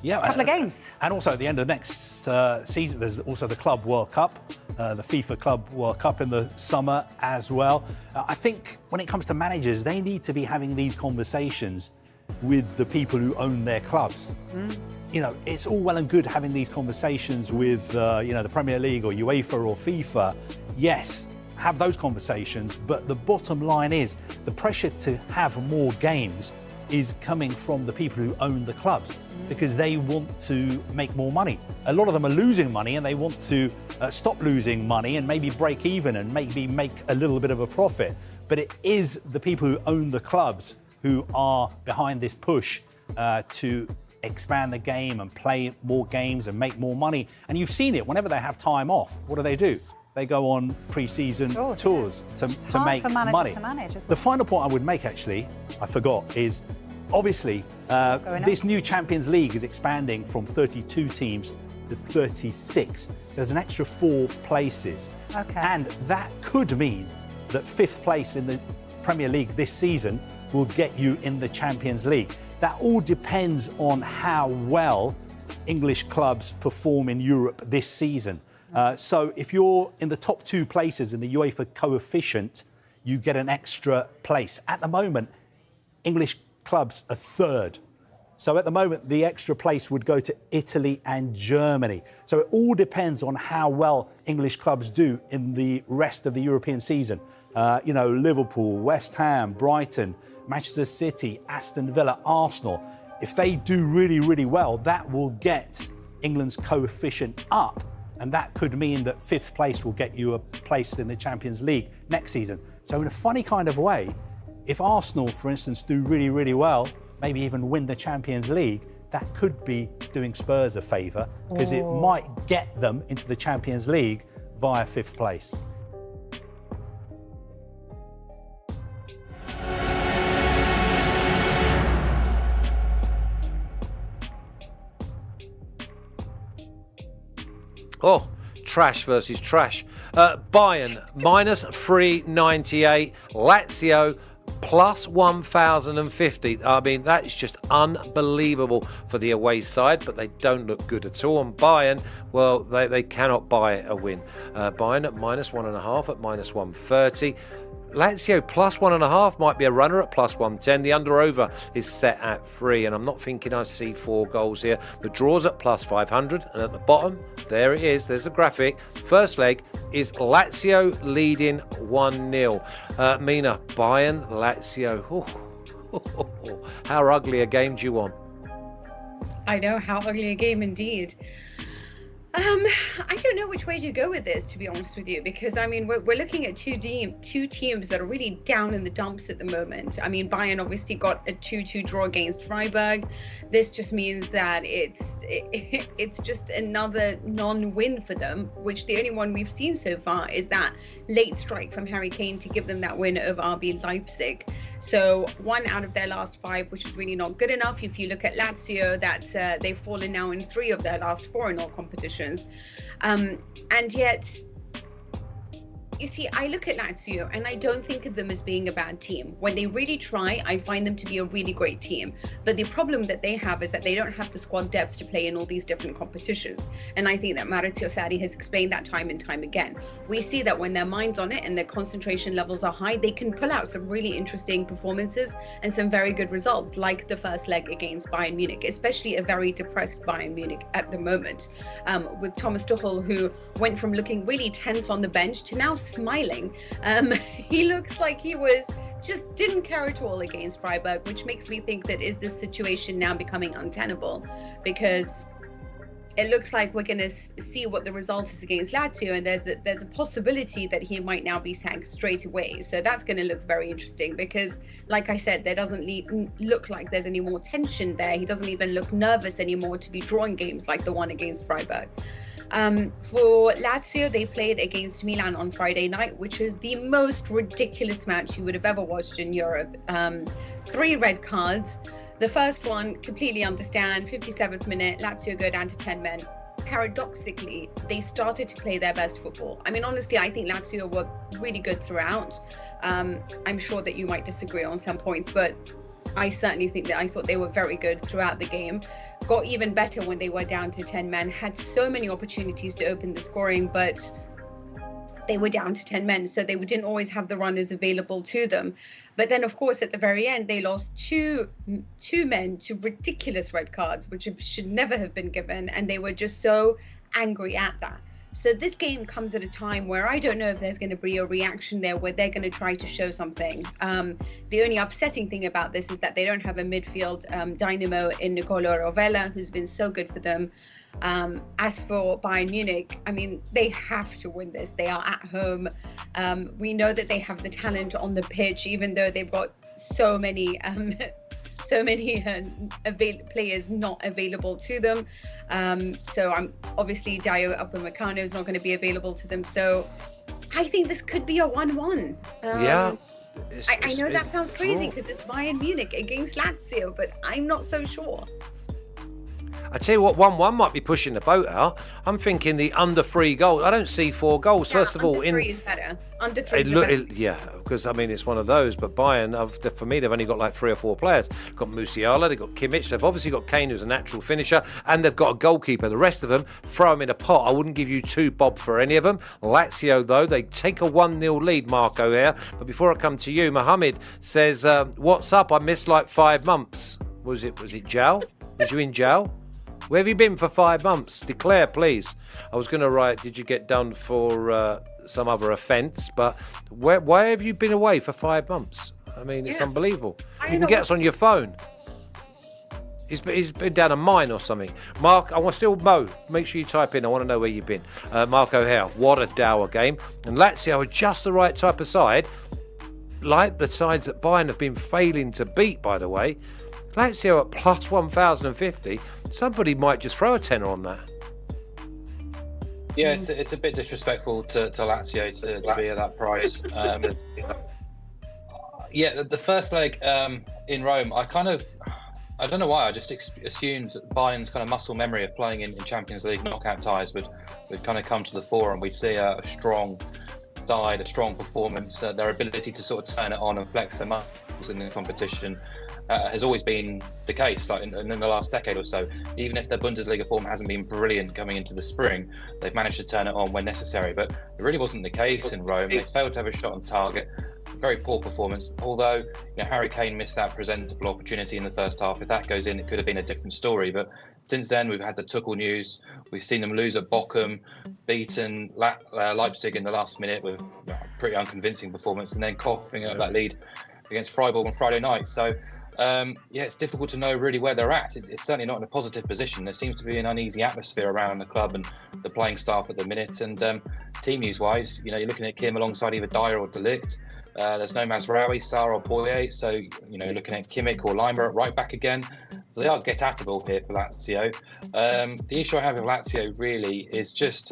couple of games. And also at the end of the next season, there's also the Club World Cup, the FIFA Club World Cup in the summer as well. I think when it comes to managers, they need to be having these conversations with the people who own their clubs. You know, it's all well and good having these conversations with, you know, the Premier League or UEFA or FIFA. Yes, have those conversations, but the bottom line is the pressure to have more games is coming from the people who own the clubs because they want to make more money. A lot of them are losing money and they want to stop losing money and maybe break even and maybe make a little bit of a profit. But it is the people who own the clubs who are behind this push to expand the game and play more games and make more money. And you've seen it, whenever they have time off, what do? They go on pre-season tours to make money. The final point I would make, actually, I forgot, is obviously this new Champions League is expanding from 32 teams to 36. There's an extra 4 places. Okay. And that could mean that 5th place in the Premier League this season will get you in the Champions League. That all depends on how well English clubs perform in Europe this season. So if you're in the top 2 places in the UEFA coefficient, you get an extra place. At the moment, English clubs are 3rd. So at the moment, the extra place would go to Italy and Germany. So it all depends on how well English clubs do in the rest of the European season. You know, Liverpool, West Ham, Brighton, Manchester City, Aston Villa, Arsenal. If they do really, really well, that will get England's coefficient up. And that could mean that 5th place will get you a place in the Champions League next season. So in a funny kind of way, if Arsenal, for instance, do really, really well, maybe even win the Champions League, that could be doing Spurs a favour because it might get them into the Champions League via 5th place. Oh, trash versus trash. Bayern minus 398. Lazio plus 1,050. I mean, that is just unbelievable for the away side, but they don't look good at all. And Bayern, well, they cannot buy a win. Bayern at minus 1.5 at minus 130. Lazio plus 1.5 might be a runner at plus 110. The under-over is set at 3, and I'm not thinking I see 4 goals here. The draw's at plus 500, and at the bottom, there it is. There's the graphic. First leg is Lazio leading 1-0. Mina, Bayern, Lazio. How ugly a game do you want? I know, how ugly a game indeed. I don't know which way to go with this, to be honest with you, because I mean we're looking at two teams that are really down in the dumps at the moment. I mean, Bayern obviously got a 2-2 draw against Freiburg. This just means that it's just another non-win for them, which the only one we've seen so far is that late strike from Harry Kane to give them that win over RB Leipzig. So 1 out of their last 5, which is really not good enough. If you look at Lazio, that's they've fallen now in 3 of their last 4 in all competitions. And yet, You see, I look at Lazio and I don't think of them as being a bad team. When they really try, I find them to be a really great team. But the problem that they have is that they don't have the squad depth to play in all these different competitions. And I think that Maurizio Sarri has explained that time and time again. We see that when their mind's on it and their concentration levels are high, they can pull out some really interesting performances and some very good results, like the first leg against Bayern Munich, especially a very depressed Bayern Munich at the moment, with Thomas Tuchel, who went from looking really tense on the bench to now smiling. He looks like he just didn't care at all against Freiburg, which makes me think that is this situation now becoming untenable, because it looks like we're going to see what the result is against Lazio, and there's a possibility that he might now be sacked straight away. So that's going to look very interesting, because like I said, there doesn't look like there's any more tension there. He doesn't even look nervous anymore to be drawing games like the one against Freiburg. For Lazio, they played against Milan on Friday night, which is the most ridiculous match you would have ever watched in Europe. 3 red cards. The first one, completely understand, 57th minute, Lazio go down to 10 men. Paradoxically, they started to play their best football. I mean, honestly, I think Lazio were really good throughout. I'm sure that you might disagree on some points, but I certainly think that I thought they were very good throughout the game. Got even better when they were down to 10 men, had so many opportunities to open the scoring, but they were down to 10 men, so they didn't always have the runners available to them. But then, of course, at the very end, they lost two men to ridiculous red cards, which should never have been given, and they were just so angry at that. So this game comes at a time where I don't know if there's going to be a reaction there where they're going to try to show something. The only upsetting thing about this is that they don't have a midfield dynamo in Nicolo Rovella, who's been so good for them. As for Bayern Munich, I mean, they have to win this. They are at home. We know that they have the talent on the pitch, even though they've got so many players not available to them. So I'm obviously Dayo Upamecano is not going to be available to them. So I think this could be a 1-1. Yeah. I know that sounds crazy because it's Bayern Munich against Lazio, but I'm not so sure. I tell you what, 1-1 might be pushing the boat out. I'm thinking the under 3 goals. I don't see 4 goals. Yeah, First of all, under 3 is better. Under 3 is better. Yeah, because I mean it's one of those. But Bayern, for me, they've only got like 3 or 4 players. They've got Musiala, they've got Kimmich, they've obviously got KANE, who's a natural finisher, and they've got a goalkeeper. The rest of them, throw them in a pot. I wouldn't give you 2 bob for any of them. Lazio, though, they take a 1-0 lead. Marco here. But before I come to you, Mohammed says, "What's up? I missed like 5 months. Was it jail? Was you in jail? Where have you been for 5 months? Declare, please." I was going to write, did you get done for some other offence? But why have you been away for 5 months? I mean, it's unbelievable. You can get us on your phone. He's been down a mine or something. Mark, I want still Mo. Make sure you type in. I want to know where you've been. Mark O'Hare, what a dour game. And Lazio are just the right type of side, like the sides that Bayern have been failing to beat, by the way. Lazio at plus 1,050. Somebody might just throw a tenner on that. Yeah, it's a bit disrespectful to Lazio to be at that price. Yeah, the first leg in Rome, I don't know why, I just assumed Bayern's kind of muscle memory of playing in Champions League knockout ties would kind of come to the fore, and we'd see a strong side, a strong performance, their ability to sort of turn it on and flex their muscles in the competition. Has always been the case, like in the last decade or so. Even if their Bundesliga form hasn't been brilliant coming into the spring, they've managed to turn it on when necessary. But it really wasn't the case in Rome. They failed to have a shot on target. Very poor performance. Although Harry Kane missed that presentable opportunity in the first half. If that goes in, it could have been a different story. But since then, we've had the Tuchel news. We've seen them lose at Bochum, beaten Leipzig in the last minute with a pretty unconvincing performance, and then coughing up that lead against Freiburg on Friday night. So. It's difficult to know really where they're at. It's certainly not in a positive position. There seems to be an uneasy atmosphere around the club and the playing staff at the minute. And team news-wise, you're looking at Kim alongside either Dyer or De Ligt. There's no Mazraoui, Sarr or Boye. So, you're looking at Kimmich or Leimer at right back again. So they are get-atable here for Lazio. The issue I have with Lazio really is just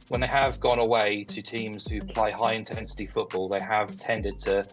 when they have gone away to teams who play high-intensity football, they have tended to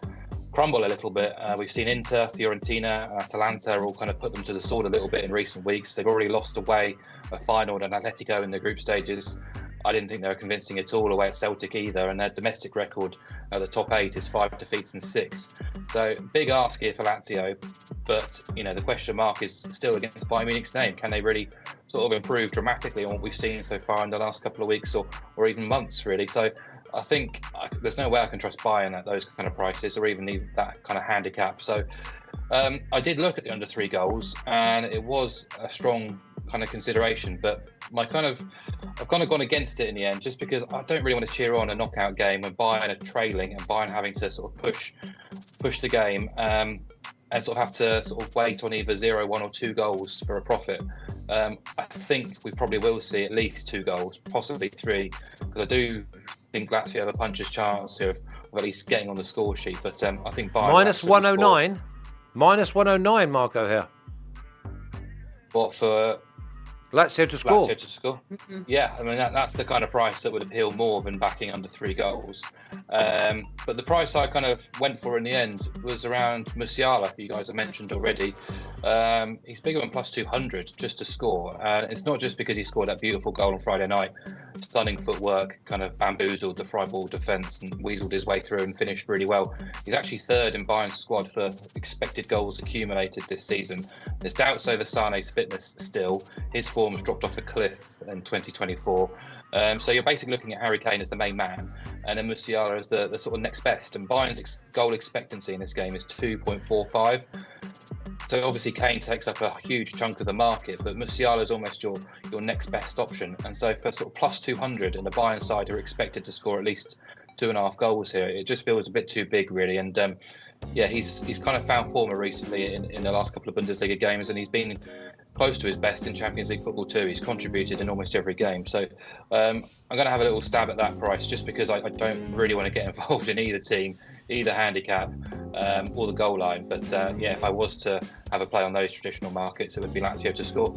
crumble a little bit. We've seen Inter, Fiorentina, Atalanta all kind of put them to the sword a little bit in recent weeks. They've already lost away a final at Atletico in the group stages. I didn't think they were convincing at all away at Celtic either, and their domestic record at the top 8 is 5 defeats and 6. So big ask here for Lazio, but the question mark is still against Bayern Munich's name. Can they really sort of improve dramatically on what we've seen so far in the last couple of weeks or even months, really? So I think there's no way I can trust Bayern at those kind of prices or even that kind of handicap. So I did look at the under 3 goals, and it was a strong kind of consideration, but I've kind of gone against it in the end, just because I don't really want to cheer on a knockout game when Bayern are trailing and Bayern having to sort of push the game and sort of have to sort of wait on either 0, 1 or 2 goals for a profit. I think we probably will see at least 2 goals, possibly 3, because I do think Lazio have a puncher's chance here of at least getting on the score sheet. But I think Bayern minus 109, minus 109, Marco here. What for? Lazio to score. Lazio to score. Yeah, I mean that's the kind of price that would appeal more than backing under 3 goals. But the price I kind of went for in the end was around Musiala, who you guys have mentioned already. He's bigger than plus 200 just to score, and it's not just because he scored that beautiful goal on Friday night. Stunning footwork, kind of bamboozled the Freiburg defence and weaseled his way through and finished really well. He's actually 3rd in Bayern's squad for expected goals accumulated this season. There's doubts over Sané's fitness still. His form's dropped off a cliff in 2024. So you're basically looking at Harry Kane as the main man, and then Musiala as the sort of next best. And Bayern's goal expectancy in this game is 2.45. So obviously Kane takes up a huge chunk of the market, but Musiala is almost your next best option. And so for sort of plus 200 and the Bayern side who are expected to score at least 2.5 goals here, it just feels a bit too big, really. And he's kind of found form recently in the last couple of Bundesliga games, and he's been close to his best in Champions League football too. He's contributed in almost every game. So I'm going to have a little stab at that price, just because I don't really want to get involved in either team, either handicap or the goal line. But if I was to have a play on those traditional markets, it would be Lazio to score.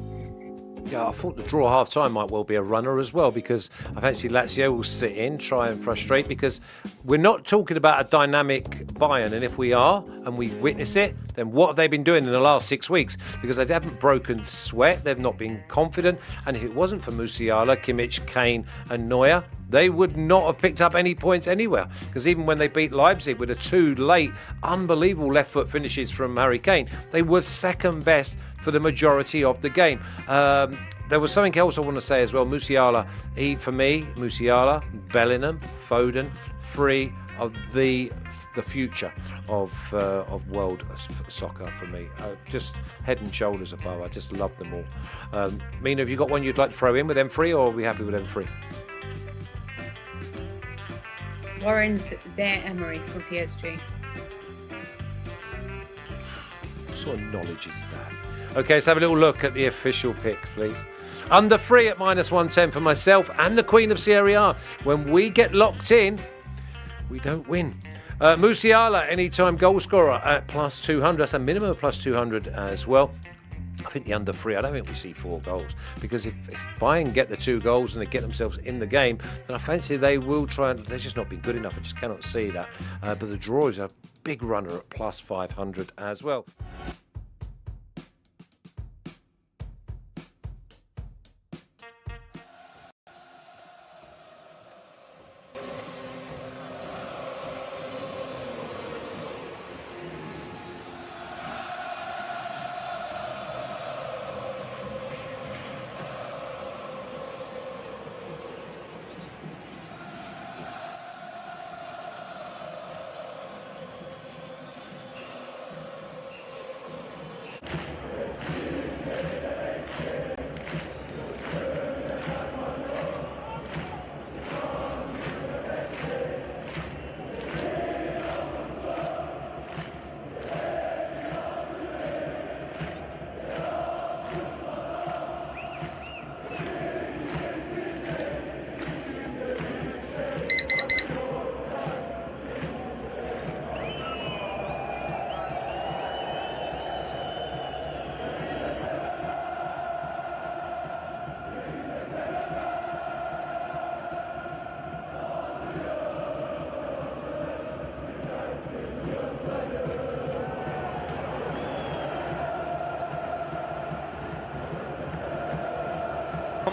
Yeah, I thought the draw half-time might well be a runner as well, because I fancy Lazio will sit in, try and frustrate, because we're not talking about a dynamic Bayern, and if we are, and we witness it, then what have they been doing in the last 6 weeks? Because they haven't broken sweat, they've not been confident, and if it wasn't for Musiala, Kimmich, Kane and Neuer, they would not have picked up any points anywhere, because even when they beat Leipzig with the 2 late, unbelievable left-foot finishes from Harry Kane, they were second best for the majority of the game. There was something else I want to say as well. Musiala, for me, Musiala, Bellingham, Foden, 3 of the future of world soccer for me. Just head and shoulders above. I just love them all. Mina, have you got one you'd like to throw in with them 3, or are we happy with them 3? Warren's Zaire-Emery for PSG. What sort of knowledge is that? Okay, let's have a little look at the official picks, please. Under 3 at minus 110 for myself and the Queen of Serie A. When we get locked in, we don't win. Musiala, anytime goal scorer at plus 200. That's a minimum of plus 200 as well. I think the under 3, I don't think we see 4 goals, because if Bayern get the 2 goals and they get themselves in the game, then I fancy they will try, and they've just not been good enough. I just cannot see that. But the draw is a big runner at plus 500 as well.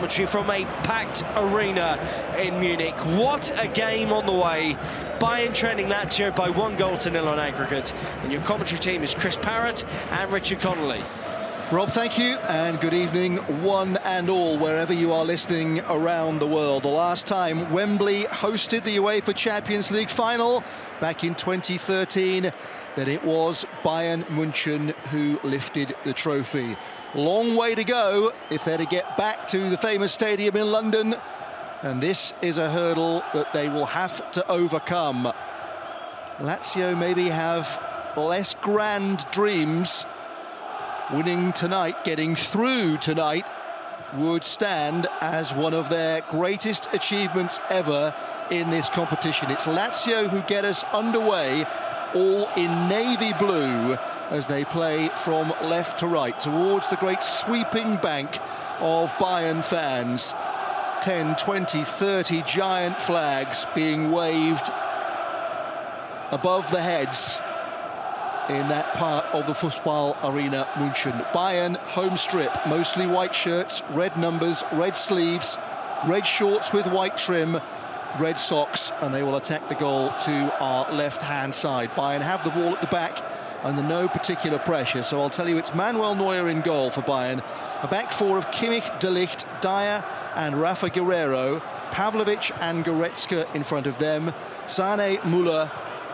commentary from a packed arena in Munich. What a game on the way. Bayern trailing Lazio by 1-0 on aggregate. And your commentary team is Chris Parrott and Richard Connolly. Rob, thank you, and good evening, one and all, wherever you are listening around the world. The last time Wembley hosted the UEFA Champions League final back in 2013, then it was Bayern Munich who lifted the trophy. Long way to go if they're to get back to the famous stadium in London, and this is a hurdle that they will have to overcome. Lazio maybe have less grand dreams. Winning tonight, getting through tonight, would stand as one of their greatest achievements ever in this competition. It's Lazio who get us underway, all in navy blue, as they play from left to right towards the great sweeping bank of Bayern fans. 10, 20, 30 giant flags being waved above the heads in that part of the football arena, München. Bayern home strip, mostly white shirts, red numbers, red sleeves, red shorts with white trim, red socks, and they will attack the goal to our left-hand side. Bayern have the ball at the back under no particular pressure, so I'll tell you it's Manuel Neuer in goal for Bayern. A back four of Kimmich, De Ligt, Dyer and Rafa Guerreiro, Pavlovic and Goretzka in front of them, Sane, Müller,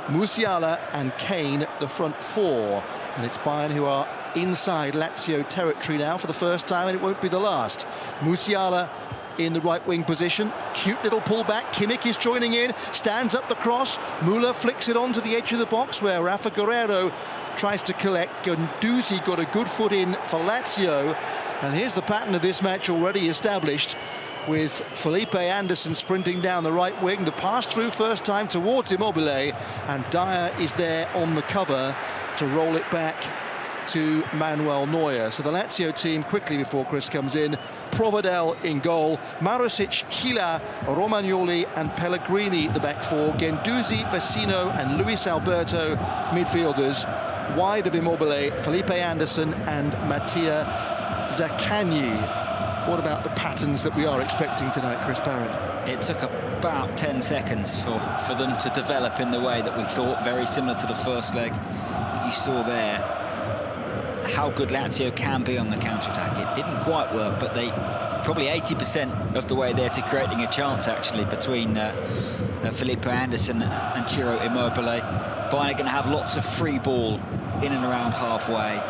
Musiala and KANE, the front four. And it's Bayern who are inside Lazio territory now for the first time, and it won't be the last. Musiala in the right wing position, cute little pullback. Kimmich is joining in, stands up the cross. Müller flicks it onto the edge of the box where Rafa Guerreiro tries to collect. Guendouzi got a good foot in for Lazio, and here's the pattern of this match already established, with Felipe Anderson sprinting down the right wing. The pass through first time towards Immobile, and Dyer is there on the cover to roll it back to Manuel Neuer. So the Lazio team quickly before Chris comes in. Provedel in goal, Marusic, Hila, Romagnoli and Pellegrini the back four, Guendouzi, Vecino and Luis Alberto midfielders. Wide of Immobile, Felipe Anderson and Mattia Zaccagni. What about the patterns that we are expecting tonight, Chris Parrott? It took about 10 seconds for them to develop in the way that we thought, very similar to the first leg. You saw there how good Lazio can be on the counter-attack. It didn't quite work, but they probably 80% of the way there to creating a chance, actually, between Felipe Anderson and Ciro Immobile. Bayern are going to have lots of free ball in and around halfway.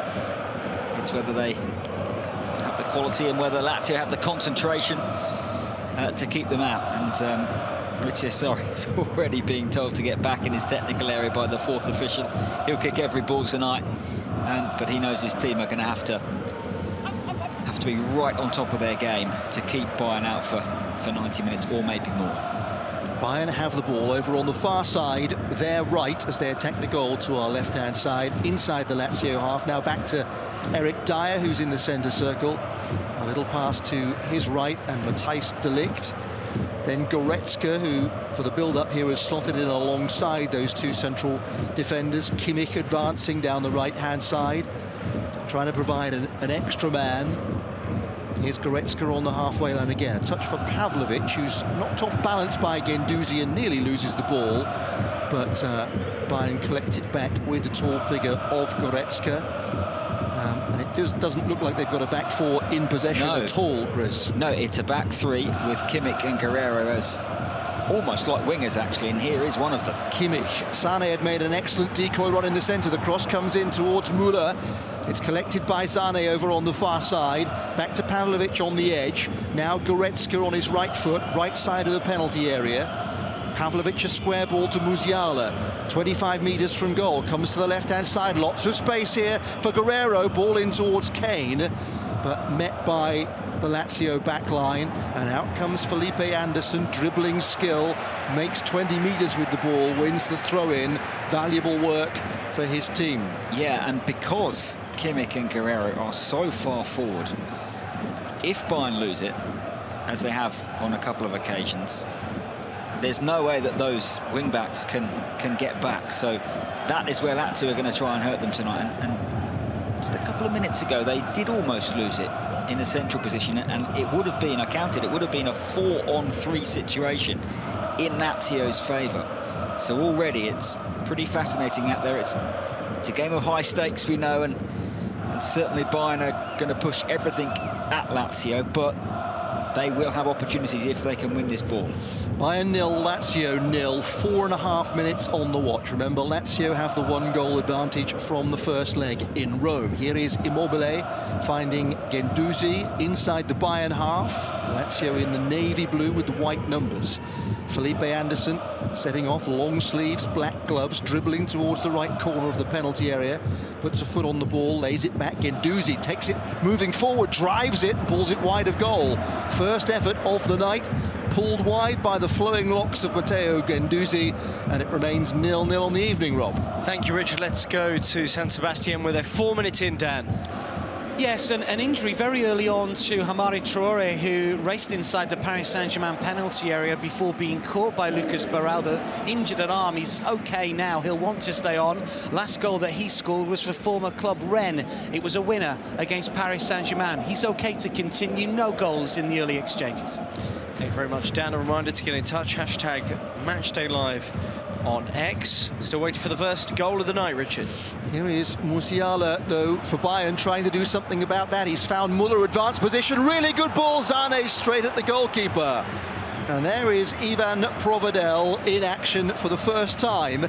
It's whether they have the quality and whether Lazio have the concentration to keep them out. And Richie, sorry, is already being told to get back in his technical area by the fourth official. He'll kick every ball tonight, but he knows his team are going to have to be right on top of their game to keep Bayern out for 90 minutes or maybe more. Bayern have the ball over on the far side, their right, as they attack the goal to our left-hand side, inside the Lazio half. Now back to Eric Dyer, who's in the centre circle. A little pass to his right, and Matthijs de Ligt. Then Goretzka, who, for the build-up here, is slotted in alongside those two central defenders. Kimmich advancing down the right-hand side, trying to provide an extra man. Here's Goretzka on the halfway line again. A touch for Pavlovic, who's knocked off balance by Guendouzi and nearly loses the ball. But Bayern collect it back with the tall figure of Goretzka. And it doesn't look like they've got a back four in possession at all, Chris. No, it's a back three with Kimmich and Guerreiro as almost like wingers, actually, and here is one of them. Kimmich. Sane had made an excellent decoy run in the centre. The cross comes in towards Müller. It's collected by Sane over on the far side. Back to Pavlovic on the edge. Now Goretzka on his right foot, right side of the penalty area. Pavlovic a square ball to Musiala. 25 metres from goal. Comes to the left-hand side. Lots of space here for Guerreiro. Ball in towards KANE, but met by the Lazio back line, and out comes Felipe Anderson, dribbling skill, makes 20 metres with the ball, wins the throw-in. Valuable work for his team. Yeah, and because Kimmich and Guerreiro are so far forward, if Bayern lose it, as they have on a couple of occasions, there's no way that those wing-backs can get back. So that is where Lazio are going to try and hurt them tonight. And just a couple of minutes ago, they did almost lose it in a central position, and it would have been, I counted, it would have been a 4-on-3 situation in Lazio's favour. So already it's pretty fascinating out there. It's a game of high stakes, we know, and certainly Bayern are going to push everything at Lazio, but they will have opportunities if they can win this ball. Bayern 0, Lazio 0, 4.5 minutes on the watch. Remember, Lazio have the 1-goal advantage from the first leg in Rome. Here is Immobile finding Guendouzi inside the Bayern half. Lazio in the navy blue with the white numbers. Felipe Anderson setting off, long sleeves, black gloves, dribbling towards the right corner of the penalty area. Puts a foot on the ball, lays it back. Guendouzi takes it, moving forward, drives it, pulls it wide of goal. First effort of the night, pulled wide by the flowing locks of Matteo Guendouzi, and it remains 0-0 on the evening, Rob. Thank you, Richard. Let's go to San Sebastian where they're 4 minutes in, Dan. Yes, an injury very early on to Hamari Traore, who raced inside the Paris Saint-Germain penalty area before being caught by Lucas Beraldo. Injured an arm, he's okay now, he'll want to stay on. Last goal that he scored was for former club Rennes. It was a winner against Paris Saint-Germain. He's okay to continue, no goals in the early exchanges. Thank you very much, Dan. A reminder to get in touch, hashtag MatchDayLive on X. Still waiting for the first goal of the night, Richard. Here is Musiala, though, for Bayern, trying to do something about that. He's found Muller, advanced position, really good ball, Zane straight at the goalkeeper. And there is Ivan Provedel in action for the first time.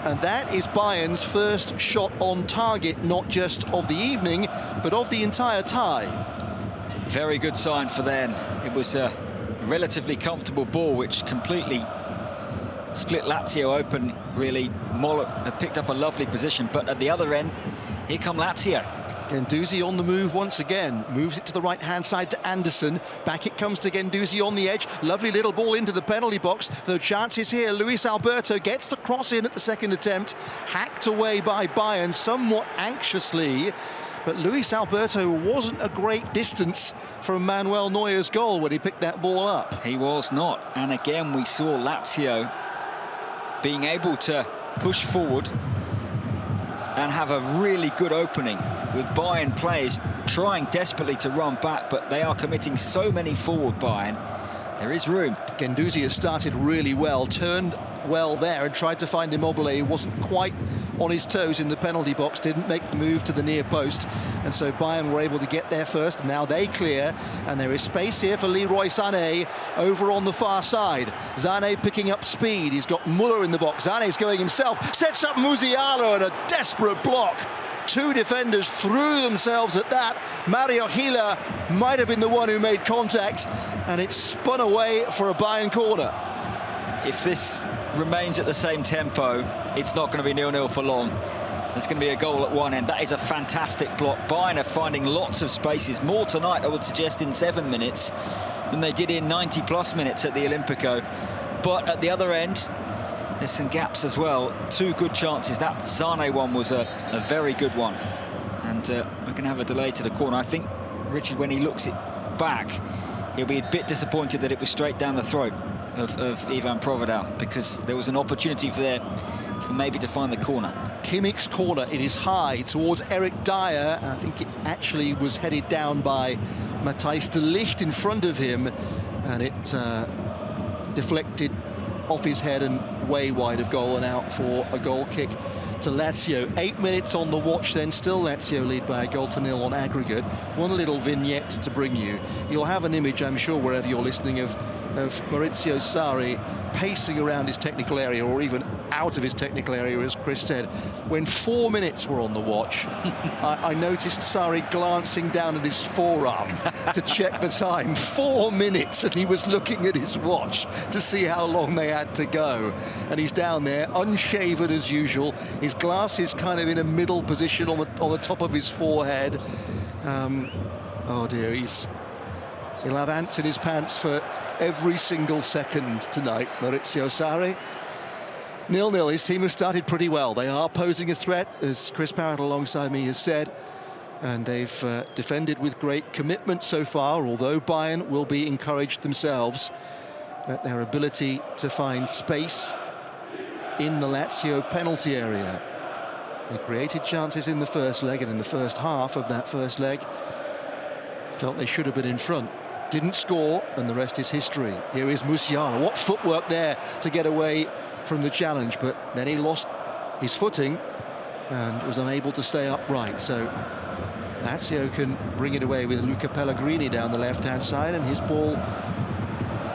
And that is Bayern's first shot on target, not just of the evening, but of the entire tie. Very good sign for them. It was a relatively comfortable ball, which completely split Lazio open, really. Moller had picked up a lovely position, but at the other end, here come Lazio. Guendouzi on the move once again, moves it to the right-hand side to Anderson. Back it comes to Guendouzi on the edge. Lovely little ball into the penalty box. The chances here. Luis Alberto gets the cross in at the second attempt. Hacked away by Bayern somewhat anxiously. But Luis Alberto wasn't a great distance from Manuel Neuer's goal when he picked that ball up. He was not. And again, we saw Lazio being able to push forward and have a really good opening with Bayern players trying desperately to run back, but they are committing so many forward, Bayern. There is room. Guendouzi has started really well, turned well there and tried to find Immobile. He wasn't quite on his toes in the penalty box, didn't make the move to the near post, and so Bayern were able to get there first. Now they clear, and there is space here for Leroy Sané over on the far side. Sané picking up speed. He's got Muller in the box. Sané's going himself, sets up Musiala, and a desperate block. Two defenders threw themselves at that. Mario Gila might have been the one who made contact, and it spun away for a Bayern corner. If this remains at the same tempo, it's not going to be 0-0 for long. There's going to be a goal at one end. That is a fantastic block. Bayern are finding lots of spaces, more tonight, I would suggest, in 7 minutes than they did in 90-plus minutes at the Olimpico. But at the other end, there's some gaps as well. Two good chances. That Sané one was a very good one. And we're going to have a delay to the corner. I think, Richard, when he looks it back, he'll be a bit disappointed that it was straight down the throat of Ivan Provedel, because there was an opportunity for maybe to find the corner. Kimmich's corner, it is high towards Eric Dyer. I think it actually was headed down by Matthijs de Ligt in front of him, and it deflected off his head and way wide of goal and out for a goal kick to Lazio. 8 minutes on the watch then, still Lazio lead by a 1-0 on aggregate. One little vignette to bring you. You'll have an image, I'm sure, wherever you're listening, of Maurizio Sarri pacing around his technical area, or even out of his technical area, as Chris said. When 4 minutes were on the watch, I noticed Sarri glancing down at his forearm to check the time. 4 minutes, and he was looking at his watch to see how long they had to go. And he's down there, unshaven as usual. His glasses kind of in a middle position on the top of his forehead. Oh dear, he'll have ants in his pants for every single second tonight, Maurizio Sarri. 0-0, his team has started pretty well. They are posing a threat, as Chris Parrott alongside me has said, and they've defended with great commitment so far, although Bayern will be encouraged themselves at their ability to find space in the Lazio penalty area. They created chances in the first leg, and in the first half of that first leg, felt they should have been in front. Didn't score, and the rest is history. Here is Musial. What footwork there to get away from the challenge, but then he lost his footing and was unable to stay upright. So Lazio can bring it away with Luca Pellegrini down the left-hand side, and his ball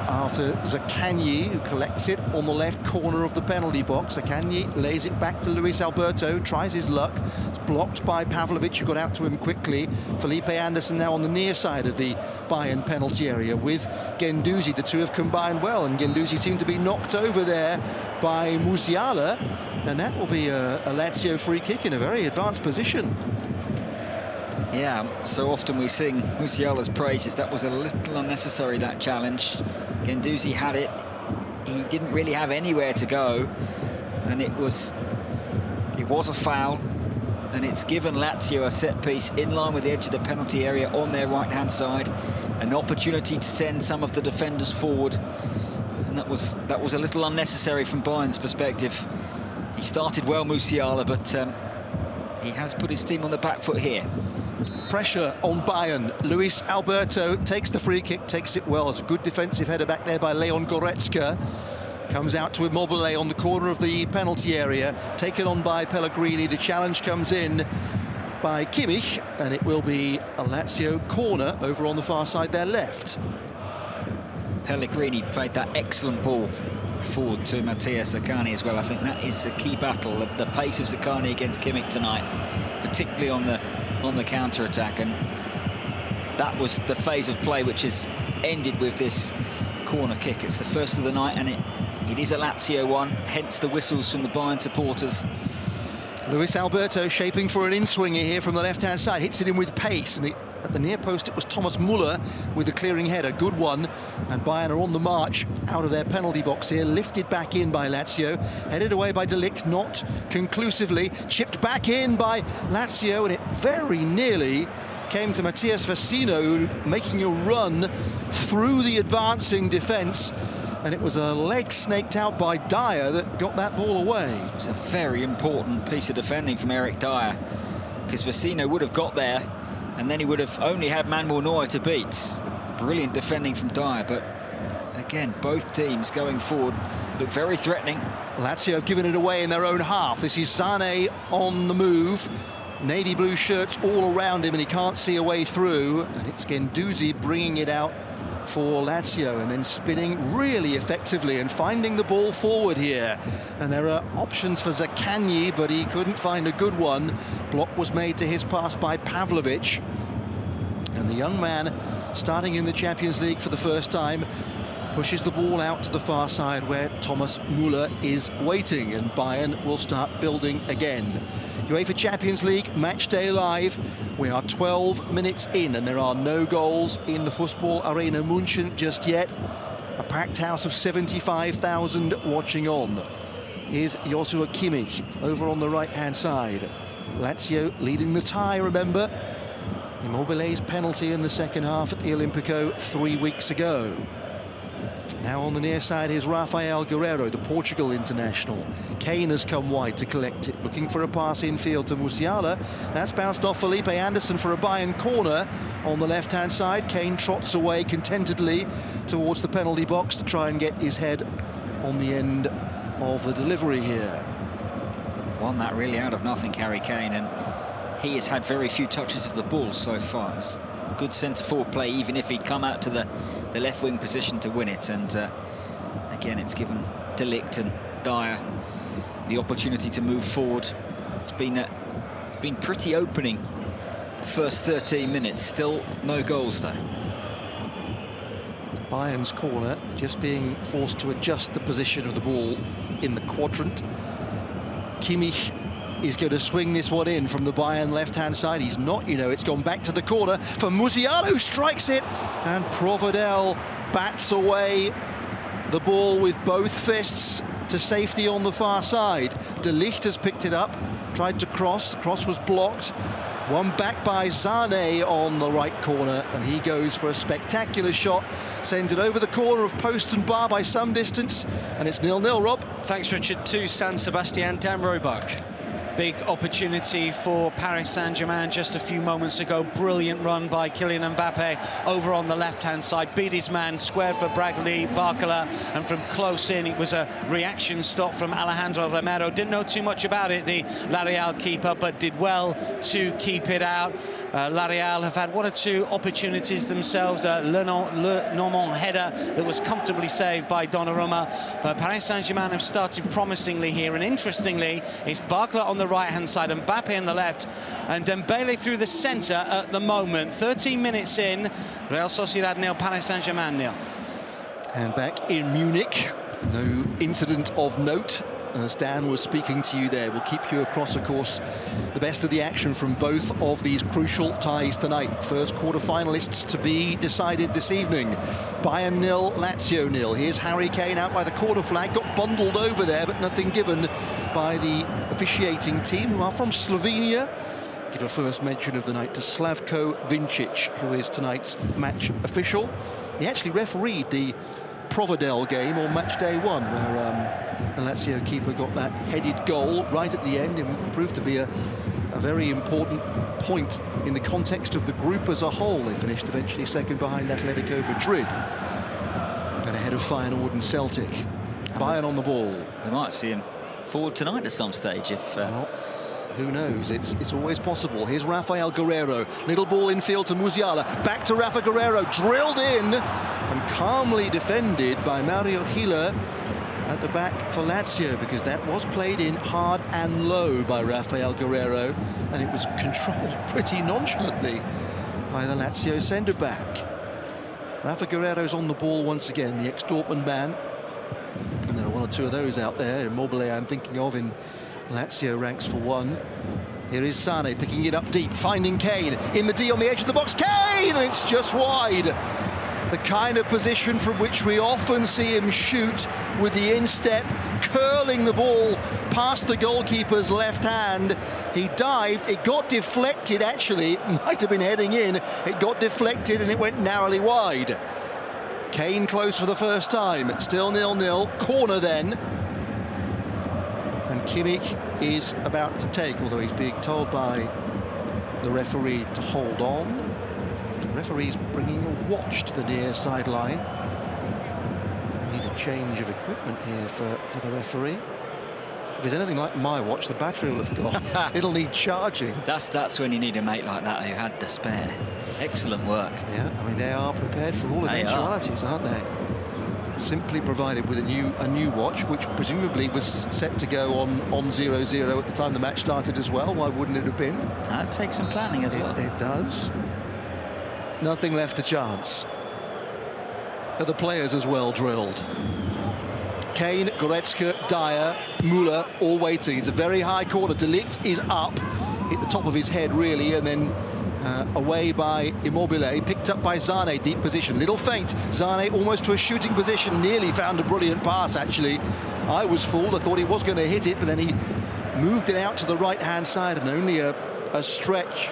after Zaccagni, who collects it on the left corner of the penalty box. Zaccagni lays it back to Luis Alberto, tries his luck. It's blocked by Pavlovic, who got out to him quickly. Felipe Anderson now on the near side of the Bayern penalty area with Guendouzi. The two have combined well, and Guendouzi seemed to be knocked over there by Musiala, and that will be a Lazio free kick in a very advanced position. Yeah, so often we sing Musiala's praises. That was a little unnecessary, that challenge. Guendouzi had it. He didn't really have anywhere to go, and it was a foul, and it's given Lazio a set piece in line with the edge of the penalty area on their right-hand side, an opportunity to send some of the defenders forward, and that was a little unnecessary from Bayern's perspective. He started well, Musiala, but he has put his team on the back foot here. Pressure on Bayern. Luis Alberto takes the free kick, takes it well. It's a good defensive header back there by Leon Goretzka. Comes out to Immobile on the corner of the penalty area, taken on by Pellegrini. The challenge comes in by Kimmich, and it will be a Lazio corner over on the far side there left. Pellegrini played that excellent ball forward to Matthias Zaccagni as well. I think that is a key battle, the pace of Zaccagni against Kimmich tonight, particularly on the counter-attack, and that was the phase of play which has ended with this corner kick. It's the first of the night, and it is a Lazio one, hence the whistles from the Bayern supporters. Luis Alberto shaping for an in-swinger here from the left-hand side, hits it in with pace, and at the near post it was Thomas Müller with the clearing header, good one, and Bayern are on the march out of their penalty box here, lifted back in by Lazio, headed away by De Ligt, not conclusively, chipped back in by Lazio, and it very nearly came to Matthias Vecino, making a run through the advancing defence, and it was a leg snaked out by Dyer that got that ball away. It's a very important piece of defending from Eric Dyer, because Vecino would have got there, and then he would have only had Manuel Neuer to beat. Brilliant defending from Dyer, but again, both teams going forward look very threatening. Lazio have given it away in their own half. This is Sané on the move. Navy blue shirts all around him, and he can't see a way through. And it's Guendouzi bringing it out for Lazio, and then spinning really effectively and finding the ball forward here. And there are options for Zaccagni, but he couldn't find a good one. Block was made to his pass by Pavlovic. And the young man, starting in the Champions League for the first time, pushes the ball out to the far side where Thomas Müller is waiting, and Bayern will start building again. UEFA Champions League match day live. We are 12 minutes in, and there are no goals in the Fußball Arena München just yet. A packed house of 75,000 watching on. Here's Joshua Kimmich over on the right-hand side. Lazio leading the tie, remember. Immobile's penalty in the second half at the Olympico 3 weeks ago. Now on the near side is Rafael Guerreiro, the Portugal international. KANE has come wide to collect it, looking for a pass infield to Musiala. That's bounced off Felipe Anderson for a Bayern corner on the left-hand side. KANE trots away contentedly towards the penalty box to try and get his head on the end of the delivery here. Won that really out of nothing, Harry Kane, and he has had very few touches of the ball so far. It's good centre-forward play, even if he'd come out to the left wing position to win it. And again, it's given De Ligt and Dyer the opportunity to move forward. It's been pretty opening the first 13 minutes. Still no goals though. Bayern's corner, just being forced to adjust the position of the ball in the quadrant. Kimmich is going to swing this one in from the Bayern left-hand side. He's not, it's gone back to the corner for Musial, who strikes it, and Provedel bats away the ball with both fists to safety on the far side. De Ligt has picked it up, tried to cross, the cross was blocked. One back by Sané on the right corner, and he goes for a spectacular shot, sends it over the corner of post and bar by some distance, and it's 0-0, Rob. Thanks, Richard, to San Sebastian. Dan Roebuck. Big opportunity for Paris Saint-Germain just a few moments ago. Brilliant run by Kylian Mbappe over on the left-hand side. Beat his man, squared for Bradley Barcola, and from close in, it was a reaction stop from Alejandro Romero. Didn't know too much about it, the La Real keeper, but did well to keep it out. La Real have had 1 or 2 opportunities themselves. Le Normand header that was comfortably saved by Donnarumma. But Paris Saint-Germain have started promisingly here, and interestingly, it's Barcola on the right-hand side, Mbappe on the left, and Dembele through the centre at the moment. 13 minutes in, Real Sociedad nil, Paris Saint-Germain nil. And back in Munich, no incident of note. As Dan was speaking to you there, we'll keep you across, of course, the best of the action from both of these crucial ties tonight. First quarter-finalists to be decided this evening. Bayern nil, Lazio nil. Here's Harry Kane out by the corner flag, got bundled over there, but nothing given by the officiating team, who are from Slovenia. Give a first mention of the night to Slavko Vincic, who is tonight's match official. He actually refereed the Providel game on match day 1, where the Lazio keeper got that headed goal right at the end. It proved to be a very important point in the context of the group as a whole. They finished eventually second behind Atletico Madrid and ahead of Feyenoord and Celtic. Bayern on the ball. We might see him forward tonight at some stage if... Well, who knows? It's always possible. Here's Rafael Guerreiro. Little ball infield to Musiala. Back to Rafa Guerreiro. Drilled in and calmly defended by Mario Gila at the back for Lazio, because that was played in hard and low by Rafael Guerreiro, and it was controlled pretty nonchalantly by the Lazio centre-back. Rafa Guerreiro's on the ball once again, the ex-Dortmund man. And there are 1 or 2 of those out there. Immobile I'm thinking of in Lazio ranks for 1. Here is Sane picking it up deep, finding Kane in the D on the edge of the box. Kane! And it's just wide. The kind of position from which we often see him shoot, with the instep, curling the ball past the goalkeeper's left hand. He dived, it got deflected actually, it might have been heading in, it got deflected and it went narrowly wide. Kane close for the first time, still 0-0, corner then. And Kimmich is about to take, although he's being told by the referee to hold on. The referee's bringing a watch to the near sideline. We need a change of equipment here for the referee. If it's anything like my watch, the battery will have gone. It'll need charging. That's when you need a mate like that who had the spare. Excellent work. Yeah, I mean, they are prepared for all eventualities, aren't they? Simply provided with a new watch, which presumably was set to go on 0-0 at the time the match started as well. Why wouldn't it have been? That takes some planning as well. It does. Nothing left to chance. Are the players as well drilled? Kane, Goretzka, Dyer, Müller all waiting. It's a very high corner. De Ligt is up, hit the top of his head really, and then away by Immobile, picked up by Zane, deep position, little feint. Zane almost to a shooting position, nearly found a brilliant pass actually. I was fooled, I thought he was going to hit it, but then he moved it out to the right-hand side, and only a stretch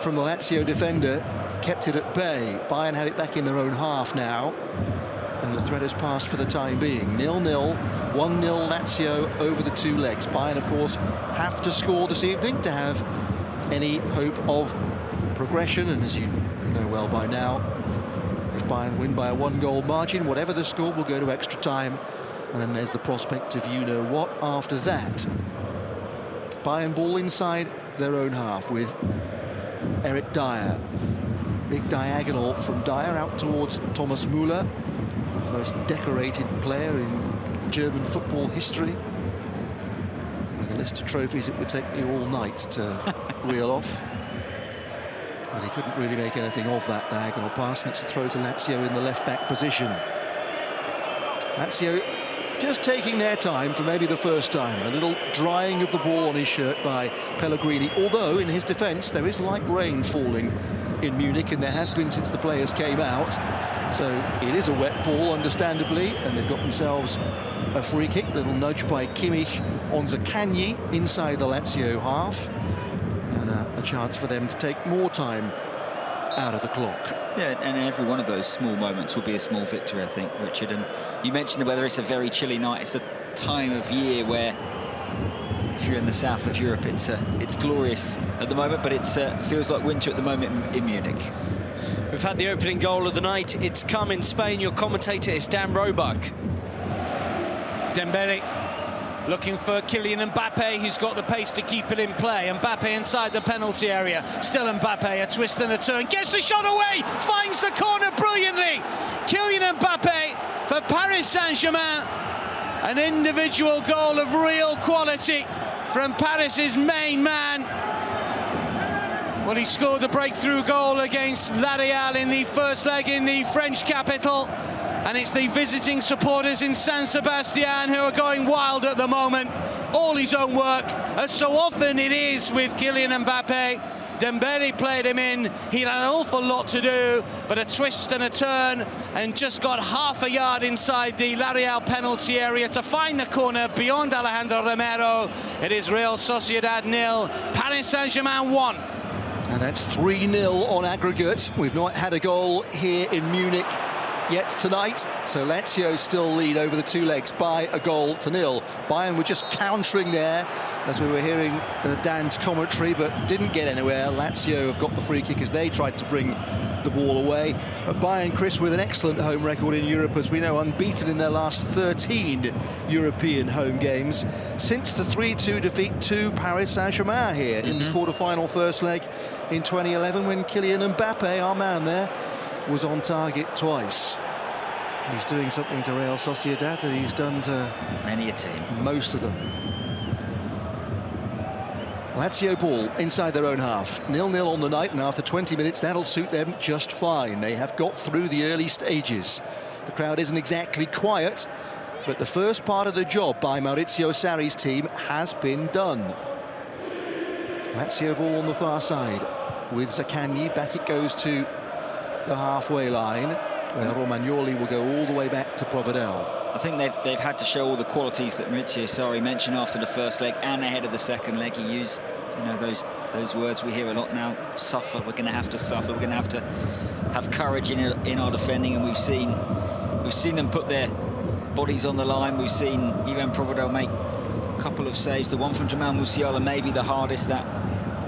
from the Lazio defender kept it at bay. Bayern have it back in their own half now, and the threat has passed for the time being. 0-0, 1-0 Lazio over the 2 legs. Bayern, of course, have to score this evening to have any hope of progression, and as you know well by now, if Bayern win by a 1-goal margin, whatever the score will go to extra time, and then there's the prospect of you-know-what after that. Bayern ball inside their own half with Eric Dyer. Big diagonal from Dyer out towards Thomas Müller, the most decorated player in German football history. With a list of trophies it would take me all night to reel off. But he couldn't really make anything of that diagonal pass, and it's a throw to Lazio in the left-back position. Lazio just taking their time for maybe the first time. A little drying of the ball on his shirt by Pellegrini, although in his defence there is light rain falling in Munich, and there has been since the players came out. So it is a wet ball, understandably, and they've got themselves a free kick. Little nudge by Kimmich on Zaccagni inside the Lazio half, and a chance for them to take more time out of the clock. Yeah, and every one of those small moments will be a small victory, I think, Richard. And you mentioned whether it's a very chilly night, it's the time of year where if you're in the south of Europe, it's glorious at the moment, but it feels like winter at the moment in Munich. We've had the opening goal of the night. It's come in Spain. Your commentator is Dan Roebuck. Dembele looking for Kylian Mbappe, who's got the pace to keep it in play. Mbappe inside the penalty area. Still Mbappe, a twist and a turn. Gets the shot away, finds the corner brilliantly. Kylian Mbappe for Paris Saint-Germain. An individual goal of real quality from Paris's main man. Well, he scored the breakthrough goal against La Real in the first leg in the French capital. And it's the visiting supporters in San Sebastian who are going wild at the moment. All his own work, as so often it is with Kylian Mbappe. Dembele played him in. He had an awful lot to do, but a twist and a turn, and just got half a yard inside the La Real penalty area to find the corner beyond Alejandro Romero. It is Real Sociedad 0, Paris Saint-Germain 1. And that's 3-0 on aggregate. We've not had a goal here in Munich yet tonight, so Lazio still lead over the two legs by a goal to nil. Bayern were just countering there as we were hearing Dan's commentary, but didn't get anywhere. Lazio have got the free kick as they tried to bring the ball away. But Bayern, Chris, with an excellent home record in Europe, as we know, unbeaten in their last 13 European home games since the 3-2 defeat to Paris Saint-Germain here in the quarter-final first leg in 2011, when Kylian Mbappe, our man there, was on target twice. He's doing something to Real Sociedad that he's done to many a team, most of them. Lazio ball inside their own half, 0-0 on the night, and after 20 minutes that'll suit them just fine. They have got through the early stages. The crowd isn't exactly quiet, but the first part of the job by Maurizio Sarri's team has been done. Lazio ball on the far side with Zaccagni. Back it goes to the halfway line, where Romagnoli will go all the way back to Provedel. I think they've had to show all the qualities that Maurizio Sarri mentioned after the first leg and ahead of the second leg. He used, you know, those words we hear a lot now: suffer. We're going to have to suffer. We're going to have courage in our defending, and we've seen them put their bodies on the line. We've seen Ivan Provedel make a couple of saves. The one from Jamal Musiala may be the hardest. That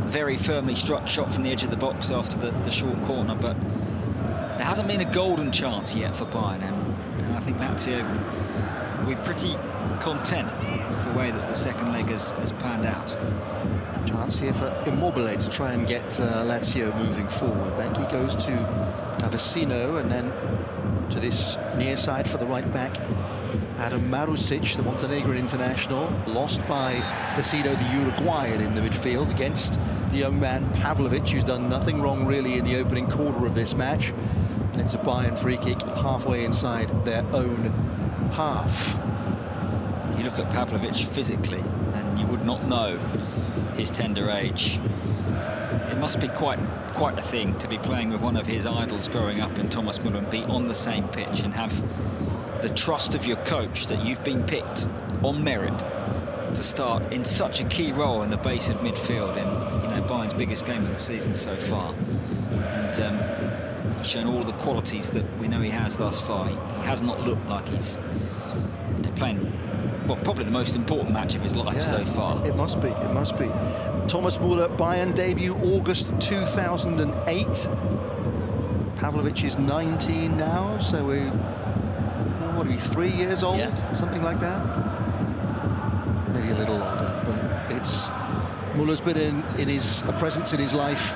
very firmly struck shot from the edge of the box after the short corner, but there hasn't been a golden chance yet for Bayern, and I think Lazio will be pretty content with the way that the second leg has panned out. Chance here for Immobile to try and get Lazio moving forward. Back he goes to Avicino, and then to this near side for the right back, Adam Marusic, the Montenegrin international, lost by Vecino, the Uruguayan, in the midfield against the young man Pavlovic, who's done nothing wrong really in the opening quarter of this match. And it's a Bayern free kick halfway inside their own half. You look at Pavlovic physically, and you would not know his tender age. It must be quite a thing to be playing with one of his idols growing up in Thomas Müller and be on the same pitch and have the trust of your coach that you've been picked on merit to start in such a key role in the base of midfield in, you know, Bayern's biggest game of the season so far. And he's shown all the qualities that we know he has thus far. He has not looked like he's, you know, playing, well, probably the most important match of his life so far. It must be, it must be. Thomas Müller, Bayern debut August 2008. Pavlovic is 19 now, so what are we, 3 years old? Something like that? Maybe a little older, but it's... Muller's been in his presence in his life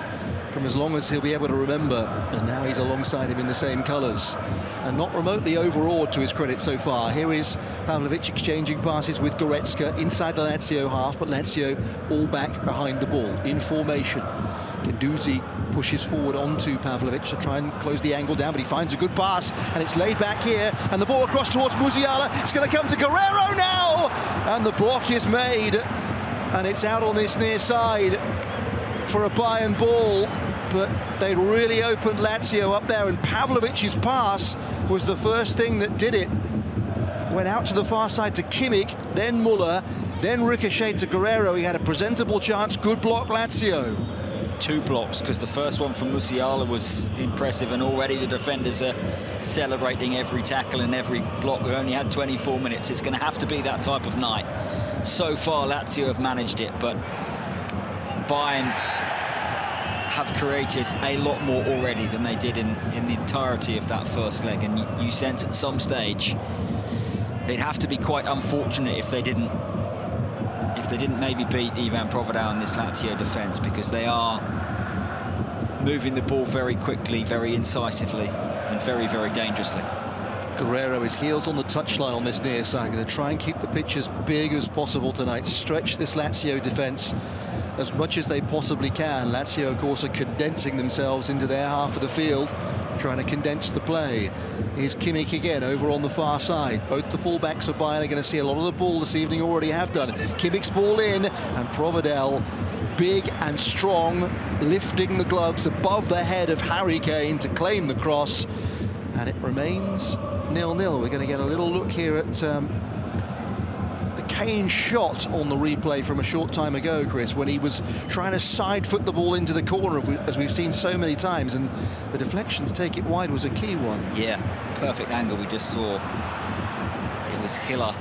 from as long as he'll be able to remember, and now he's alongside him in the same colours, and not remotely overawed to his credit so far. Here is Pavlovic exchanging passes with Goretzka inside the Lazio half, but Lazio all back behind the ball in formation. Guendouzi pushes forward onto Pavlovic to try and close the angle down, but he finds a good pass, and it's laid back here, and the ball across towards Musiala. It's going to come to Guerrero now, and the block is made, and it's out on this near side for a Bayern ball, but they really opened Lazio up there, and Pavlovic's pass was the first thing that did it. Went out to the far side to Kimmich, then Müller, then ricocheted to Guerrero. He had a presentable chance. Good block, Lazio. 2 blocks, because the first one from Musiala was impressive, and already the defenders are celebrating every tackle and every block. We only had 24 minutes. It's going to have to be that type of night. so far Lazio have managed it, but Bayern have created a lot more already than they did in the entirety of that first leg, and you sense at some stage they'd have to be quite unfortunate if they didn't maybe beat Ivan Provedel in this Lazio defence, because they are moving the ball very quickly, very incisively, and very, very dangerously. Guerrero is heels on the touchline on this near side. Going to try and keep the pitch as big as possible tonight, stretch this Lazio defence as much as they possibly can. Lazio, of course, are condensing themselves into their half of the field, trying to condense the play. Here's Kimmich again over on the far side. Both the fullbacks of Bayern are going to see a lot of the ball this evening, already have done. Kimmich's ball in, and Provedel, big and strong, lifting the gloves above the head of Harry Kane to claim the cross, and it remains 0-0. We're going to get a little look here at the Kane shot on the replay from a short time ago, Chris, when he was trying to side foot the ball into the corner, as we've seen so many times, and the deflection to take it wide was a key one. Yeah, perfect angle we just saw. It was Hiller.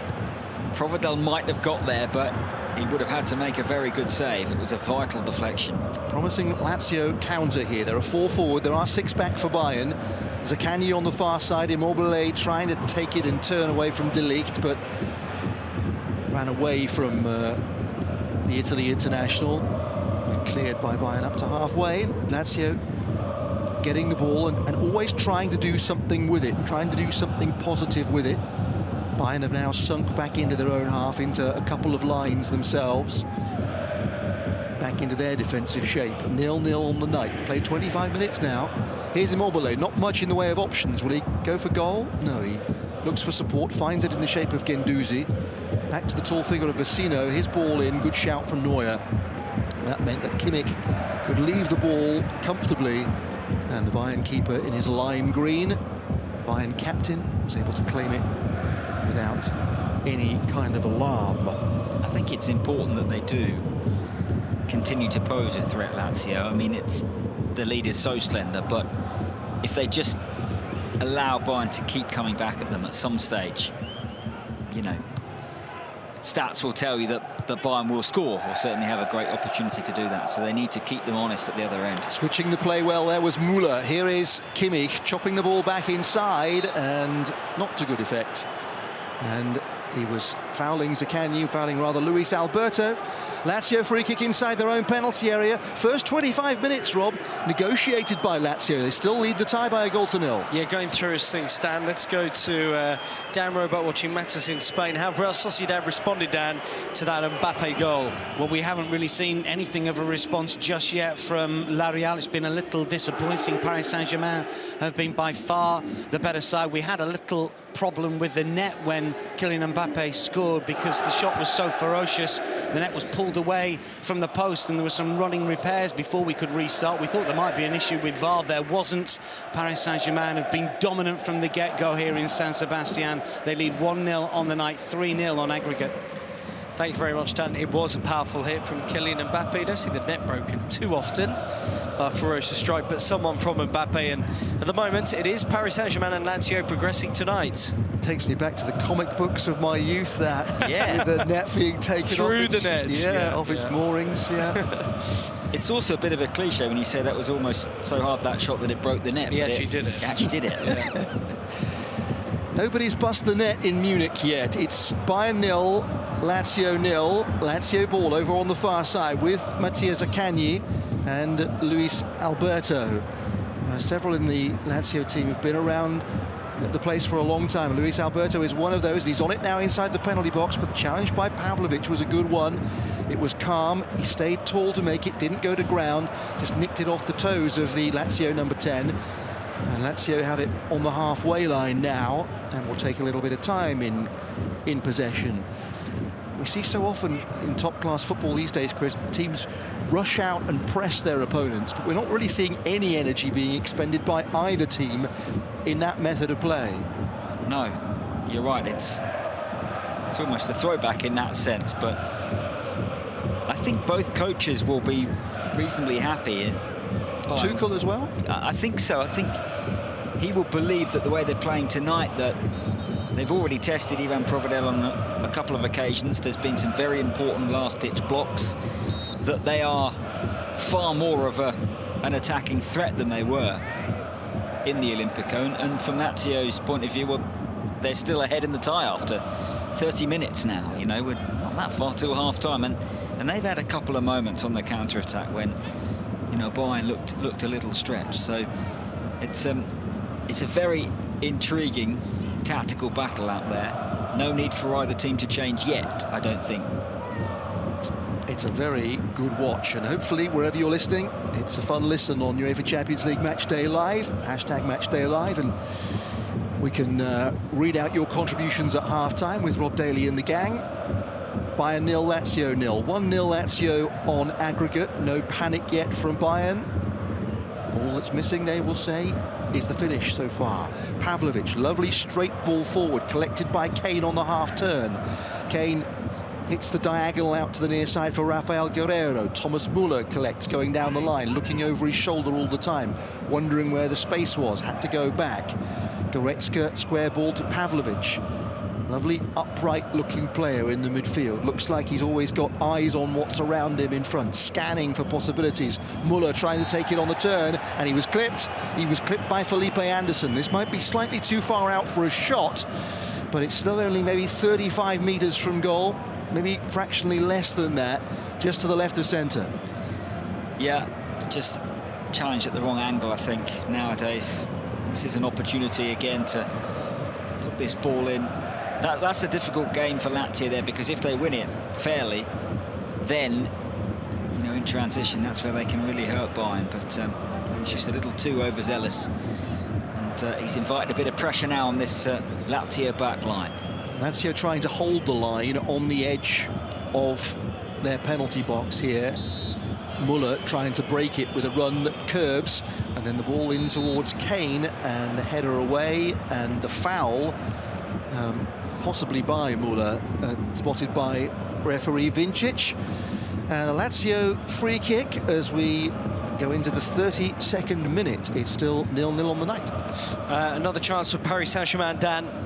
Provedel might have got there, but he would have had to make a very good save. It was a vital deflection. Promising Lazio counter here. There are 4 forward, there are 6 back for Bayern. Zaccagni on the far side, Immobile trying to take it and turn away from De Ligt, but ran away from the Italy international and cleared by Bayern up to halfway. Lazio getting the ball and always trying to do something with it, trying to do something positive with it. Bayern have now sunk back into their own half, into a couple of lines themselves, back into their defensive shape. 0-0 on the night. Played 25 minutes now. Here's Immobile, not much in the way of options. Will he go for goal? No, he looks for support, finds it in the shape of Guendouzi. Back to the tall figure of Vecino, his ball in, good shout from Neuer. That meant that Kimmich could leave the ball comfortably, and the Bayern keeper in his lime green, the Bayern captain, was able to claim it without any kind of alarm. I think it's important that they do continue to pose a threat, Lazio. I mean, the lead is so slender, but if they just allow Bayern to keep coming back at them at some stage, you know, stats will tell you that Bayern will score, or certainly have a great opportunity to do that. So they need to keep them honest at the other end. Switching the play well there was Müller. Here is Kimmich chopping the ball back inside, and not to good effect. And he was fouling Zaccagni, fouling rather Luis Alberto. Lazio free kick inside their own penalty area. First 25 minutes, Rob, negotiated by Lazio. They still lead the tie by a 0-0. Yeah, going through as things stand. Let's go to Dan Robert watching matters in Spain. How have Real Sociedad responded, Dan, to that MBAPPE goal? Well, we haven't really seen anything of a response just yet from La Real. It's been a little disappointing. Paris Saint-Germain have been by far the better side. We had a little problem with the net when Kylian Mbappe scored, because the shot was so ferocious. The net was pulled away from the post, and there were some running repairs before we could restart. We thought there might be an issue with VAR. There wasn't. Paris Saint-Germain have been dominant from the get-go here in San Sebastian. They lead 1-0 on the night, 3-0 on aggregate. Thank you very much, Dan. It was a powerful hit from Kylian Mbappe. You don't see the net broken too often. A ferocious strike, but someone from Mbappe. And at the moment, it is Paris Saint-Germain and Lazio progressing tonight. Takes me back to the comic books of my youth, that. Yeah. With the net being taken through off the net. Yeah, off its moorings, yeah. It's also a bit of a cliche when you say that was almost so hard, that shot, that it broke the net. He actually did it. He actually did it. Yeah. Nobody's bust the net in Munich yet. It's Bayern 0, Lazio 0. Lazio ball over on the far side with Mattia Zaccagni and Luis Alberto. Several in the Lazio team have been around the place for a long time. Luis Alberto is one of those, and he's on it now inside the penalty box, but the challenge by Pavlovic was a good one. It was calm, he stayed tall to make it, didn't go to ground, just nicked it off the toes of the Lazio number 10. And Lazio have it on the halfway line now, and will take a little bit of time in possession. We see so often in top-class football these days, Chris, teams rush out and press their opponents, but we're not really seeing any energy being expended by either team in that method of play. No, you're right. It's almost a throwback in that sense, but I think both coaches will be reasonably happy. Tuchel as well? I think so. I think he will believe that the way they're playing tonight, that They've already tested Ivan Provedel on a couple of occasions. There's been some very important last-ditch blocks. That they are far more of an attacking threat than they were in the Olimpico. And from Lazio's point of view, well, they're still ahead in the tie after 30 minutes now. You know, we're not that far till half-time. And they've had a couple of moments on the counter-attack when, you know, Bayern looked a little stretched. So it's a very intriguing tactical battle out there. No need for either team to change yet, I don't think. It's a very good watch, and hopefully wherever you're listening, it's a fun listen on UEFA Champions League Match Day Live, #MatchDayLive, and we can read out your contributions at half-time with Rob Daly and the gang. Bayern 0, Lazio 0. 1-0 Lazio on aggregate. No panic yet from Bayern. All that's missing, they will say, is the finish so far. Pavlovic, lovely straight ball forward, collected by KANE on the half-turn. KANE hits the diagonal out to the near side for Rafael Guerreiro. Thomas Muller collects going down the line, looking over his shoulder all the time, wondering where the space was, had to go back. Goretzka, square ball to Pavlovic. Lovely upright looking player in the midfield. Looks like he's always got eyes on what's around him in front, scanning for possibilities. Muller trying to take it on the turn, and he was clipped. He was clipped by Felipe Anderson. This might be slightly too far out for a shot, but it's still only maybe 35 meters from goal. Maybe fractionally less than that, just to the left of centre. Yeah, just challenged at the wrong angle, I think, nowadays. This is an opportunity again to put this ball in. That's a difficult game for Lazio there, because if they win it fairly, then, you know, in transition, that's where they can really hurt Bayern. But he's just a little too overzealous. And he's invited a bit of pressure now on this Lazio back line. Lazio trying to hold the line on the edge of their penalty box here. Muller trying to break it with a run that curves, and then the ball in towards KANE, and the header away, and the foul, possibly by Muller, spotted by referee Vincic. And a Lazio free kick as we go into the 32nd minute. It's still 0-0 on the night. Another chance for Paris Saint-Germain, Dan.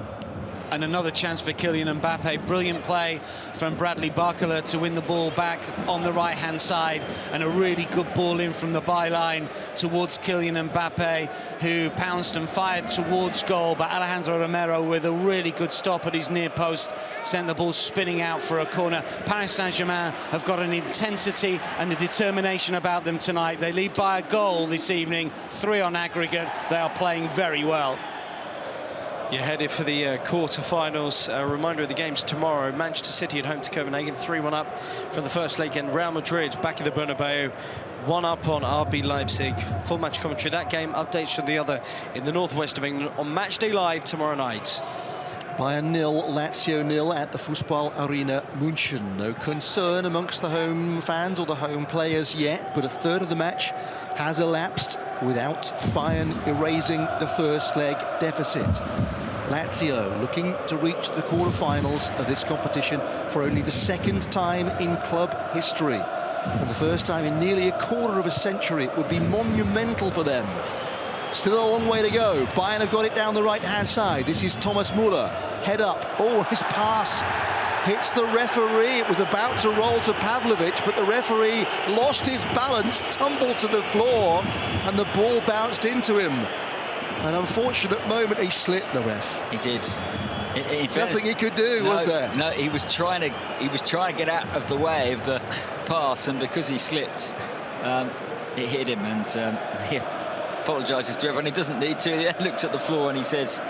And another chance for Kylian Mbappe. Brilliant play from Bradley Barcola to win the ball back on the right-hand side, and a really good ball in from the byline towards Kylian Mbappe, who pounced and fired towards goal, but Alejandro Romero, with a really good stop at his near post, sent the ball spinning out for a corner. Paris Saint-Germain have got an intensity and a determination about them tonight. They lead by a goal this evening, 3 on aggregate. They are playing very well. You're headed for the quarter-finals. A reminder of the games tomorrow. Manchester City at home to Copenhagen, 3-1 up from the first leg. And Real Madrid back at the Bernabeu, 1 up on RB Leipzig. Full match commentary. That game, updates from the other in the northwest of England on Matchday Live tomorrow night. Bayern 0, Lazio 0 at the Fußball Arena München. No concern amongst the home fans or the home players yet, but a third of the match has elapsed without Bayern erasing the first leg deficit. Lazio looking to reach the quarter-finals of this competition for only the second time in club history. And the first time in nearly a quarter of a century. It would be monumental for them. Still a long way to go. Bayern have got it down the right-hand side. This is Thomas Muller. Head up. Oh, his pass hits the referee. It was about to roll to Pavlovic, but the referee lost his balance, tumbled to the floor, and the ball bounced into him. An unfortunate moment. He slit the ref. He did. Nothing he could do, was there? No, he was trying to get out of the way of the pass, and because he slipped, it hit him, and he apologises to everyone. He doesn't need to. He looks at the floor and he says,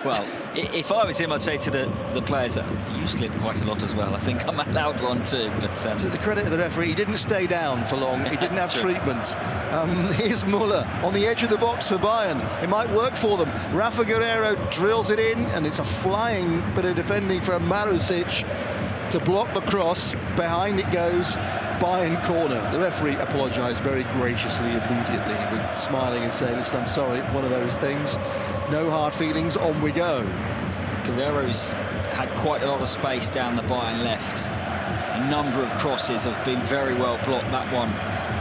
well, if I was him, I'd say to the players that you slip quite a lot as well. I think I'm allowed one too. But to the credit of the referee, he didn't stay down for long. He didn't have treatment. Here's Muller on the edge of the box for Bayern. It might work for them. Rafa Guerreiro drills it in, and it's a flying bit of defending from Marusic to block the cross. Behind it goes. Bayern corner. The referee apologised very graciously immediately. He was smiling and saying, listen, I'm sorry, one of those things. No hard feelings, on we go. Guerreiro's had quite a lot of space down the Bayern left. A number of crosses have been very well blocked. That one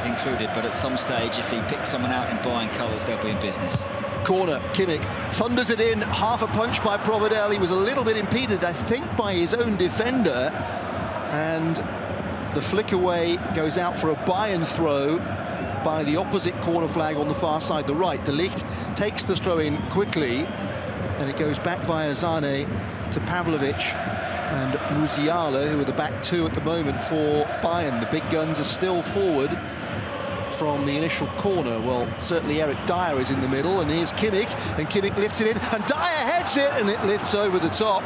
included, but at some stage, if he picks someone out in Bayern colours, they'll be in business. Corner, Kimmich thunders it in, half a punch by Provedel. He was a little bit impeded, I think, by his own defender, and the flick away goes out for a Bayern throw by the opposite corner flag on the far side, the right. De Ligt takes the throw in quickly, and it goes back via Zane to Pavlovic and Musial, who are the back two at the moment for Bayern. The big guns are still forward from the initial corner. Well, certainly Eric Dyer is in the middle, and here's Kimmich, and Kimmich lifts it in, and Dyer heads it, and it lifts over the top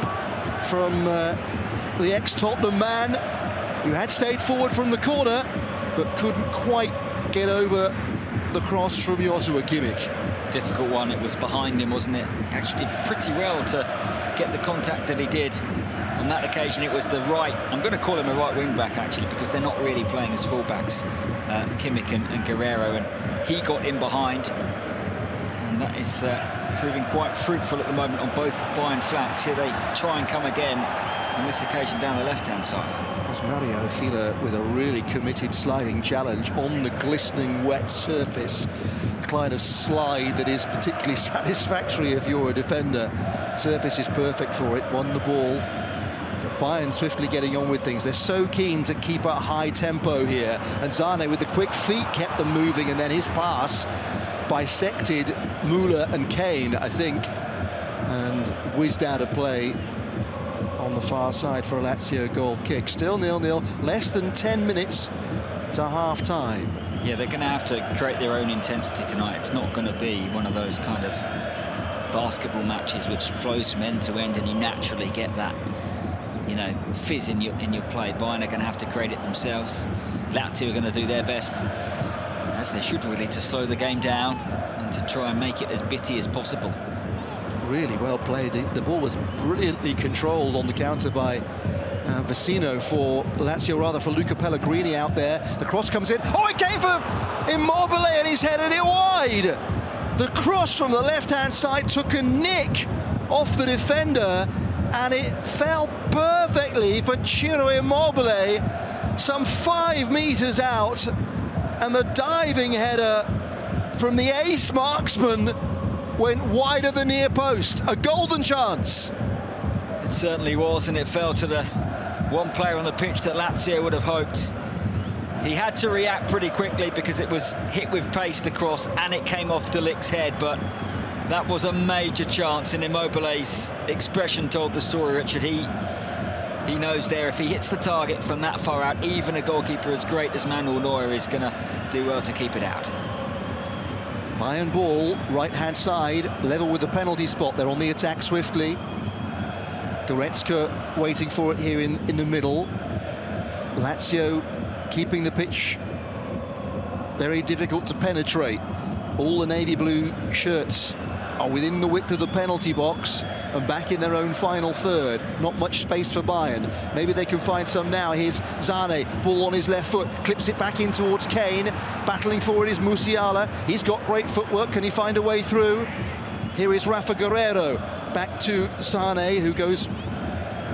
from the ex-Tottenham man, who had stayed forward from the corner, but couldn't quite get over the cross from Joshua Kimmich. Difficult one. It was behind him, wasn't it? Actually did pretty well to get the contact that he did. On that occasion, it was the right, I'm going to call him a right wing-back, actually, because they're not really playing as full-backs, Kimmich and Guerrero, and he got in behind. And that is proving quite fruitful at the moment on both Bayern flanks. Here they try and come again, on this occasion down the left-hand side. There's Mario Gila with a really committed sliding challenge on the glistening wet surface. A kind of slide that is particularly satisfactory if you're a defender. Surface is perfect for it, won the ball. But Bayern swiftly getting on with things. They're so keen to keep a high tempo here. And Zane with the quick feet kept them moving, and then his pass bisected Müller and Kane, I think, and whizzed out of play on the far side for a Lazio goal kick. Still 0-0, less than 10 minutes to half-time. Yeah, they're going to have to create their own intensity tonight. It's not going to be one of those kind of basketball matches which flows from end to end and you naturally get that, you know, fizz in your play. Bayern are going to have to create it themselves. Lazio are going to do their best, as they should really, to slow the game down and to try and make it as bitty as possible. Really well played. The ball was brilliantly controlled on the counter by Vecino for Lazio, rather for Luca Pellegrini out there. The cross comes in. Oh, it came for Immobile, and he's headed it wide. The cross from the left-hand side took a nick off the defender, and it fell perfectly for Ciro Immobile, some 5 meters out, and the diving header from the ace marksman went wide of the near post. A golden chance. It certainly was, and it fell to the one player on the pitch that Lazio would have hoped. He had to react pretty quickly because it was hit with pace, the cross, and it came off De Ligt's head, but that was a major chance, and Immobile's expression told the story, Richard. He knows there, if he hits the target from that far out, even a goalkeeper as great as Manuel Neuer is going to do well to keep it out. Bayern ball, right-hand side, level with the penalty spot. They're on the attack swiftly. Goretzka waiting for it here in the middle. Lazio keeping the pitch very difficult to penetrate. All the navy blue shirts are within the width of the penalty box and back in their own final third. Not much space for Bayern. Maybe they can find some now. Here's Zane, ball on his left foot, clips it back in towards Kane. Battling forward is Musiala. He's got great footwork. Can he find a way through? Here is Rafa Guerreiro. Back to Sane, who goes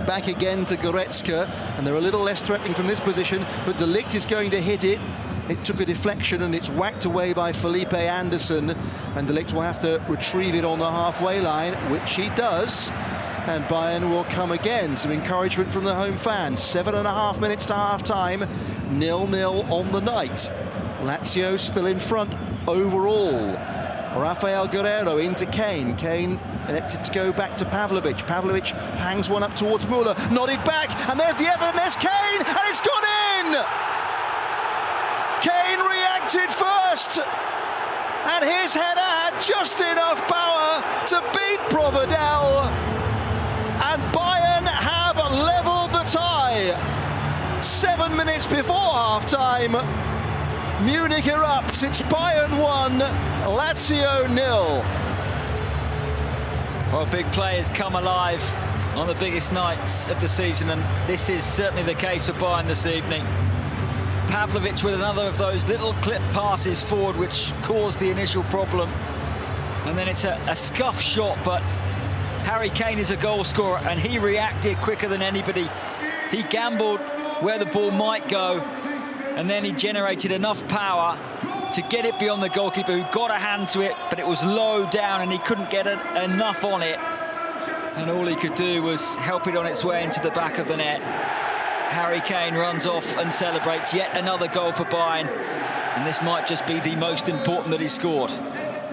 back again to Goretzka. And they're a little less threatening from this position, but De Ligt is going to hit it. It took a deflection and it's whacked away by Felipe Anderson, and De Ligt will have to retrieve it on the halfway line, which he does, and Bayern will come again. Some encouragement from the home fans. 7.5 minutes to half-time, 0-0 on the night. Lazio still in front overall. Rafael Guerreiro into Kane. Kane elected to go back to Pavlovic. Pavlovic hangs one up towards Müller, nodded back, and there's the effort, and there's Kane, and it's gone in! Kane reacted first, and his header had just enough power to beat Provedel, and Bayern have levelled the tie. 7 minutes before half-time, Munich erupts. It's Bayern 1, Lazio 0. Well, big players come alive on the biggest nights of the season, and this is certainly the case for Bayern this evening. Pavlovic with another of those little clip passes forward which caused the initial problem, and then it's a scuff shot, but Harry Kane is a goal scorer and he reacted quicker than anybody. He gambled where the ball might go, and then he generated enough power to get it beyond the goalkeeper, who got a hand to it, but it was low down and he couldn't get enough on it. And all he could do was help it on its way into the back of the net. Harry Kane runs off and celebrates yet another goal for Bayern. And this might just be the most important that he scored.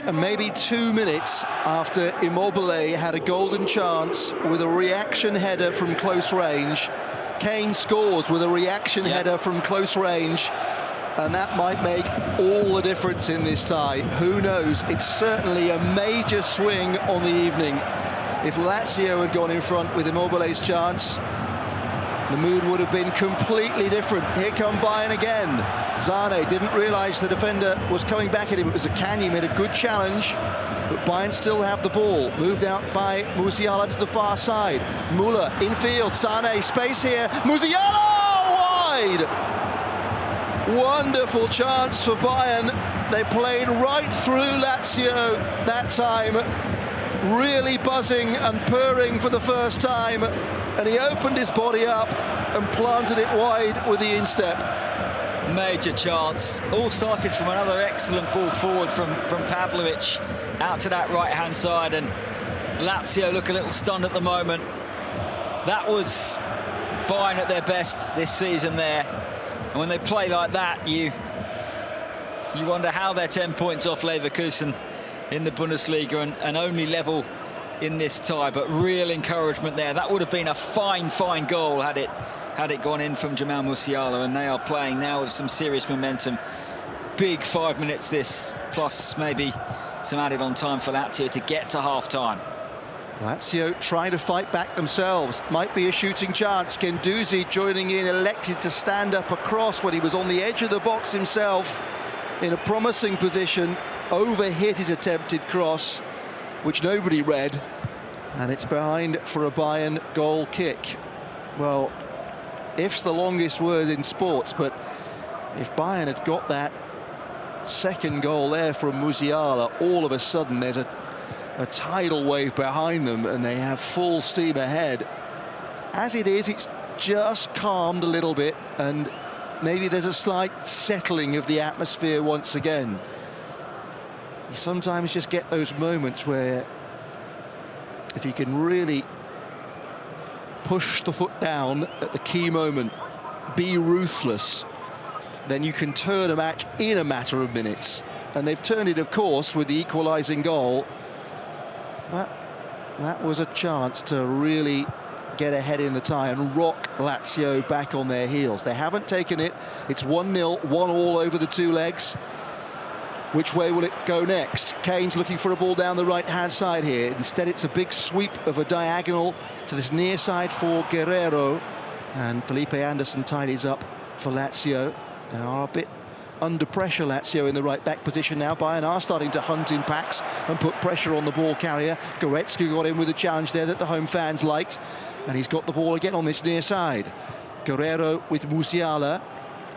And maybe 2 minutes after Immobile had a golden chance with a reaction header from close range, Kane scores with a reaction header from close range. And that might make all the difference in this tie. Who knows? It's certainly a major swing on the evening. If Lazio had gone in front with Immobile's chance, the mood would have been completely different. Here come Bayern again. Zane didn't realise the defender was coming back at him. It was a KANE, made a good challenge, but Bayern still have the ball. Moved out by Musiala to the far side. Müller infield, Sane, space here. Musiala wide! Wonderful chance for Bayern. They played right through Lazio that time. Really buzzing and purring for the first time. And he opened his body up and planted it wide with the instep. Major chance. All started from another excellent ball forward from Pavlovic out to that right-hand side. And Lazio look a little stunned at the moment. That was Bayern at their best this season there. And when they play like that, you wonder how they're 10 points off Leverkusen in the Bundesliga and only level in this tie. But real encouragement there. That would have been a fine goal had it gone in from Jamal Musiala. And they are playing now with some serious momentum. Big 5 minutes this, plus maybe some added on time for Lazio to get to half-time. Lazio trying to fight back themselves. Might be a shooting chance. Guendouzi joining in, elected to stand up across when he was on the edge of the box himself in a promising position. Overhit his attempted cross, which nobody read, and it's behind for a Bayern goal kick. Well, if's the longest word in sports, but if Bayern had got that second goal there from Musiala, all of a sudden there's a tidal wave behind them and they have full steam ahead. As it is, it's just calmed a little bit, and maybe there's a slight settling of the atmosphere once again. You sometimes just get those moments where if you can really push the foot down at the key moment, be ruthless, then you can turn a match in a matter of minutes. And they've turned it, of course, with the equalising goal. But that was a chance to really get ahead in the tie and rock Lazio back on their heels. They haven't taken it. It's 1-0, 1-1 over the two legs. Which way will it go next? Kane's looking for a ball down the right-hand side here. Instead, it's a big sweep of a diagonal to this near side for Guerrero. And Felipe Anderson tidies up for Lazio. They are a bit under pressure, Lazio, in the right-back position now. Bayern are starting to hunt in packs and put pressure on the ball carrier. Goretzka got in with a challenge there that the home fans liked. And he's got the ball again on this near side. Guerrero with Musiala.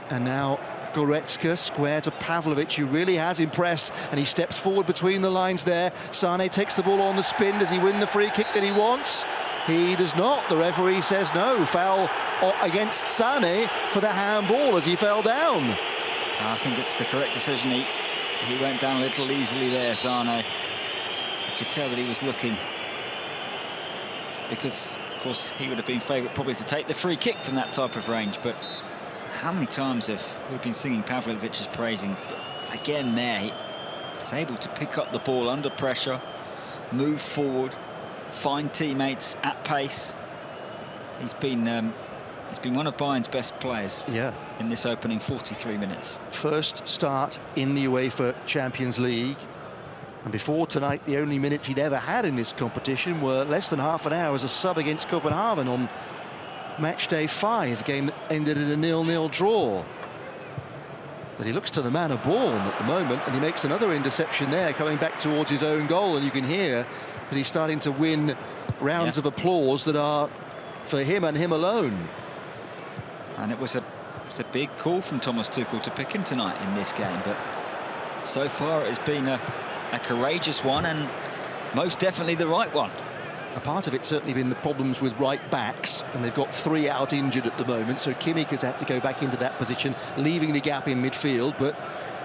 And now Goretzka square to Pavlovic, who really has impressed, and he steps forward between the lines there. Sane takes the ball on the spin. Does he win the free kick that he wants? He does not. The referee says no. Foul against Sane for the handball as he fell down. I think it's the correct decision. He went down a little easily there, Sane. You could tell that he was looking, because, of course, he would have been favourite probably to take the free kick from that type of range. But how many times have we been singing Pavlovic's praising? But again there, he's able to pick up the ball under pressure, move forward, find teammates at pace. He's been one of Bayern's best players in this opening 43 minutes. First start in the UEFA Champions League. And before tonight, the only minutes he'd ever had in this competition were less than half an hour as a sub against Copenhagen on match day 5, game that ended in a 0-0 draw. But he looks to the man of ball at the moment, and he makes another interception there, coming back towards his own goal, and you can hear that he's starting to win rounds of applause that are for him and him alone. And it was a big call from Thomas Tuchel to pick him tonight in this game, but so far it has been a courageous one, and most definitely the right one. A part of it's certainly been the problems with right backs, and they've got 3 out injured at the moment, so Kimmich has had to go back into that position, leaving the gap in midfield. But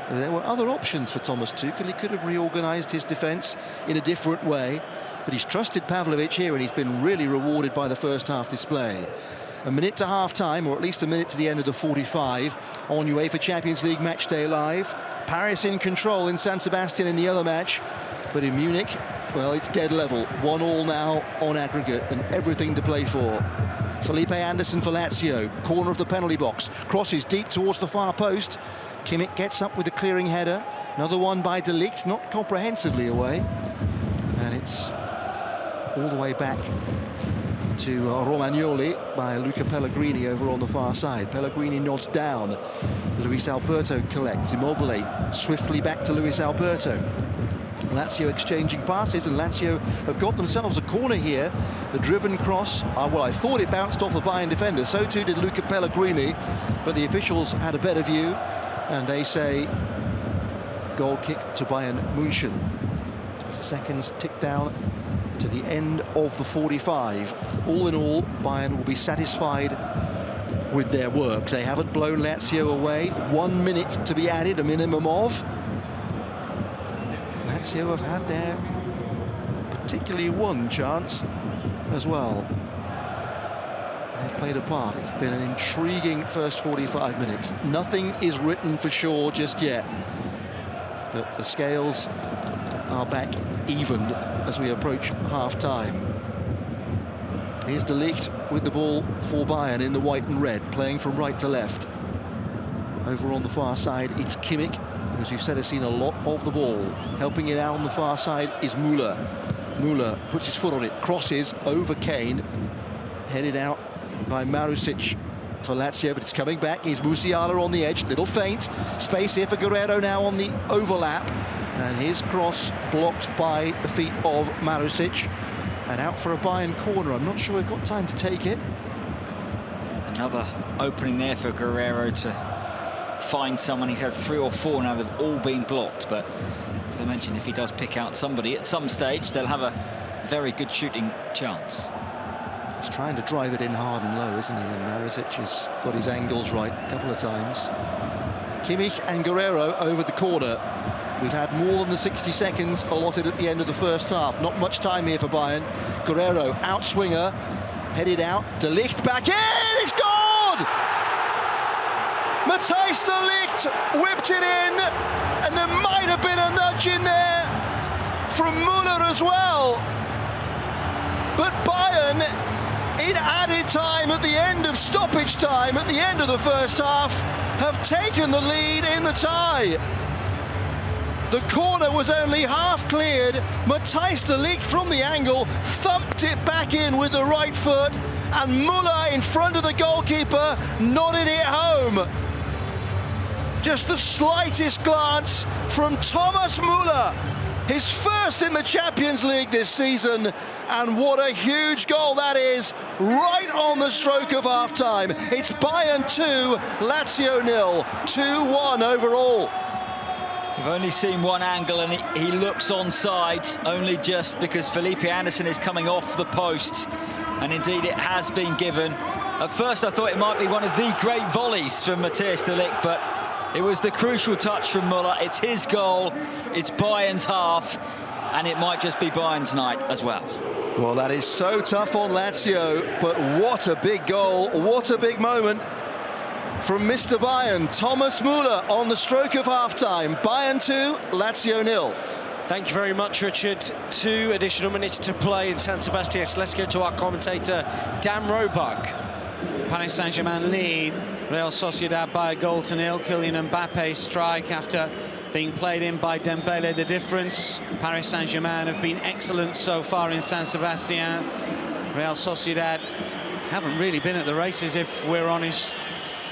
there were other options for Thomas Tuchel. He could have reorganised his defence in a different way, but he's trusted Pavlovic here, and he's been really rewarded by the first half display. A minute to half-time, or at least a minute to the end of the 45, on UEFA Champions League Matchday Live. Paris in control in San Sebastian in the other match, but in Munich, well, it's dead level. 1-1 now on aggregate, and everything to play for. Felipe Anderson for Lazio, corner of the penalty box, crosses deep towards the far post. Kimmich gets up with a clearing header. Another one by De Ligt, not comprehensively away. And it's all the way back to Romagnoli by Luca Pellegrini over on the far side. Pellegrini nods down. Luis Alberto collects. Immobile swiftly back to Luis Alberto. Lazio exchanging passes, and Lazio have got themselves a corner here. The driven cross, well, I thought it bounced off the Bayern defender. So too did Luca Pellegrini, but the officials had a better view, and they say goal kick to Bayern Munich. As the seconds tick down to the end of the 45. All in all, Bayern will be satisfied with their work. They haven't blown Lazio away. 1 minute to be added, a minimum of. Lazio have had their particularly one chance as well. They've played a part. It's been an intriguing first 45 minutes. Nothing is written for sure just yet, but the scales are back even as we approach half-time. Here's De Ligt with the ball for Bayern in the white and red, playing from right to left. Over on the far side, it's Kimmich, who, as we've said, has seen a lot of the ball. Helping him out on the far side is Müller. Müller puts his foot on it, crosses over Kane, headed out by Marusic for Lazio, but it's coming back. Here's Musiala on the edge, little feint. Space here for Guerrero now on the overlap. And his cross blocked by the feet of Marusic. And out for a Bayern corner. I'm not sure we've got time to take it. Another opening there for Guerrero to find someone. He's had 3 or 4 now. They've all been blocked. But as I mentioned, if he does pick out somebody at some stage, they'll have a very good shooting chance. He's trying to drive it in hard and low, isn't he? And Marusic has got his angles right a couple of times. Kimmich and Guerrero over the corner. We've had more than the 60 seconds allotted at the end of the first half. Not much time here for Bayern. Guerrero, outswinger, headed out. De Ligt back in, it's gone! Matthijs De Ligt whipped it in, and there might have been a nudge in there from Müller as well. But Bayern, in added time at the end of stoppage time, at the end of the first half, have taken the lead in the tie. The corner was only half cleared. Matthijs De Ligt from the angle thumped it back in with the right foot, and Müller in front of the goalkeeper nodded it home. Just the slightest glance from Thomas Müller, his first in the Champions League this season, and what a huge goal that is, right on the stroke of half-time. It's Bayern 2, Lazio 0, 2-1 overall. We've only seen one angle, and he looks onside, only just because Felipe Anderson is coming off the post, and indeed it has been given. At first I thought it might be one of the great volleys from Matthijs De Ligt, but it was the crucial touch from Müller. It's his goal, it's Bayern's half, and it might just be Bayern's night as well. Well, that is so tough on Lazio, but what a big goal, what a big moment from Mr. Bayern, Thomas Müller, on the stroke of half-time. Bayern 2, Lazio 0. Thank you very much, Richard. 2 additional minutes to play in San Sebastian. So let's go to our commentator, Dan Roebuck. Paris Saint-Germain lead Real Sociedad by 1-0. Kylian Mbappe strike after being played in by Dembele. The difference, Paris Saint-Germain have been excellent so far in San Sebastian. Real Sociedad haven't really been at the races, if we're honest.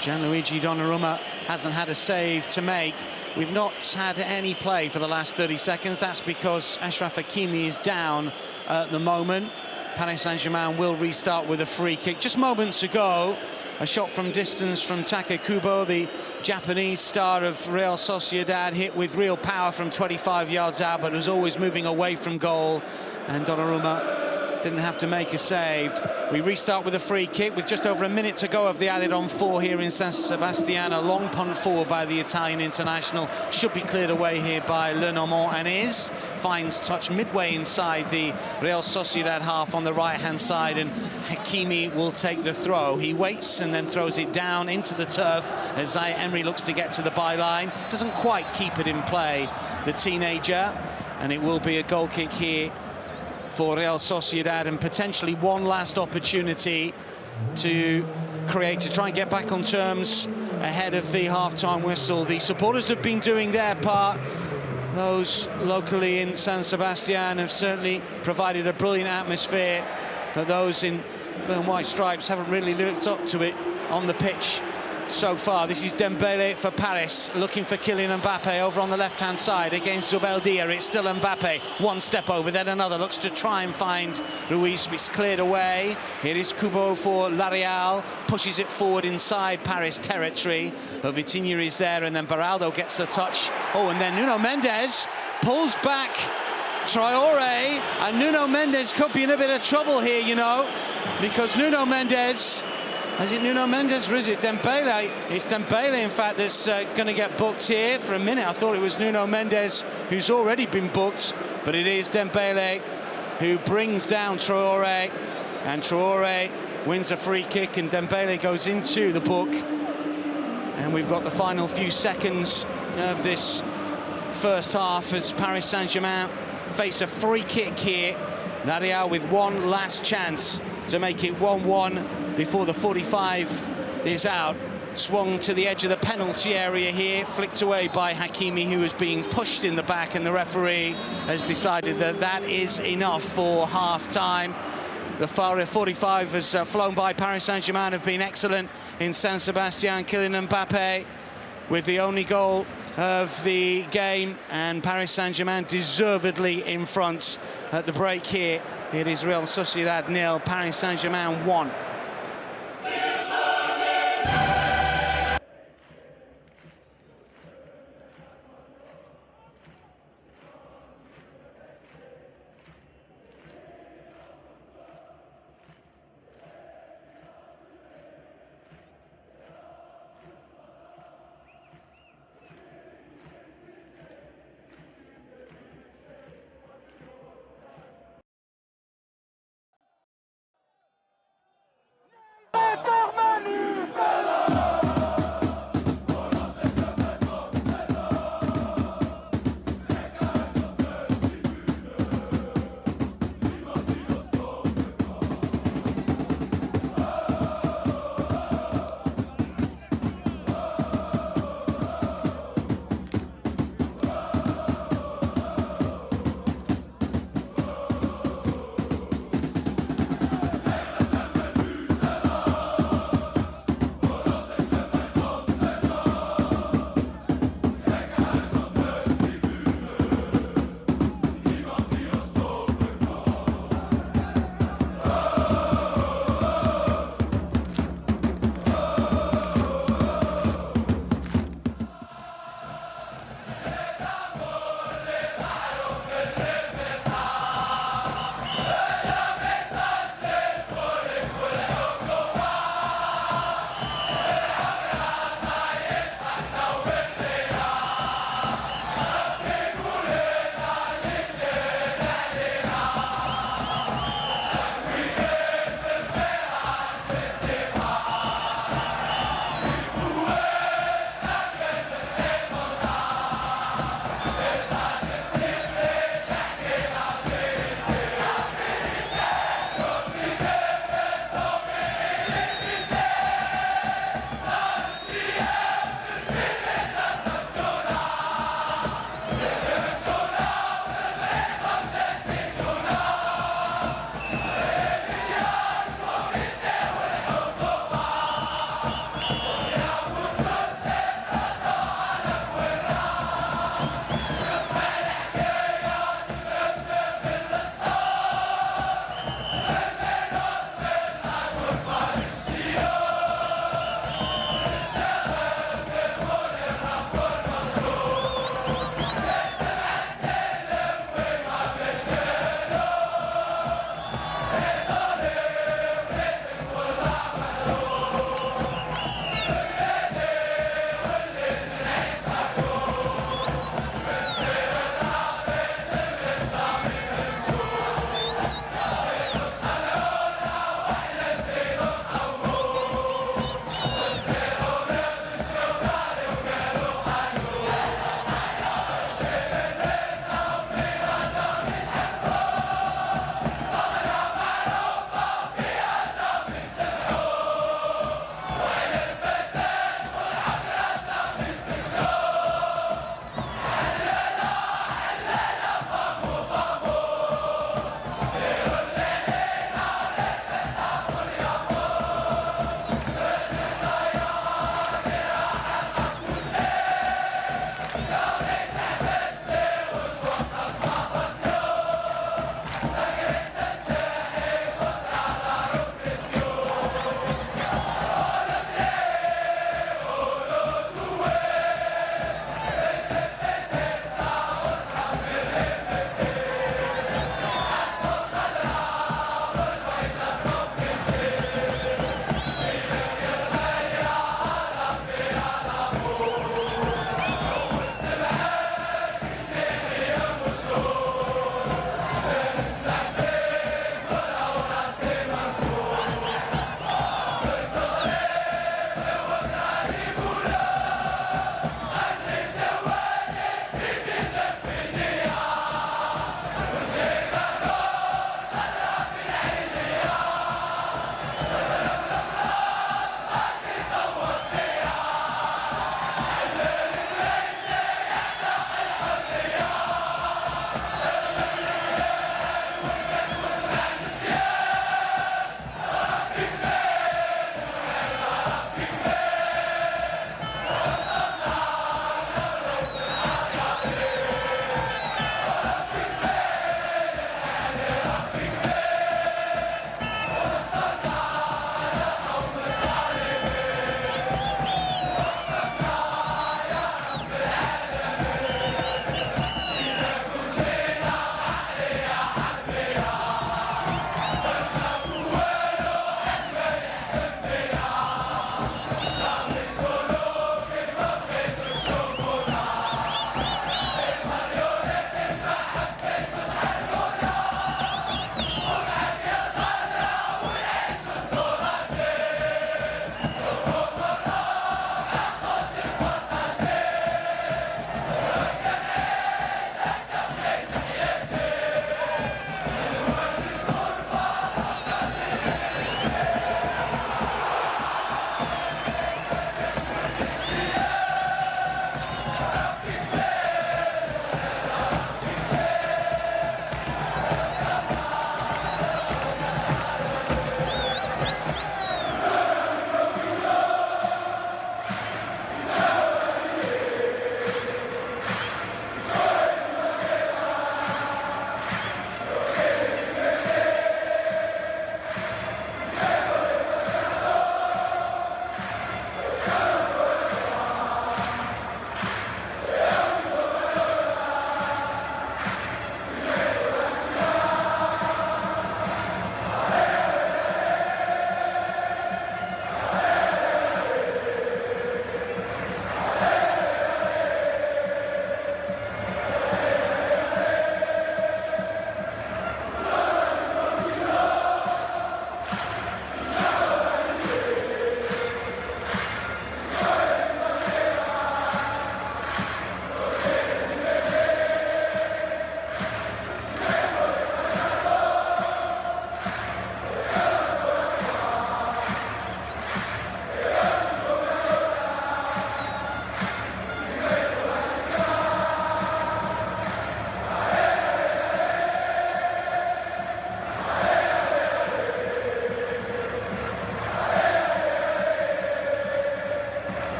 Gianluigi Donnarumma hasn't had a save to make. We've not had any play for the last 30 seconds. That's because Achraf Hakimi is down at the moment. Paris Saint-Germain will restart with a free kick. Just moments ago, a shot from distance from Take Kubo, the Japanese star of Real Sociedad, hit with real power from 25 yards out, but was always moving away from goal. And Donnarumma didn't have to make a save. We restart with a free kick with just over a minute to go of the added on 4 here in San Sebastian. A long punt forward by the Italian international. Should be cleared away here by Le Normand, and is. Finds touch midway inside the Real Sociedad half on the right-hand side, and Hakimi will take the throw. He waits and then throws it down into the turf as Zaire Emery looks to get to the byline. Doesn't quite keep it in play, the teenager, and it will be a goal kick here for Real Sociedad, and potentially one last opportunity to try and get back on terms ahead of the half-time whistle. The supporters have been doing their part. Those locally in San Sebastian have certainly provided a brilliant atmosphere, but those in blue and white stripes haven't really lived up to it on the pitch so far. This is Dembele for Paris, looking for Kylian Mbappe over on the left-hand side against Zubeldia. It's still Mbappe, one step over, then another, looks to try and find Ruiz, but it's cleared away. Here is Kubo for La Real, pushes it forward inside Paris territory, but Vitinha is there, and then Beraldo gets the touch. Oh, and then Nuno Mendes pulls back Traore, and Nuno Mendes could be in a bit of trouble here, you know, because Nuno Mendes... Is it Nuno Mendes or is it Dembele? It's Dembele, in fact, that's going to get booked here. For a minute, I thought it was Nuno Mendes who's already been booked, but it is Dembele who brings down Traore, and Traore wins a free kick, and Dembele goes into the book. And we've got the final few seconds of this first half as Paris Saint-Germain face a free kick here. La Real with one last chance to make it 1-1 before the 45 is out. Swung to the edge of the penalty area here, flicked away by Hakimi, who was being pushed in the back, and the referee has decided that that is enough for half-time. The 45 has flown by. Paris Saint-Germain have been excellent in San Sebastian. Kylian Mbappe with the only goal of the game, and Paris Saint-Germain deservedly in front at the break here. It is Real Sociedad 0, Paris Saint-Germain 1.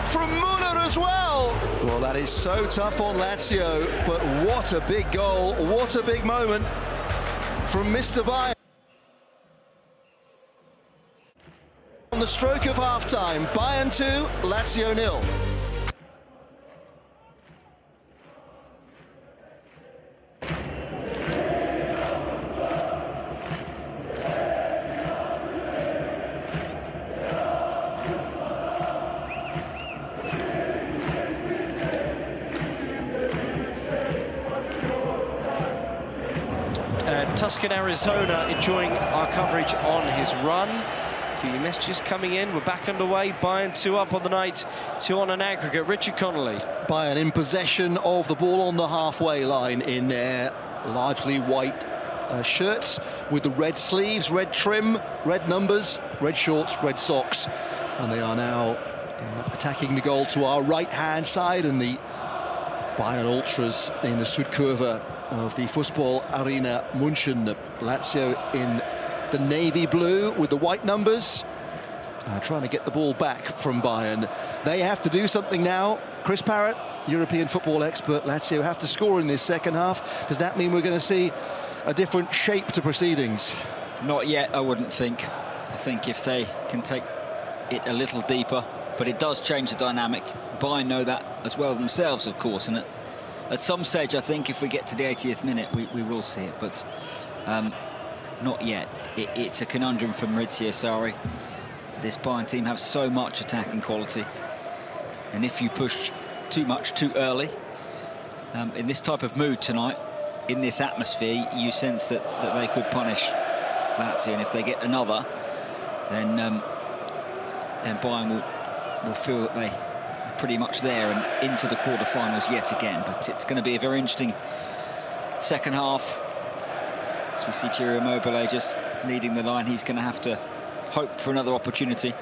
from Müller as well. Well, that is so tough on Lazio, but what a big goal, what a big moment from Mr. Bayen. On the stroke of half-time, Bayern 2, Lazio 0. Tuscan, Arizona, enjoying our coverage on his run. A few messages coming in. We're back underway. Bayern 2 up on the night, 2 on an aggregate. Richard Connolly. Bayern in possession of the ball on the halfway line in their largely white shirts with the red sleeves, red trim, red numbers, red shorts, red socks. And they are now attacking the goal to our right-hand side, and the Bayern Ultras in the Südkurve of the Fußball Arena München. Lazio in the navy blue with the white numbers, trying to get the ball back from Bayern. They have to do something now. Chris Parrott, European football expert, Lazio have to score in this second half. Does that mean we're going to see a different shape to proceedings? Not yet, I wouldn't think. I think if they can take it a little deeper, but it does change the dynamic. Bayern know that as well themselves, of course, and at some stage, I think if we get to the 80th minute, we will see it, but not yet. It's a conundrum for Maurizio Sarri. This Bayern team have so much attacking quality, and if you push too much too early, in this type of mood tonight, in this atmosphere, you sense that they could punish Lazio, and if they get another, then Bayern will feel that they pretty much there and into the quarterfinals yet again. But it's going to be a very interesting second half. As we see Ciro Immobile just leading the line, he's going to have to hope for another opportunity.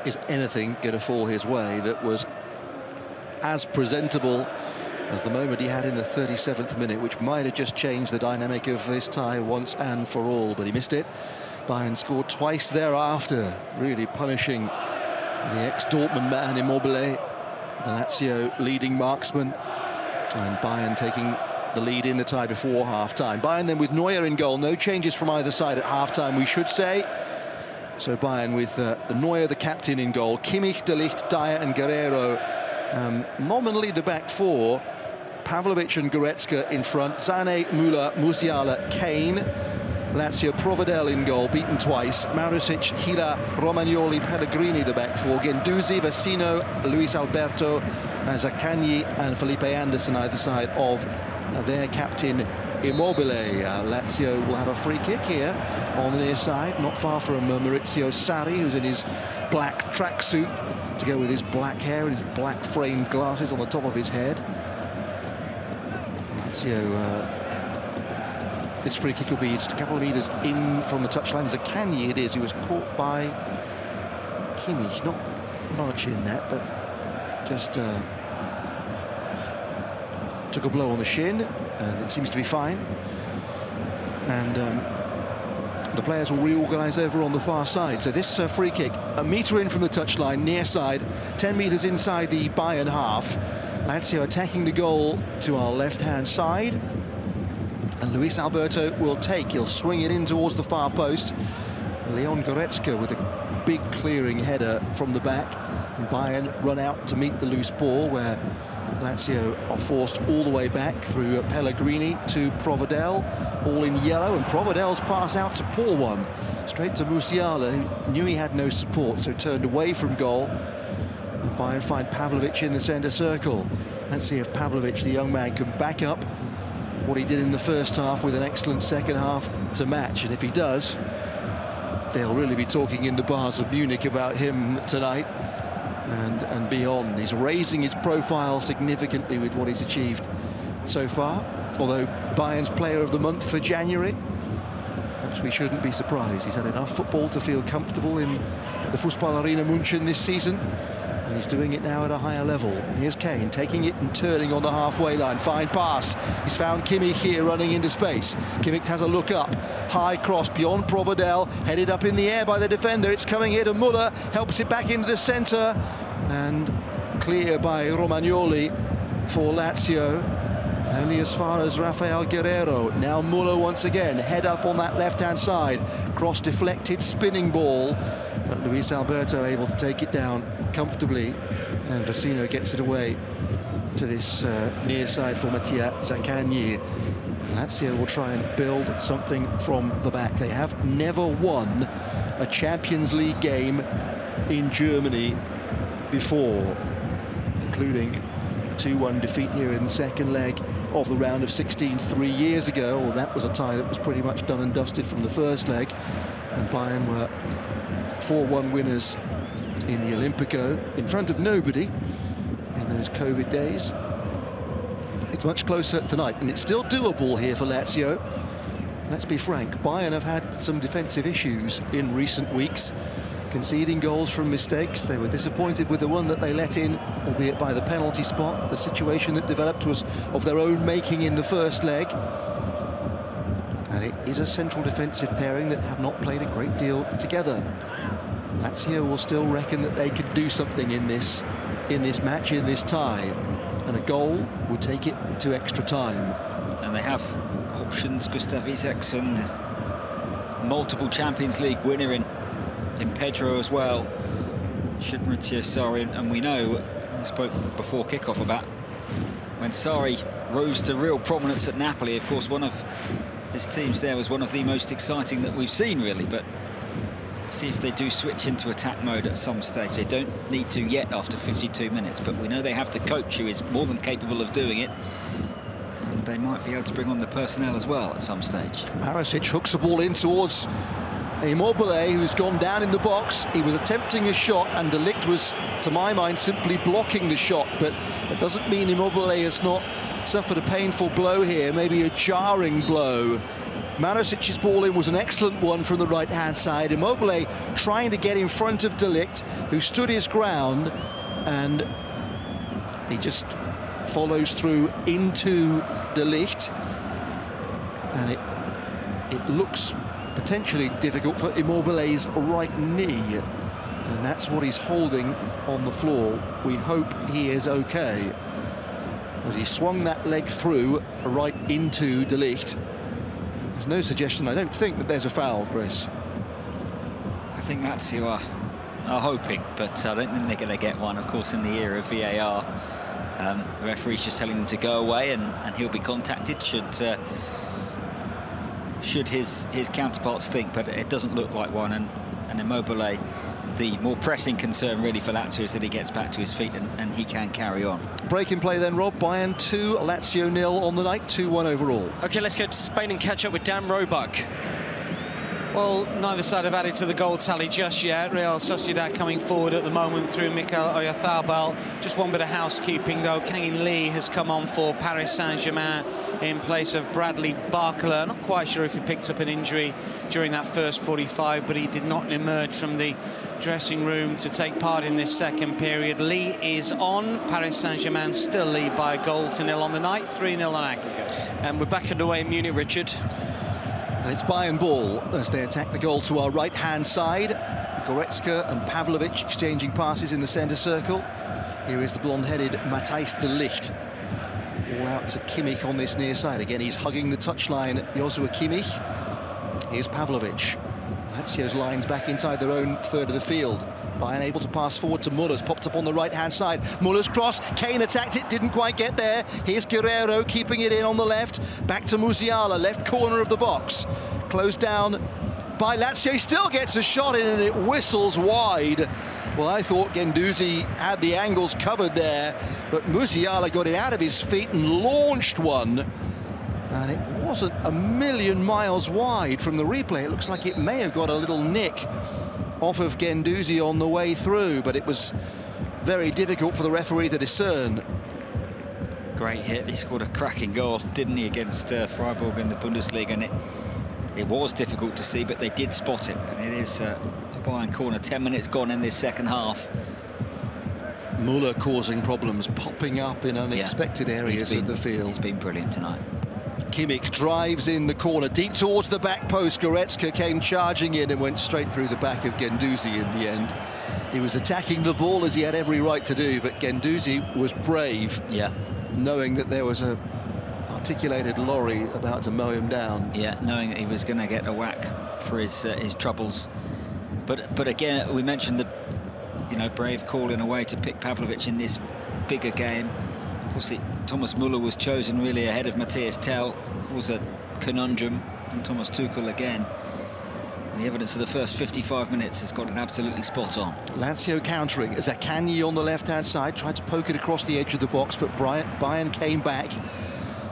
Is anything going to fall his way that was as presentable as the moment he had in the 37th minute, which might have just changed the dynamic of this tie once and for all, but he missed it. Bayern scored twice thereafter, really punishing the ex-Dortmund man Immobile, the Lazio leading marksman, and Bayern taking the lead in the tie before half-time. Bayern then with Neuer in goal, no changes from either side at half-time, we should say. So Bayern with Neuer, the captain, in goal, Kimmich, De Ligt, Dyer and Guerrero, nominally the back four, Pavlovic and Goretzka in front, Sané, Müller, Musiala, Kane. Lazio, Provedel in goal, beaten twice. Marusic, Hila, Romagnoli, Pellegrini the back four. Guendouzi, Vecino, Luis Alberto, Zaccagni and Felipe Anderson either side of their captain Immobile. Lazio will have a free kick here on the near side, not far from Maurizio Sarri, who's in his black tracksuit to go with his black hair and his black framed glasses on the top of his head. Lazio, this free kick will be just a couple of metres in from the touchline. Zaccagni it is, who was caught by Kimmich, not much in that, but just took a blow on the shin, and it seems to be fine. And the players will reorganise over on the far side. So this free kick, a metre in from the touchline, near side, 10 metres inside the Bayern half. Lazio attacking the goal to our left-hand side. And Luis Alberto will take, he'll swing it in towards the far post. Leon Goretzka with a big clearing header from the back. And Bayern run out to meet the loose ball, where Lazio are forced all the way back through Pellegrini to Provedel. Ball in yellow, and Provedel's pass out to poor one. Straight to Musiala, who knew he had no support, so turned away from goal. And Bayern find Pavlovic in the centre circle. Let's see if Pavlovic, the young man, can back up what he did in the first half with an excellent second half to match. And if he does, they'll really be talking in the bars of Munich about him tonight and beyond. He's raising his profile significantly with what he's achieved so far. Although Bayern's player of the month for January, perhaps we shouldn't be surprised. He's had enough football to feel comfortable in the Fußball Arena München this season. And he's doing it now at a higher level. Here's Kane taking it and turning on the halfway line. Fine pass. He's found Kimmich here running into space. Kimmich has a look up. High cross beyond Provedel. Headed up in the air by the defender. It's coming here to Muller. Helps it back into the centre. And clear by Romagnoli for Lazio. Only as far as Rafael Guerrero. Now Muller once again. Head up on that left-hand side. Cross deflected, spinning ball. But Luis Alberto able to take it down comfortably. And Vecino gets it away to this near side for Mattia Zaccagni. Lazio will try and build something from the back. They have never won a Champions League game in Germany before, including a 2-1 defeat here in the second leg of the round of 16 3 years ago. Well, that was a tie that was pretty much done and dusted from the first leg. And Bayern were 4-1 winners in the Olimpico in front of nobody in those COVID days. It's much closer tonight, and it's still doable here for Lazio. Let's be frank, Bayern have had some defensive issues in recent weeks, conceding goals from mistakes. They were disappointed with the one that they let in, albeit by the penalty spot. The situation that developed was of their own making in the first leg. And it is a central defensive pairing that have not played a great deal together. Lazio will still reckon that they could do something in this match, in this tie. And a goal would take it to extra time. And they have options. Gustav Isaacson, multiple Champions League winner in Pedro as well. Should Maurizio Sarri, and we know, we spoke before kickoff about when Sarri rose to real prominence at Napoli. Of course, one of his teams there was one of the most exciting that we've seen, really. But let's see if they do switch into attack mode at some stage. They don't need to yet after 52 minutes, but we know they have the coach who is more than capable of doing it. And they might be able to bring on the personnel as well at some stage. Barisic hooks the ball in towards Immobile, who's gone down in the box. He was attempting a shot, and De Ligt was, to my mind, simply blocking the shot. But it doesn't mean Immobile has not suffered a painful blow here, maybe a jarring blow. Marisic's ball in was an excellent one from the right-hand side. Immobile trying to get in front of De Ligt, who stood his ground, and he just follows through into De Ligt. And it looks potentially difficult for Immobile's right knee, and that's what he's holding on the floor. We hope he is okay, as he swung that leg through right into De Ligt. There's no suggestion, I don't think, that there's a foul, Chris. I think Lazio are hoping, but I don't think they're going to get one. Of course, in the era of VAR, the referee's just telling them to go away, and he'll be contacted should his counterparts think, but it doesn't look like one. And Immobile, the more pressing concern really for Lazio is that he gets back to his feet and he can carry on. Break in play then, Rob. Bayern 2, Lazio 0 on the night, 2-1 overall. OK, let's go to Spain and catch up with Dan Roebuck. Well, neither side have added to the goal tally just yet. Real Sociedad coming forward at the moment through Mikel Oyarzabal. Just one bit of housekeeping, though. Kane Lee has come on for Paris Saint-Germain in place of Bradley Barcola. Not quite sure if he picked up an injury during that first 45, but he did not emerge from the dressing room to take part in this second period. Lee is on. Paris Saint-Germain still lead by a goal to nil on the night, 3-0 on aggregate. And we're back underway in Munich, Richard. And it's Bayern ball as they attack the goal to our right-hand side. Goretzka and Pavlovic exchanging passes in the centre circle. Here is the blonde-headed Matthijs de Ligt. All out to Kimmich on this near side. Again, he's hugging the touchline, Joshua Kimmich. Here's Pavlovic. Lazio's lines back inside their own third of the field. Bayern able to pass forward to Muller's, popped up on the right-hand side. Muller's cross, Kane attacked it, didn't quite get there. Here's Guerrero keeping it in on the left. Back to Musiala, left corner of the box. Closed down by Lazio, he still gets a shot in and it whistles wide. Well, I thought Guendouzi had the angles covered there, but Musiala got it out of his feet and launched one. And it wasn't a million miles wide from the replay. It looks like it may have got a little nick off of Guendouzi on the way through, but it was very difficult for the referee to discern. Great hit. He scored a cracking goal, didn't he, against Freiburg in the Bundesliga, and it was difficult to see, but they did spot it, and it is a Bayern corner. 10 minutes gone in this second half. Muller causing problems, popping up in unexpected areas of the field. He's been brilliant tonight. Kimmich drives in the corner, deep towards the back post. Goretzka came charging in and went straight through the back of Guendouzi in the end. He was attacking the ball as he had every right to do, but Guendouzi was brave, knowing that there was a articulated lorry about to mow him down. Yeah, knowing that he was going to get a whack for his troubles. But again, we mentioned the brave call in a way to pick Pavlovic in this bigger game. Of course, Thomas Muller was chosen really ahead of Matthias Tell. It was a conundrum, and Thomas Tuchel again. The evidence of the first 55 minutes has got it absolutely spot on. Lazio countering. Zaccagni on the left-hand side, tried to poke it across the edge of the box, but Bayern came back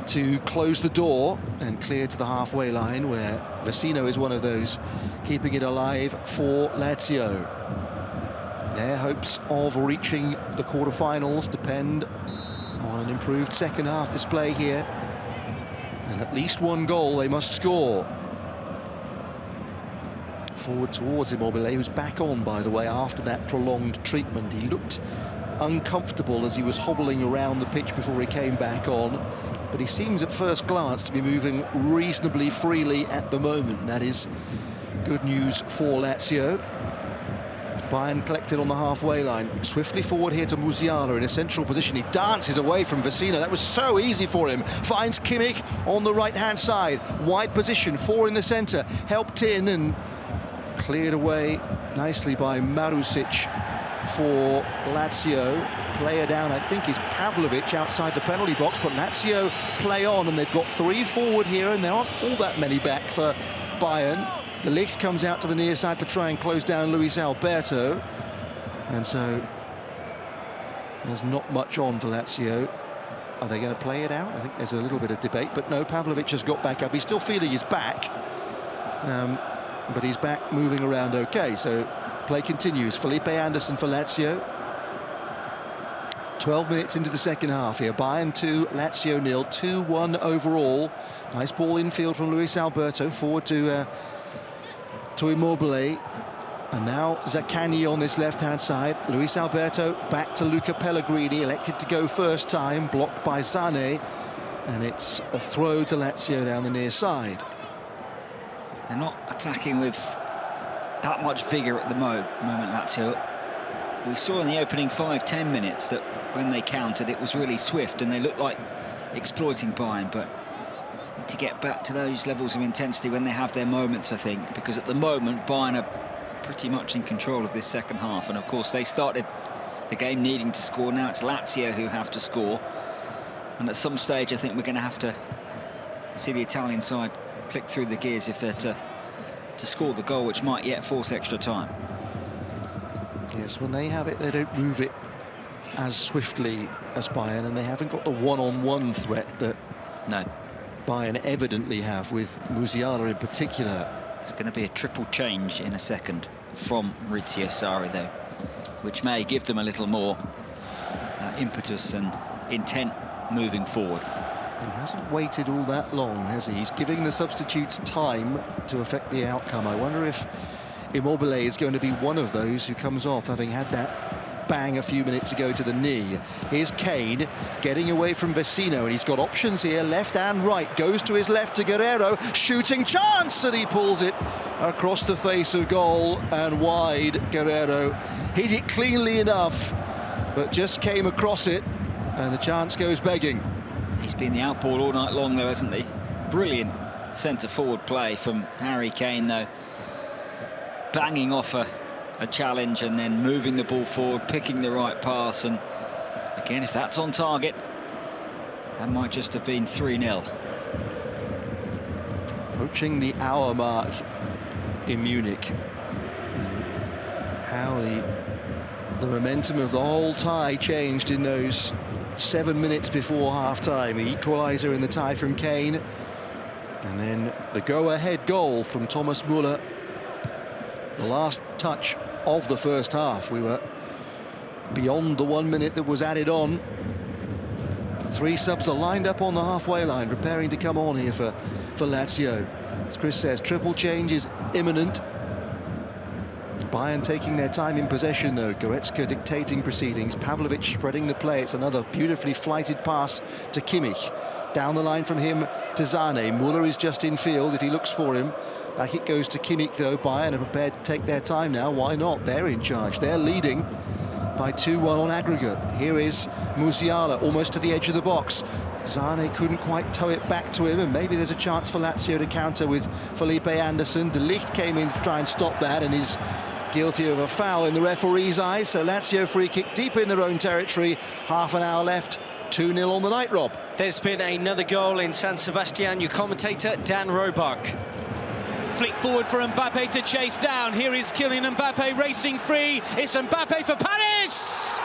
to close the door and clear to the halfway line, where Vecino is one of those keeping it alive for Lazio. Their hopes of reaching the quarterfinals depend on an improved second half display here, and at least one goal they must score. Forward towards Immobile, who's back on, by the way, after that prolonged treatment. He looked uncomfortable as he was hobbling around the pitch before he came back on, but he seems at first glance to be moving reasonably freely at the moment. That is good news for Lazio. Bayern collected on the halfway line. Swiftly forward here to Musiala in a central position. He dances away from Vecino. That was so easy for him. Finds Kimmich on the right-hand side. Wide position, 4 in the centre. Helped in and cleared away nicely by Marusic for Lazio. Player down, I think, is Pavlovic outside the penalty box, but Lazio play on, and they've got 3 forward here, and there aren't all that many back for Bayern. De Ligt comes out to the near side to try and close down Luis Alberto, and so there's not much on for Lazio. Are they going to play it out? I think there's a little bit of debate, but no, Pavlovic has got back up. He's still feeling his back, but he's back moving around okay, so play continues. Felipe Anderson for Lazio. 12 minutes into the second half here. Bayern 2, Lazio 0, 2-1 overall. Nice ball infield from Luis Alberto, forward to Immobile. And now Zaccagni on this left-hand side. Luis Alberto back to Luca Pellegrini, elected to go first time, blocked by Sané. And it's a throw to Lazio down the near side. They're not attacking with that much vigour at the moment, Lazio. We saw in the opening 5-10 minutes that when they countered, it was really swift and they looked like exploiting Bayern, but need to get back to those levels of intensity when they have their moments, I think, because at the moment Bayern are pretty much in control of this second half, and of course they started the game needing to score. Now it's Lazio who have to score, and at some stage I think we're going to have to see the Italian side click through the gears if they're to score the goal, which might yet force extra time. Yes, when they have it, they don't move it as swiftly as Bayern, and they haven't got the one-on-one threat that Bayern evidently have, with Musiala in particular. It's going to be a triple change in a second from Maurizio Sarri, though, which may give them a little more impetus and intent moving forward. He hasn't waited all that long, has he? He's giving the substitutes time to affect the outcome. I wonder if Immobile is going to be one of those who comes off, having had that bang a few minutes ago to the knee. Here's KANE getting away from Vecino, and he's got options here, left and right. Goes to his left to Guerrero, shooting chance, and he pulls it across the face of goal and wide. Guerrero hit it cleanly enough, but just came across it, and the chance goes begging. He's been the outball all night long, though, hasn't he? Brilliant centre-forward play from Harry Kane, though. Banging off a challenge and then moving the ball forward, picking the right pass, and again, if that's on target, that might just have been 3-0. Approaching the hour mark in Munich. How the momentum of the whole tie changed in those 7 minutes before half-time. The equaliser in the tie from Kane, and then the go-ahead goal from Thomas Muller. The last touch of the first half. We were beyond the 1 minute that was added on. 3 subs are lined up on the halfway line, preparing to come on here for Lazio. As Chris says, triple change is imminent. Bayern taking their time in possession though. Goretzka dictating proceedings. Pavlovic spreading the play. It's another beautifully flighted pass to Kimmich. Down the line from him to Zane. Muller is just in field if he looks for him. Back it goes to Kimmich though. Bayern are prepared to take their time now. Why not? They're in charge. They're leading by 2-1 on aggregate. Here is Musiala almost to the edge of the box. Zane couldn't quite tow it back to him, and maybe there's a chance for Lazio to counter with Felipe Anderson. De Ligt came in to try and stop that and is guilty of a foul in the referee's eyes. So Lazio free kick deep in their own territory. Half an hour left. 2-0 on the night, Rob. There's been another goal in San Sebastian. Your commentator, Dan Roebuck. Flick forward for Mbappe to chase down. Here is Kylian Mbappe racing free. It's Mbappe for Paris!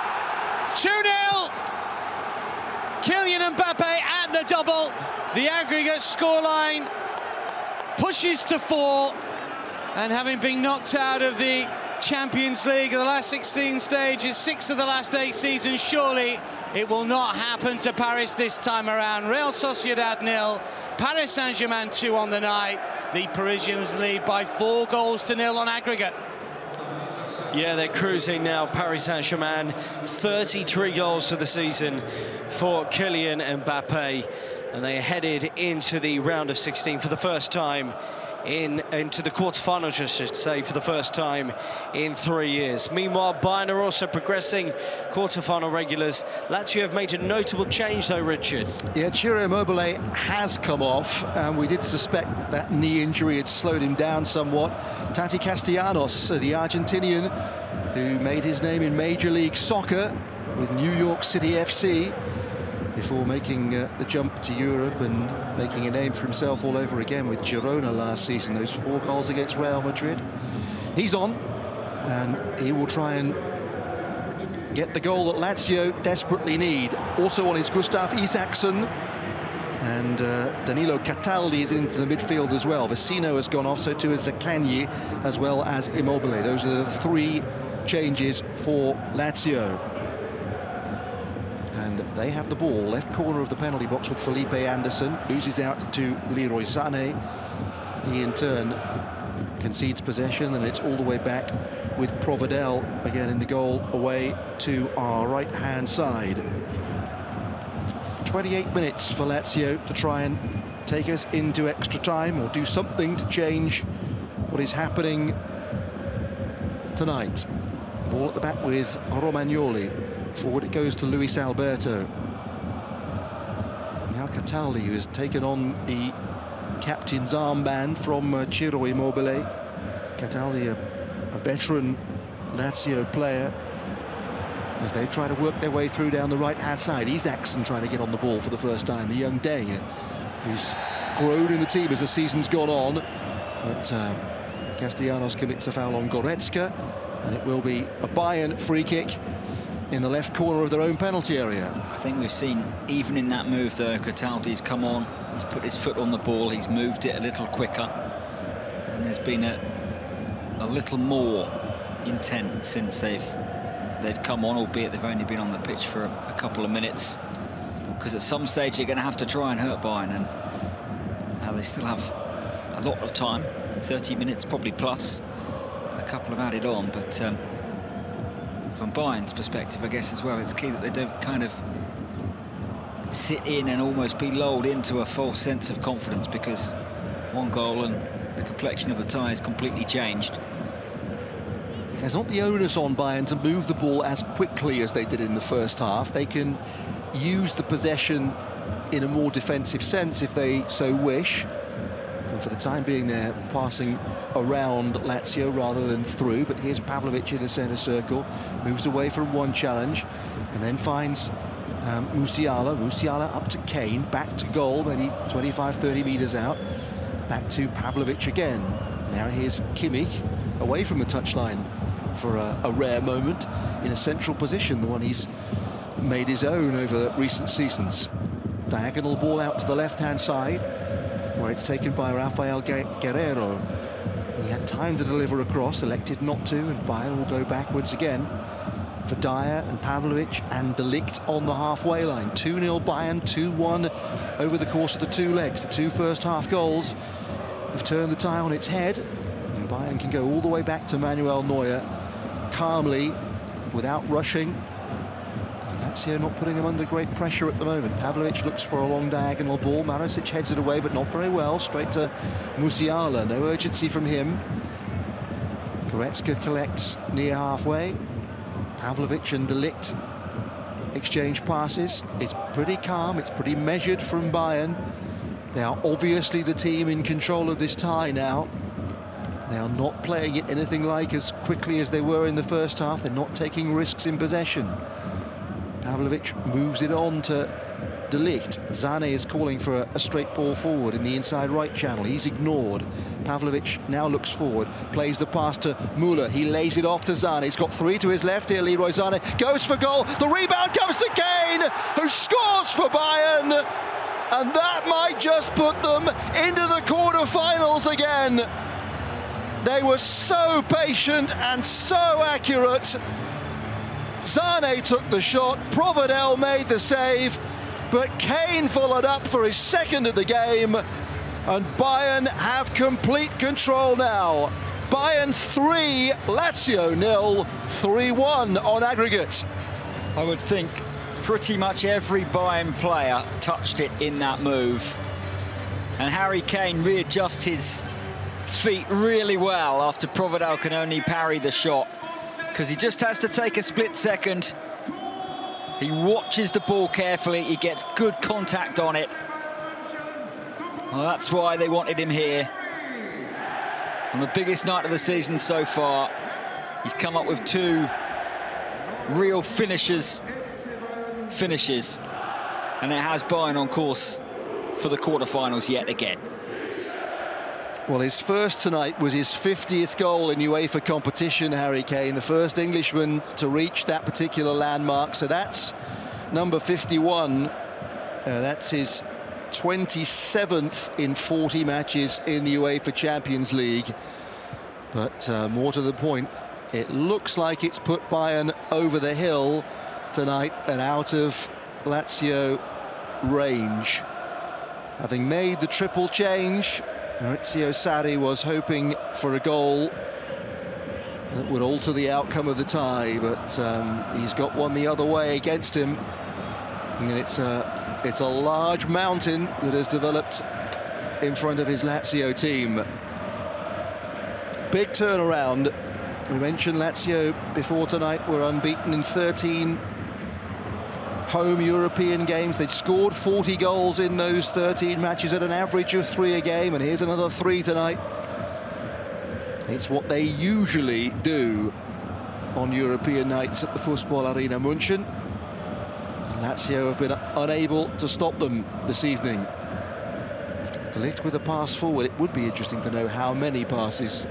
2-0! Kylian Mbappe at the double. The aggregate scoreline pushes to 4. And having been knocked out of the Champions League, the last 16 stages, 6 of the last 8 seasons, surely it will not happen to Paris this time around. Real Sociedad 0, Paris Saint-Germain 2 on the night. The Parisians lead by 4-0 on aggregate. Yeah, they're cruising now. Paris Saint-Germain, 33 goals for the season for Kylian Mbappe. And they are headed into the round of 16 for the first time into the quarterfinals, I should say, for the first time in 3 years. Meanwhile, Bayern are also progressing quarterfinal regulars. Lazio have made a notable change, though, Richard. Yeah, Ciro Immobile has come off, and we did suspect that that knee injury had slowed him down somewhat. Tati Castellanos, the Argentinian, who made his name in Major League Soccer with New York City FC, before making the jump to Europe and making a name for himself all over again with Girona last season. Those 4 goals against Real Madrid. He's on, and he will try and get the goal that Lazio desperately need. Also on is Gustav Isaksson, and Danilo Cataldi is into the midfield as well. Vecino has gone off, so too has Zaccagni, as well as Immobile. Those are the 3 changes for Lazio. And they have the ball, left corner of the penalty box with Felipe Anderson. Loses out to Leroy Sané. He in turn concedes possession, and it's all the way back with Provedel again in the goal away to our right-hand side. 28 minutes for Lazio to try and take us into extra time or do something to change what is happening tonight. Ball at the back with Romagnoli. Forward it goes to Luis Alberto. Now Cataldi, who has taken on the captain's armband from Ciro Immobile. Cataldi, a veteran Lazio player, as they try to work their way through down the right-hand side. Isaksson trying to get on the ball for the first time, the young Dane, who's grown in the team as the season's gone on. But Castellanos commits a foul on Goretzka, and it will be a Bayern free kick in the left corner of their own penalty area. I think we've seen, even in that move though, Cataldi's come on, he's put his foot on the ball, he's moved it a little quicker, and there's been a little more intent since they've come on, albeit they've only been on the pitch for a couple of minutes, because at some stage you're going to have to try and hurt Bayern, and they still have a lot of time, 30 minutes probably plus, a couple have added on, but from Bayern's perspective, I guess as well, it's key that they don't kind of sit in and almost be lulled into a false sense of confidence, because 1 goal and the complexion of the tie has completely changed. There's not the onus on Bayern to move the ball as quickly as they did in the first half. They can use the possession in a more defensive sense if they so wish. And for the time being, they're passing around Lazio rather than through. But here's Pavlovic in the centre circle, moves away from one challenge, and then finds Musiala. Musiala up to KANE, back to goal, maybe 25-30 metres out. Back to Pavlovic again. Now here's Kimmich, away from the touchline for a rare moment, in a central position, the one he's made his own over recent seasons. Diagonal ball out to the left-hand side, where it's taken by Rafael Guerreiro. He had time to deliver across, elected not to, and Bayern will go backwards again for Dyer and Pavlovic and De Ligt on the halfway line. 2-0 Bayern, 2-1 over the course of the 2 legs. The 2 first half goals have turned the tie on its head. And Bayern can go all the way back to Manuel Neuer, calmly, without rushing. And Lazio not putting them under great pressure at the moment. Pavlovic looks for a long diagonal ball. Marasic heads it away, but not very well. Straight to Musiala. No urgency from him. Goretzka collects near halfway. Pavlovic and De Ligt exchange passes. It's pretty calm, it's pretty measured from Bayern. They are obviously the team in control of this tie now. They are not playing it anything like as quickly as they were in the first half. They're not taking risks in possession. Pavlovic moves it on to De Ligt. Zane is calling for a straight ball forward in the inside right channel. He's ignored. Pavlovic now looks forward, plays the pass to Müller. He lays it off to Zane. He's got three to his left here. Leroy Zane goes for goal. The rebound comes to KANE, who scores for Bayern. And that might just put them into the quarter-finals again. They were so patient and so accurate. Zane took the shot, Provedel made the save, but KANE followed up for his second of the game, and Bayern have complete control now. Bayern 3, Lazio 0, 3-1 on aggregate. I would think pretty much every Bayern player touched it in that move. And Harry Kane readjusts his feet really well after Provedel can only parry the shot, because he just has to take a split second. He watches the ball carefully, he gets good contact on it. Well, that's why they wanted him here. On the biggest night of the season so far, he's come up with two real finishes, and it has Bayern on course for the quarterfinals yet again. Well, his first tonight was his 50th goal in UEFA competition, Harry Kane, the first Englishman to reach that particular landmark. So that's number 51. That's his 27th in 40 matches in the UEFA Champions League. But more to the point, it looks like it's put Bayern over the hill tonight and out of Lazio range. Having made the triple change, Maurizio Sarri was hoping for a goal that would alter the outcome of the tie, but he's got one the other way against him. And it's a large mountain that has developed in front of his Lazio team. Big turnaround. We mentioned Lazio before tonight were unbeaten in 13 home European games. They'd scored 40 goals in those 13 matches at an average of 3 a game, and here's another 3 tonight. It's what they usually do on European nights at the Fußball Arena München. And Lazio have been unable to stop them this evening. De Ligt with a pass forward. It would be interesting to know how many passes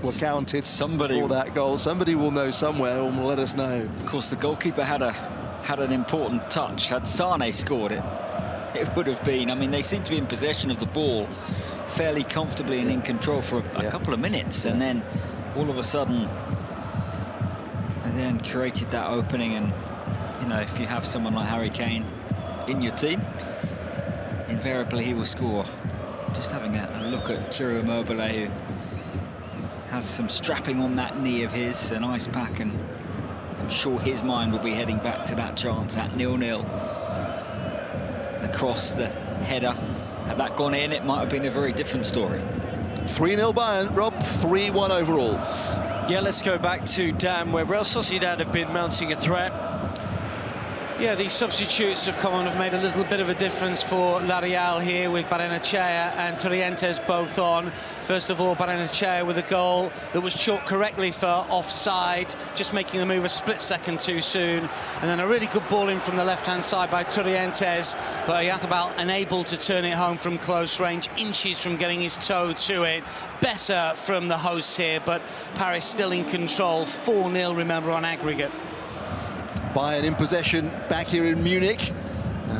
were counted for that goal. Somebody will know somewhere and will let us know. Of course, the goalkeeper had an important touch. Had Sane scored it, it would have been. I mean, they seem to be in possession of the ball fairly comfortably and in control for a couple of minutes, and then all of a sudden they then created that opening. And you know, if you have someone like Harry Kane in your team, invariably he will score. Just having a look at Ciro Immobile, who has some strapping on that knee of his, an ice pack, and I'm sure his mind will be heading back to that chance at 0-0. The cross, the header, had that gone in, it might have been a very different story. 3-0 Bayern, Rob, 3-1 overall. Yeah, let's go back to Dan, where Real Sociedad have been mounting a threat. Yeah, these substitutes have come on, have made a little bit of a difference for La Real here, with Barrenechea and Torrientes both on. First of all, Barrenechea with a goal that was chalked correctly for offside, just making the move a split second too soon. And then a really good ball in from the left-hand side by Torrientes, but Oyarzábal unable to turn it home from close range, inches from getting his toe to it. Better from the hosts here, but Paris still in control. 4-0, remember, on aggregate. Bayern in possession back here in Munich,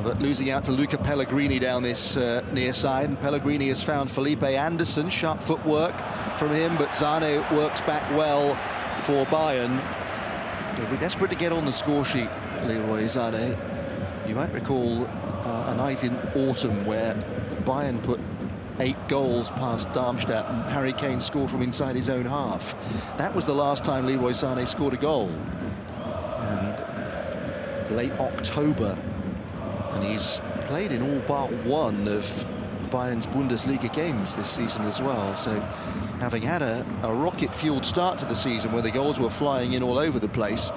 but losing out to Luca Pellegrini down this near side. And Pellegrini has found Felipe Anderson, sharp footwork from him, but Zane works back well for Bayern. They'll be desperate to get on the score sheet, Leroy Zane. You might recall a night in autumn where Bayern put 8 goals past Darmstadt, and Harry Kane scored from inside his own half. That was the last time Leroy Sané scored a goal. And late October, and he's played in all but one of Bayern's Bundesliga games this season as well. So having had a rocket-fueled start to the season where the goals were flying in all over the place,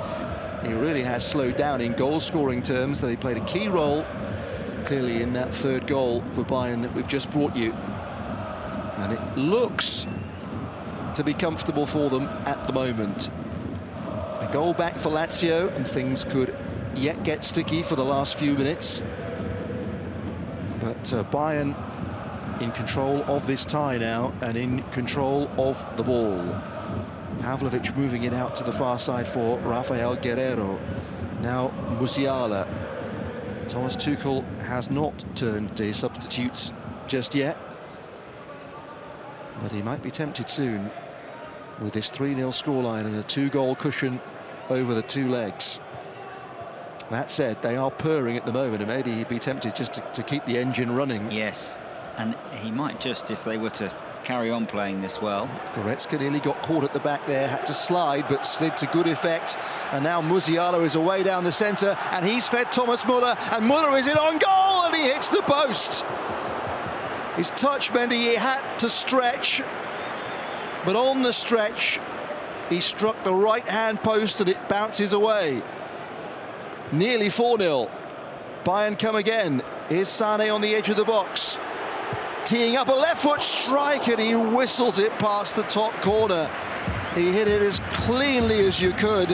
he really has slowed down in goal-scoring terms, though he played a key role clearly in that third goal for Bayern that we've just brought you. And it looks to be comfortable for them at the moment. A goal back for Lazio, and things could yet get sticky for the last few minutes. But Bayern in control of this tie now, and in control of the ball. Pavlovic moving it out to the far side for Rafael Guerreiro. Now Musiala. Thomas Tuchel has not turned to his substitutes just yet, but he might be tempted soon with this 3-0 scoreline and a 2-goal cushion over the 2 legs. That said, they are purring at the moment, and maybe he'd be tempted just to keep the engine running. Yes, and he might just, if they were to carry on playing this well. Goretzka nearly got caught at the back there, had to slide, but slid to good effect. And now Musiala is away down the centre, and he's fed Thomas Müller, and Müller is in on goal, and he hits the post. His touch meant he had to stretch, but on the stretch, he struck the right-hand post, and it bounces away. Nearly 4-0. Bayern come again. Here's Sané on the edge of the box, teeing up a left-foot strike, and he whistles it past the top corner. He hit it as cleanly as you could,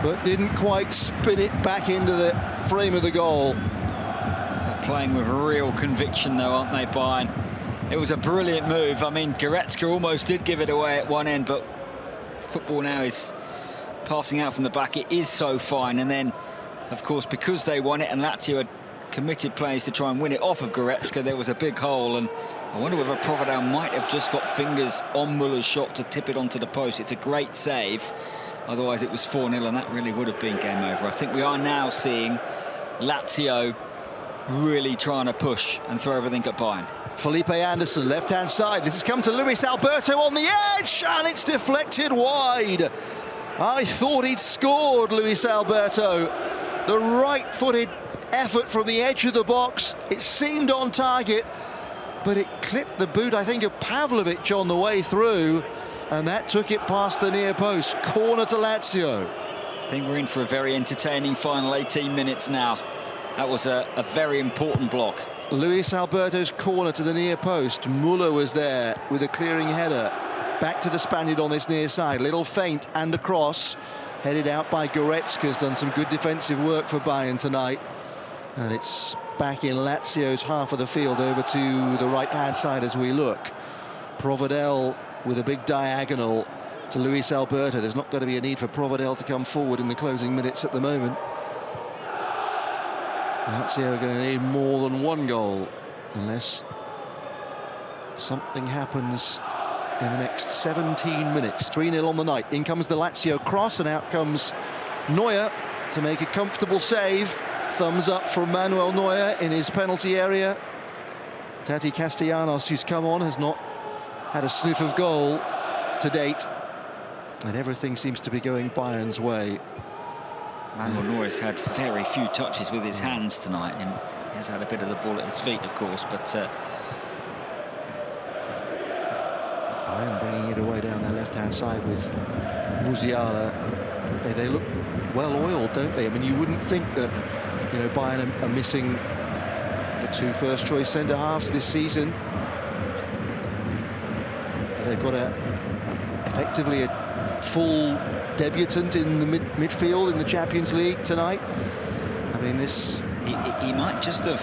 but didn't quite spin it back into the frame of the goal. They're playing with real conviction, though, aren't they, Bayern? It was a brilliant move. I mean, Goretzka almost did give it away at one end, but football now is passing out from the back. It is so fine, and then, of course, because they won it and Lazio had committed players to try and win it off of Goretzka, there was a big hole, and I wonder whether Provedel might have just got fingers on Müller's shot to tip it onto the post. It's a great save, otherwise it was 4-0, and that really would have been game over. I think we are now seeing Lazio really trying to push and throw everything at Bayern. Felipe Anderson, left-hand side. This has come to Luis Alberto on the edge, and it's deflected wide. I thought he'd scored, Luis Alberto. The right-footed effort from the edge of the box. It seemed on target, but it clipped the boot, I think, of Pavlovic on the way through, and that took it past the near post. Corner to Lazio. I think we're in for a very entertaining final 18 minutes now. That was a very important block. Luis Alberto's corner to the near post. Müller was there with a clearing header. Back to the Spaniard on this near side. Little feint and a cross. Headed out by Goretzka. Has done some good defensive work for Bayern tonight. And it's back in Lazio's half of the field, over to the right-hand side as we look. Provedel with a big diagonal to Luis Alberto. There's not going to be a need for Provedel to come forward in the closing minutes at the moment. Lazio are going to need more than 1 goal, unless something happens in the next 17 minutes. 3-0 on the night. In comes the Lazio cross, and out comes Neuer to make a comfortable save. Thumbs up from Manuel Neuer in his penalty area. Tati Castellanos, who's come on, has not had a sniff of goal to date, and everything seems to be going Bayern's way. Manuel Neuer's had very few touches with his hands tonight, and he has had a bit of the ball at his feet, of course, but Bayern bringing it away down their left-hand side with Musiala. They look well-oiled, don't they? I mean, you wouldn't think that, you know, Bayern are missing the 2 first-choice centre-halves this season. They've got effectively a full debutant in the midfield in the Champions League tonight. I mean, this... He might just have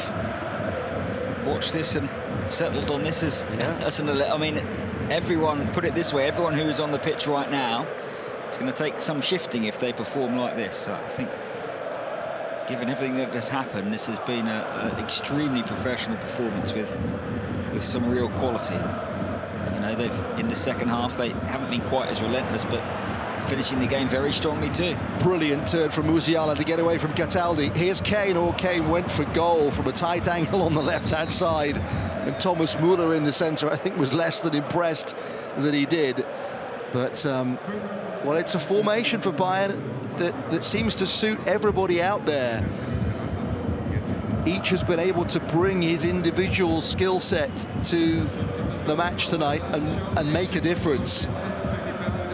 watched this and settled on this as I mean, everyone, put it this way, everyone who is on the pitch right now, it's going to take some shifting if they perform like this. So I think, given everything that has happened, this has been an extremely professional performance with some real quality. You know, they've, in the second half, they haven't been quite as relentless, but finishing the game very strongly too. Brilliant turn from Musiala to get away from Cataldi. Here's Kane. Kane went for goal from a tight angle on the left-hand side. And Thomas Müller in the centre, I think, was less than impressed that he did. But, well, it's a formation for Bayern that seems to suit everybody out there. Each has been able to bring his individual skill set to the match tonight and make a difference.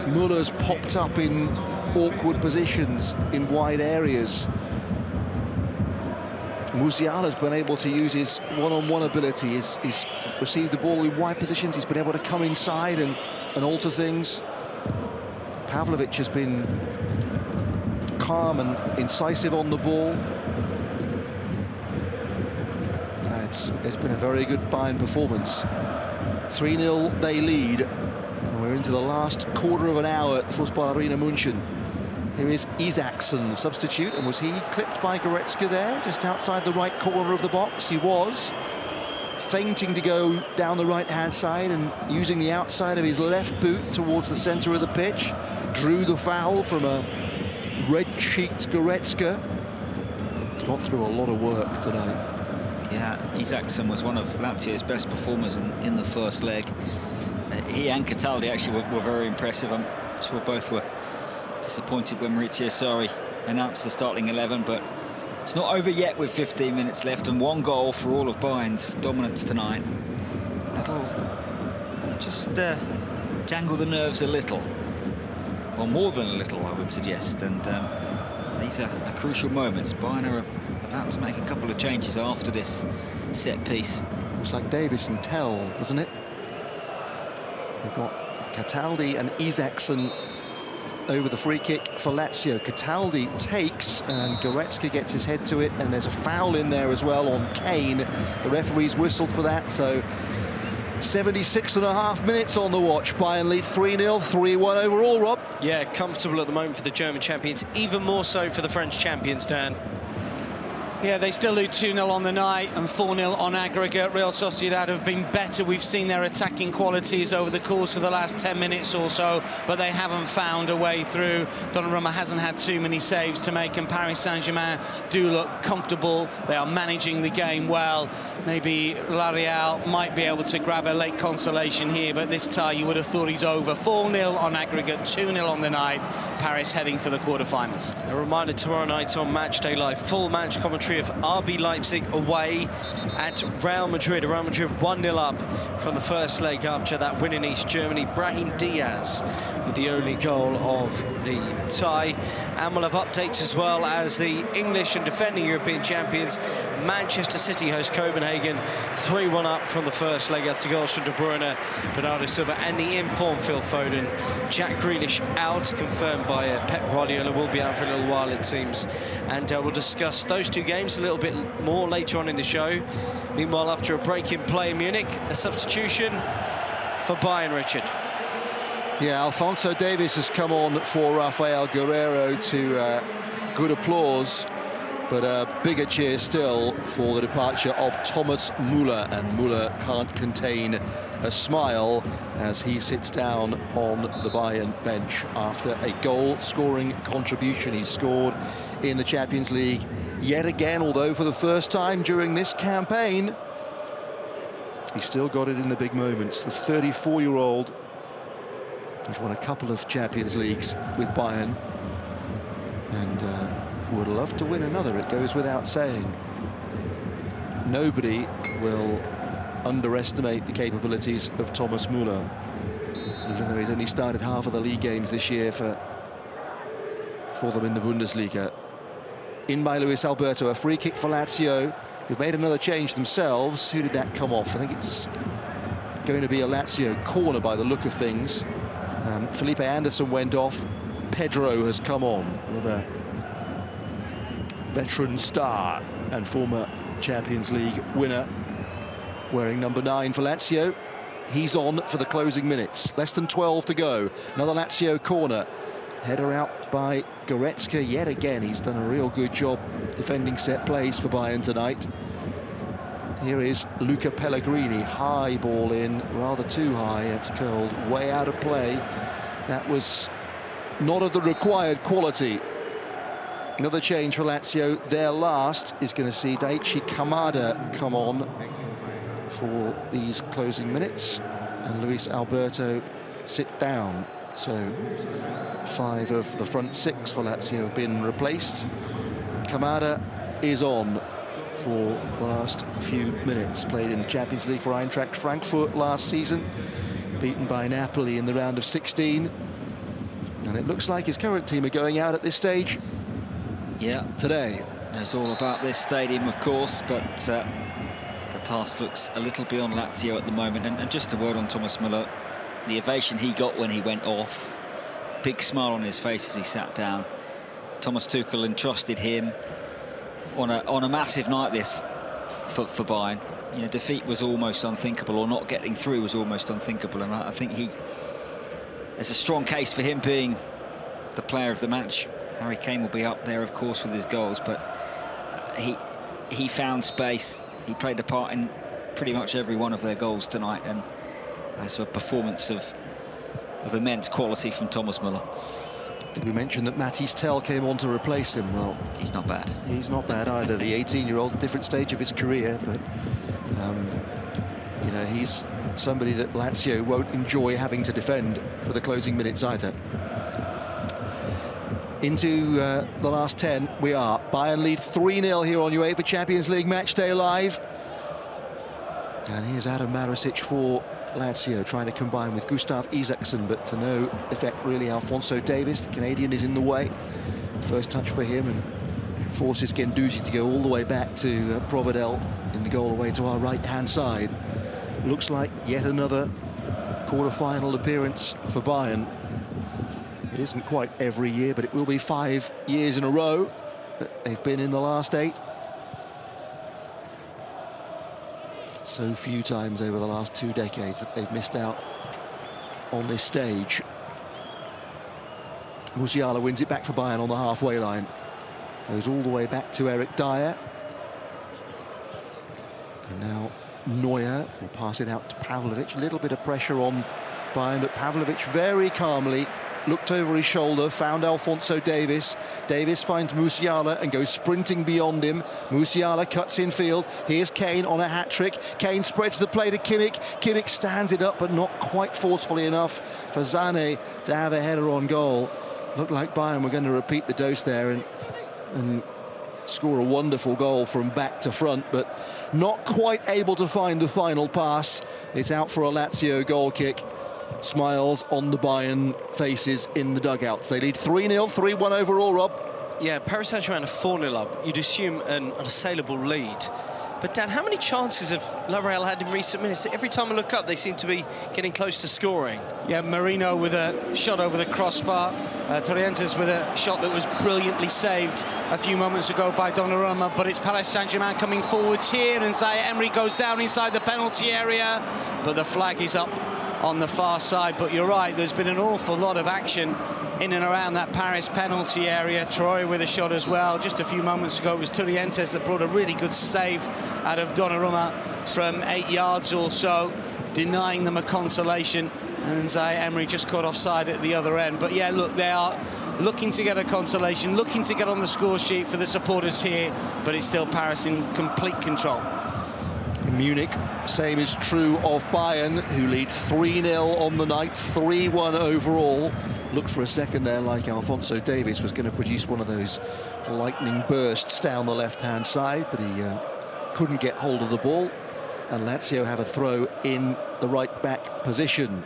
Müller's popped up in awkward positions in wide areas. Musial has been able to use his one-on-one ability. He's received the ball in wide positions. He's been able to come inside and alter things. Pavlovic has been calm and incisive on the ball. It's been a very good Bayern performance. 3-0 they lead, and we're into the last quarter of an hour at Fußball Arena München. Here is Isaacson, the substitute, and was he clipped by Goretzka there, just outside the right corner of the box? He was, feinting to go down the right-hand side and using the outside of his left boot towards the centre of the pitch. Drew the foul from a red-cheeked Goretzka. He's got through a lot of work tonight. Yeah, Isaacson was one of Lazio's best performers in the first leg. He and Cataldi actually were very impressive. I'm sure both were disappointed when Maurizio Sarri announced the starting 11, but it's not over yet with 15 minutes left and 1 goal for all of Bayern's dominance tonight. That'll just jangle the nerves a little, or more than a little, I would suggest. And these are crucial moments. Bayern are about to make a couple of changes after this set piece. Looks like Davis and Tell, doesn't it? We've got Cataldi and Isaacson over the free kick for Lazio. Cataldi takes, and Goretzka gets his head to it, and there's a foul in there as well on KANE. The referee's whistled for that, so 76.5 minutes on the watch. Bayern lead 3-0, 3-1 overall, Rob. Yeah, comfortable at the moment for the German champions, even more so for the French champions, Dan. Yeah, they still lose 2-0 on the night and 4-0 on aggregate. Real Sociedad have been better. We've seen their attacking qualities over the course of the last 10 minutes or so, but they haven't found a way through. Donnarumma hasn't had too many saves to make, and Paris Saint-Germain do look comfortable. They are managing the game well. Maybe L'Oreal might be able to grab a late consolation here, but this tie you would have thought he's over. 4-0 on aggregate, 2-0 on the night. Paris heading for the quarterfinals. A reminder, tomorrow night on Matchday Live, full match commentary of RB Leipzig away at Real Madrid. Real Madrid 1-0 up from the first leg after that win in East Germany. Brahim Diaz with the only goal of the tie. And we'll have updates as well as the English and defending European champions Manchester City host Copenhagen. 3-1 up from the first leg after goals from De Bruyne, Bernardo Silva and the informed Phil Foden. Jack Grealish out, confirmed by Pep Guardiola, will be out for a little while it seems. And we'll discuss those two games a little bit more later on in the show. Meanwhile, after a break in play in Munich, a substitution for Bayern, Richard. Yeah, Alphonso Davies has come on for Rafael Guerreiro to good applause, but a bigger cheer still for the departure of Thomas Müller, and Müller can't contain a smile as he sits down on the Bayern bench after a goal-scoring contribution he scored in the Champions League yet again, although for the first time during this campaign he still got it in the big moments. The 34-year-old who's won a couple of Champions Leagues with Bayern and would love to win another, it goes without saying. Nobody will underestimate the capabilities of Thomas Müller, even though he's only started half of the league games this year for them in the Bundesliga. In by Luis Alberto, a free kick for Lazio, who've made another change themselves. Who did that come off? I think it's going to be a Lazio corner by the look of things. Felipe Anderson went off. Pedro has come on, another veteran star and former Champions League winner, wearing number 9 for Lazio. He's on for the closing minutes. Less than 12 to go. Another Lazio corner. Header out by Goretzka yet again. He's done a real good job defending set plays for Bayern tonight. Here is Luca Pellegrini. High ball in, rather too high. It's curled way out of play. That was not of the required quality. Another change for Lazio. Their last is going to see Daichi Kamada come on. for these closing minutes, and Luis Alberto sit down. So 5 of the front 6 for Lazio have been replaced. Kamada is on for the last few minutes. Played in the Champions League for Eintracht Frankfurt last season, beaten by Napoli in the round of 16. And it looks like his current team are going out at this stage. Yeah, today. It's all about this stadium, of course, but the task looks a little beyond Lazio at the moment. And just a word on Thomas Müller. The ovation he got when he went off, big smile on his face as he sat down. Thomas Tuchel entrusted him on a massive night this for Bayern. You know, defeat was almost unthinkable, or not getting through was almost unthinkable, and I think there's a strong case for him being the player of the match. Harry Kane will be up there, of course, with his goals, but he found space. He played a part in pretty much every one of their goals tonight, and that's a performance of immense quality from Thomas Müller. Did we mention that Matthijs Tel came on to replace him? Well, he's not bad. He's not bad either. The 18-year-old, different stage of his career, but you know, he's somebody that Lazio won't enjoy having to defend for the closing minutes either. Into the last 10 we are. Bayern lead 3-0 here on UEFA Champions League Matchday Live. And here's Adam Marusic for Lazio, trying to combine with Gustav Isaksson, but to no effect really. Alphonso Davies, the Canadian, is in the way. First touch for him, and forces Guendouzi to go all the way back to Provedel in the goal away to our right-hand side. Looks like yet another quarter-final appearance for Bayern. It isn't quite every year, but it will be 5 years in a row that they've been in the last 8. So few times over the last 2 decades that they've missed out on this stage. Musiala wins it back for Bayern on the halfway line. Goes all the way back to Eric Dyer. And now Neuer will pass it out to Pavlovic. A little bit of pressure on Bayern, but Pavlovic very calmly looked over his shoulder, found Alphonso Davies. Davies finds Musiala and goes sprinting beyond him. Musiala cuts in field. Here's Kane on a hat-trick. Kane spreads the play to Kimmich. Kimmich stands it up, but not quite forcefully enough for Sané to have a header on goal. Looked like Bayern were going to repeat the dose there and score a wonderful goal from back to front, but not quite able to find the final pass. It's out for a Lazio goal kick. Smiles on the Bayern faces in the dugouts. They lead 3-0, 3-1 overall, Rob. Yeah, Paris Saint-Germain are 4-0 up. You'd assume an unassailable lead. But Dan, how many chances have La Real had in recent minutes? Every time I look up, they seem to be getting close to scoring. Yeah, Marino with a shot over the crossbar. Torrientes with a shot that was brilliantly saved a few moments ago by Donnarumma. But it's Paris Saint-Germain coming forwards here, and Zaire Emery goes down inside the penalty area. But the flag is up on the far side. But you're right, there's been an awful lot of action in and around that Paris penalty area. Troy with a shot as well. Just a few moments ago, it was Torrientes that brought a really good save out of Donnarumma from 8 yards or so, denying them a consolation. And Zaire Emery just caught offside at the other end. But yeah, look, they are looking to get a consolation, looking to get on the score sheet for the supporters here, but it's still Paris in complete control. In Munich, same is true of Bayern, who lead 3-0 on the night, 3-1 overall. Looked for a second there like Alphonso Davies was going to produce one of those lightning bursts down the left-hand side, but he couldn't get hold of the ball. And Lazio have a throw in the right-back position.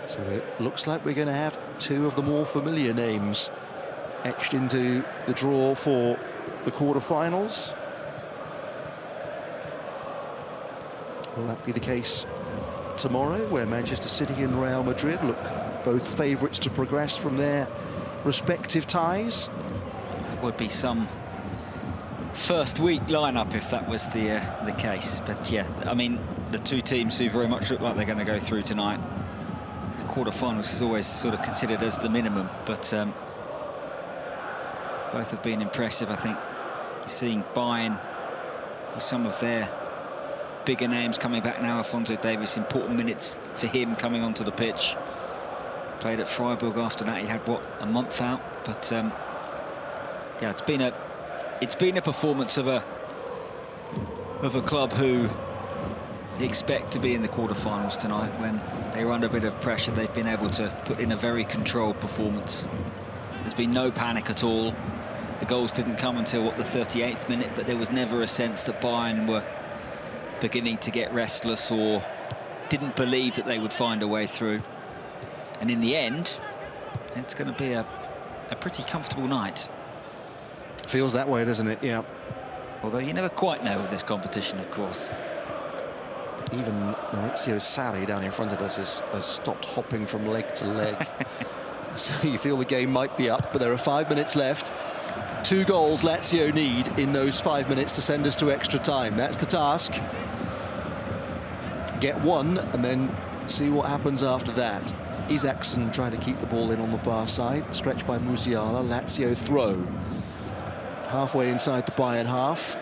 So it looks like we're going to have 2 of the more familiar names etched into the draw for the quarter-finals. Will that be the case tomorrow, where Manchester City and Real Madrid look both favourites to progress from their respective ties? That would be some first week lineup if that was the case. But yeah, I mean, the 2 teams who very much look like they're going to go through tonight. The quarterfinals is always sort of considered as the minimum, but both have been impressive. I think seeing Bayern with some of their bigger names coming back now. Alphonso Davies, important minutes for him coming onto the pitch. Played at Freiburg after that. He had, what, a month out? But yeah, it's been a performance of a of a club who expect to be in the quarterfinals tonight. When they were under a bit of pressure, they've been able to put in a very controlled performance. There's been no panic at all. The goals didn't come until, what, the 38th minute, but there was never a sense that Bayern were beginning to get restless or didn't believe that they would find a way through. And in the end, it's going to be a pretty comfortable night. Feels that way, doesn't it? Yeah. Although you never quite know with this competition, of course. Even Maurizio Sarri down in front of us has stopped hopping from leg to leg. So you feel the game might be up, but there are 5 minutes left. 2 goals Lazio need in those 5 minutes to send us to extra time. That's the task. Get one and then see what happens after that. Isaacson trying to keep the ball in on the far side. Stretched by Musiala. Lazio throw. Halfway inside the Bayern half.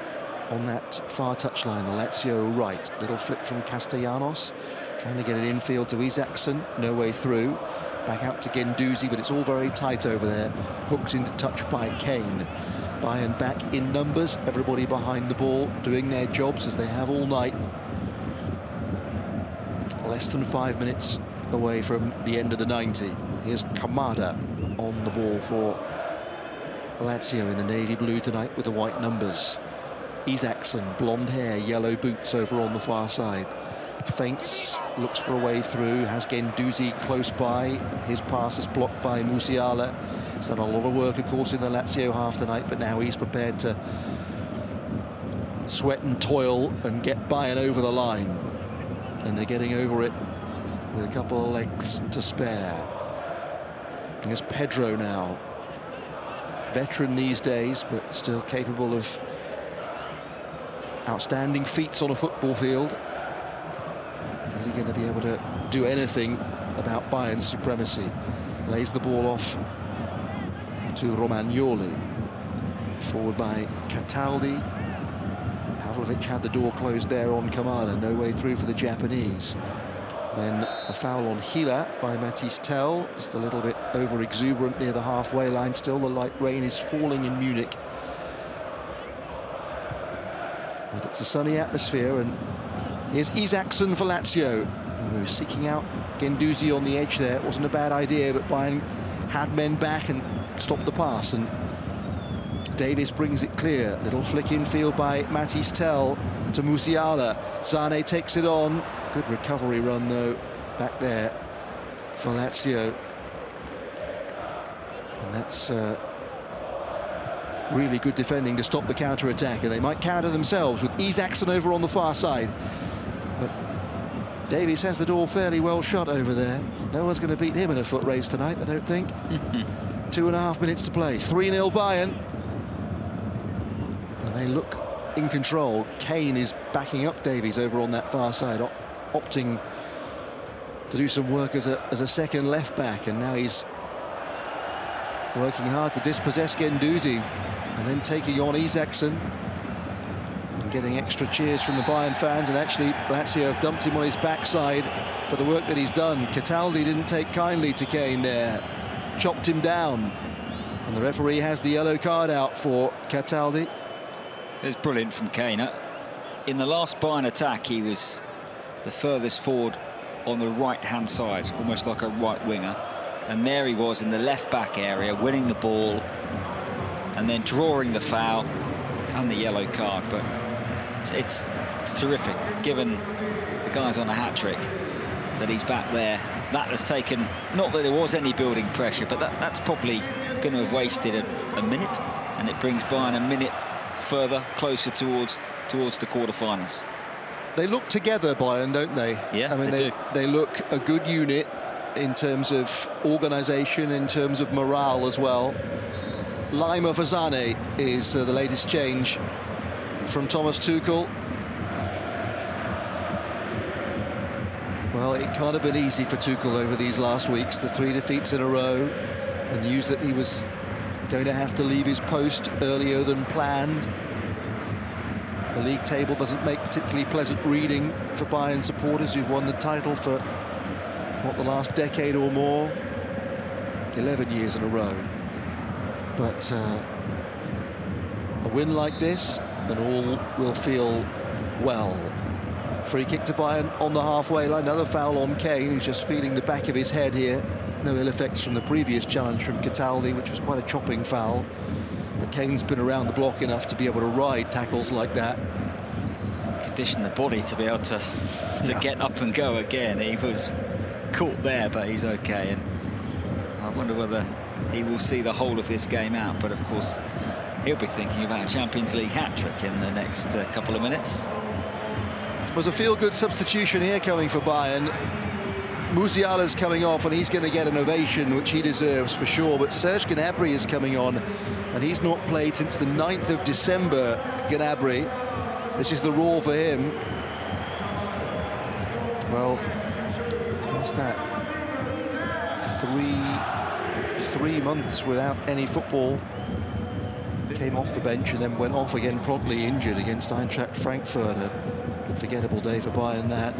On that far touchline, the Lazio right. Little flip from Castellanos. Trying to get it infield to Isaacson. No way through. Back out to Guendouzi, but it's all very tight over there. Hooked into touch by KANE. Bayern back in numbers. Everybody behind the ball doing their jobs as they have all night. Less than 5 minutes away from the end of the 90. Here's Kamada on the ball for Lazio in the navy blue tonight with the white numbers. Isaacson, blonde hair, yellow boots over on the far side. Feints, looks for a way through, has Guendouzi close by. His pass is blocked by Musiala. He's done a lot of work, of course, in the Lazio half tonight, but now he's prepared to sweat and toil and get Bayern over the line. And they're getting over it with a couple of legs to spare. There's Pedro now. Veteran these days, but still capable of outstanding feats on a football field. Is he going to be able to do anything about Bayern's supremacy? Lays the ball off to Romagnoli. Forward by Cataldi. Pavlovic had the door closed there on Kamada. No way through for the Japanese. Then a foul on Hila by Matisse Tell. Just a little bit over-exuberant near the halfway line. Still, the light rain is falling in Munich. But it's a sunny atmosphere, and here's Isaacson for Lazio, who's seeking out Guendouzi on the edge there. It wasn't a bad idea, but Bayern had men back and stopped the pass, and Davis brings it clear. Little flick infield by Matisse Tell to Musiala. Zane takes it on. Good recovery run, though, back there for Lazio. And that's really good defending to stop the counter-attack, and they might counter themselves with Isaacson over on the far side. But Davies has the door fairly well shut over there. No one's going to beat him in a foot race tonight, I don't think. 2.5 minutes to play. 3-0 Bayern. And they look in control. KANE is backing up Davies over on that far side, opting to do some work as a second left back, and now he's working hard to dispossess Guendouzi and then taking on Isaacson and getting extra cheers from the Bayern fans. And actually Lazio have dumped him on his backside for the work that he's done. Cataldi didn't take kindly to KANE there, chopped him down, and the referee has the yellow card out for Cataldi. It's brilliant from KANE. In the last Bayern attack, he was the furthest forward on the right-hand side, almost like a right winger. And there he was in the left-back area, winning the ball, and then drawing the foul and the yellow card. But it's terrific, given the guy's on a hat-trick, that he's back there. That has taken, not that there was any building pressure, but that's probably going to have wasted a minute, and it brings Bayern a minute further, closer towards the quarterfinals. They look together, Bayern, don't they? Yeah, I mean, they look a good unit in terms of organisation, in terms of morale as well. Lima for Zane is the latest change from Thomas Tuchel. Well, it can't have been easy for Tuchel over these last weeks, the 3 defeats in a row, the news that he was going to have to leave his post earlier than planned. The league table doesn't make particularly pleasant reading for Bayern supporters who've won the title for, what, the last decade or more? 11 years in a row. But a win like this, and all will feel well. Free kick to Bayern on the halfway line. Another foul on Kane, who's just feeling the back of his head here. No ill effects from the previous challenge from Cataldi, which was quite a chopping foul. But Kane's been around the block enough to be able to ride tackles like that. Condition the body to be able to get up and go again. He was caught there, but he's okay. And I wonder whether he will see the whole of this game out. But of course, he'll be thinking about a Champions League hat-trick in the next couple of minutes. It was a feel-good substitution here coming for Bayern. Musial is coming off, and he's going to get an ovation, which he deserves for sure. But Serge Gnabry is coming on, and he's not played since the 9th of December, Gnabry. This is the raw for him. Well, what's that? Three months without any football. Came off the bench and then went off again, promptly injured against Eintracht Frankfurt. A forgettable day for Bayern that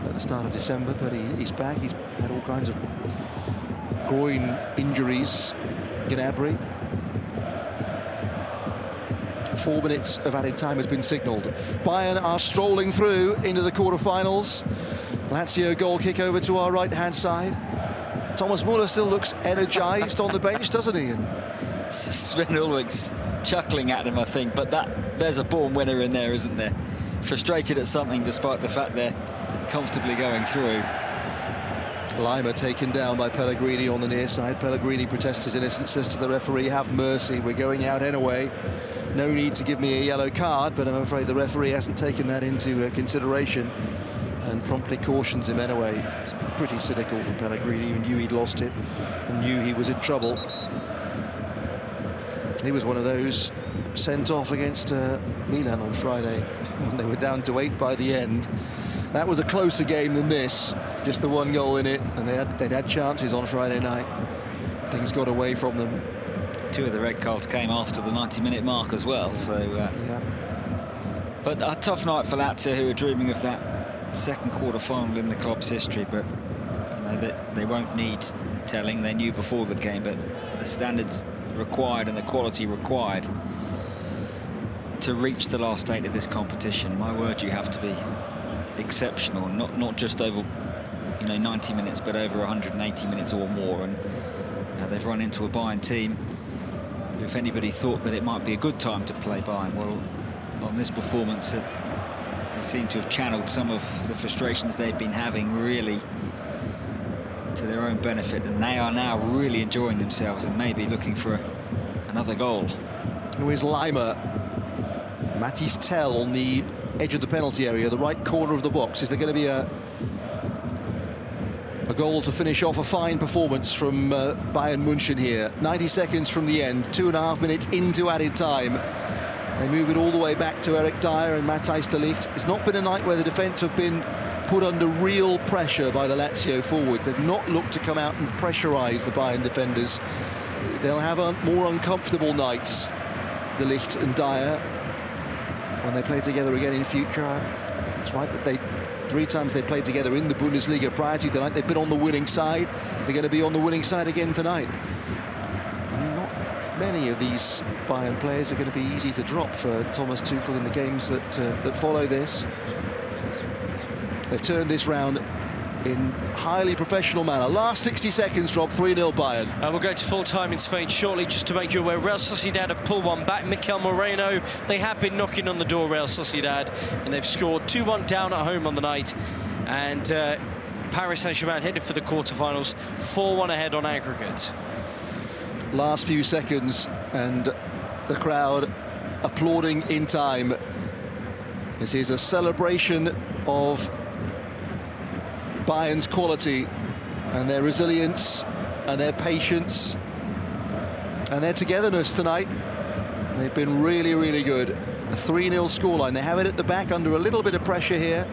at the start of December, but he's back. He's had all kinds of groin injuries. Gnabry. 4 minutes of added time has been signalled. Bayern are strolling through into the quarter-finals. Lazio goal kick over to our right-hand side. Thomas Müller still looks energised on the bench, doesn't he? And Sven Ulrich's chuckling at him, I think, but there's a born winner in there, isn't there? Frustrated at something despite the fact they're comfortably going through. Lima taken down by Pellegrini on the near side. Pellegrini protests his innocence, says to the referee, have mercy, we're going out anyway. No need to give me a yellow card, but I'm afraid the referee hasn't taken that into consideration and promptly cautions him anyway. It's pretty cynical from Pellegrini, who knew he'd lost it and knew he was in trouble. He was one of those sent off against Milan on Friday when they were down to 8 by the end. That was a closer game than this, just the one goal in it, and they'd had chances on Friday night. Things got away from them. 2 of the red cards came after the 90-minute mark as well, so yeah. But a tough night for Lazio, who are dreaming of that second quarter-final in the club's history. But you know, they won't need telling. They knew before the game, but the standards required and the quality required to reach the last 8 of this competition, my word, you have to be exceptional, not just over 90 minutes, but over 180 minutes or more. And they've run into a Bayern team. If anybody thought that it might be a good time to play Bayern, well, on this performance, they seem to have channeled some of the frustrations they've been having really to their own benefit, and they are now really enjoying themselves and maybe looking for another goal. Who is Lima? Matisse Tell on the edge of the penalty area, the right corner of the box. Is there going to be a goal to finish off a fine performance from Bayern München here? 90 seconds from the end, 2.5 minutes into added time. They move it all the way back to Eric Dyer and Matthijs de Ligt. It's not been a night where the defence have been put under real pressure by the Lazio forwards. They've not looked to come out and pressurise the Bayern defenders. They'll have more uncomfortable nights, de Ligt and Dyer, when they play together again in future. It's right that 3 times they played together in the Bundesliga prior to tonight. They've been on the winning side. They're going to be on the winning side again tonight. Not many of these Bayern players are going to be easy to drop for Thomas Tuchel in the games that follow this. They've turned this round in highly professional manner. Last 60 seconds, Rob, 3-0 Bayern. We'll go to full time in Spain shortly. Just to make you aware, Real Sociedad have pulled one back. Mikel Moreno, they have been knocking on the door, Real Sociedad, and they've scored 2-1 down at home on the night. And Paris Saint-Germain headed for the quarterfinals, 4-1 ahead on aggregate. Last few seconds, and the crowd applauding in time. This is a celebration of Bayern's quality and their resilience and their patience and their togetherness tonight. They've been really, really good. A 3-0 scoreline. They have it at the back under a little bit of pressure here.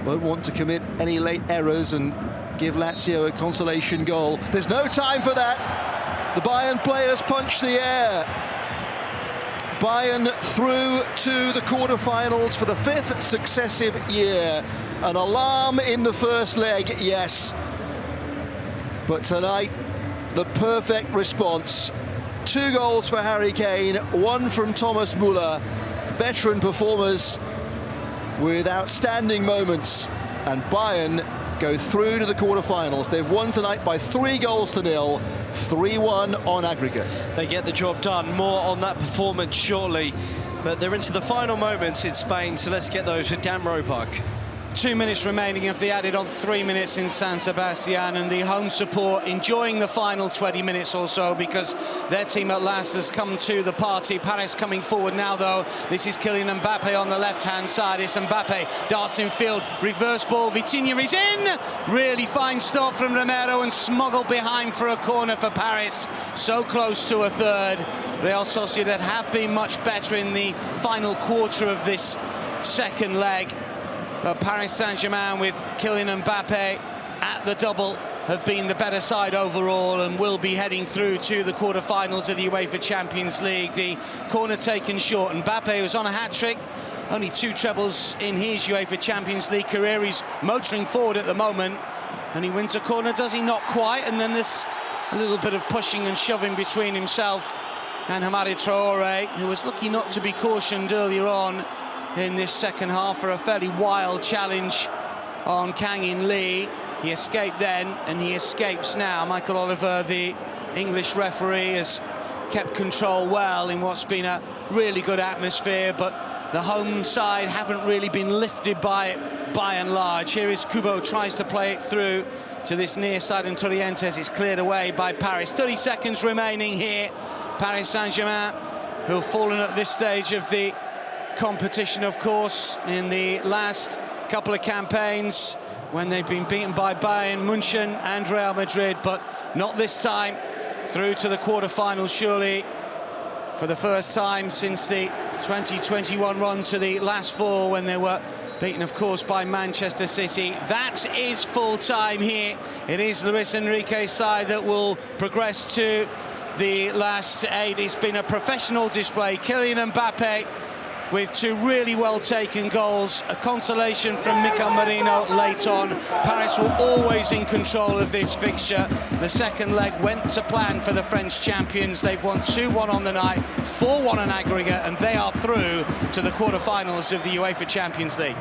Won't want to commit any late errors and give Lazio a consolation goal. There's no time for that. The Bayern players punch the air. Bayern through to the quarter-finals for the 5th successive year. An alarm in the first leg, yes. But tonight, the perfect response. 2 goals for Harry Kane, 1 from Thomas Müller. Veteran performers with outstanding moments, and Bayern go through to the quarterfinals. They've won tonight by 3-0, 3-1 on aggregate. They get the job done. More on that performance shortly, but they're into the final moments in Spain, so let's get those with Dan Roebuck. 2 minutes remaining if they added on 3 minutes in San Sebastian, and the home support enjoying the final 20 minutes or so because their team at last has come to the party. Paris coming forward now, though. This is Kylian Mbappe on the left-hand side. It's Mbappe, darts in field, reverse ball. Vitinha is in! Really fine stop from Romero and smuggled behind for a corner for Paris. So close to a third. Real Sociedad have been much better in the final quarter of this second leg. But Paris Saint-Germain with Kylian Mbappe at the double have been the better side overall and will be heading through to the quarter-finals of the UEFA Champions League. The corner taken short. Mbappe was on a hat-trick, only 2 trebles in his UEFA Champions League career. He's motoring forward at the moment, and he wins a corner, does he? Not quite, and then there's a little bit of pushing and shoving between himself and Hamadi Traore, who was lucky not to be cautioned earlier on in this second half for a fairly wild challenge on Kang In Lee. He escaped then, and he escapes now. Michael Oliver, the English referee, has kept control well in what's been a really good atmosphere, but the home side haven't really been lifted by it by and large. Here is Kubo, tries to play it through to this near side, and Torrientes is cleared away by Paris. 30 seconds remaining here. Paris Saint-Germain, who have fallen at this stage of the competition, of course, in the last couple of campaigns when they've been beaten by Bayern Munich and Real Madrid, but not this time. Through to the quarter-finals, surely, for the first time since the 2021 run to the last 4 when they were beaten, of course, by Manchester City. That is full-time here. It is Luis Enrique's side that will progress to the last 8. It's been a professional display. Kylian Mbappe with 2 really well-taken goals, a consolation from Mikel Merino late on. Paris were always in control of this fixture. The second leg went to plan for the French champions. They've won 2-1 on the night, 4-1 on aggregate, and they are through to the quarter-finals of the UEFA Champions League.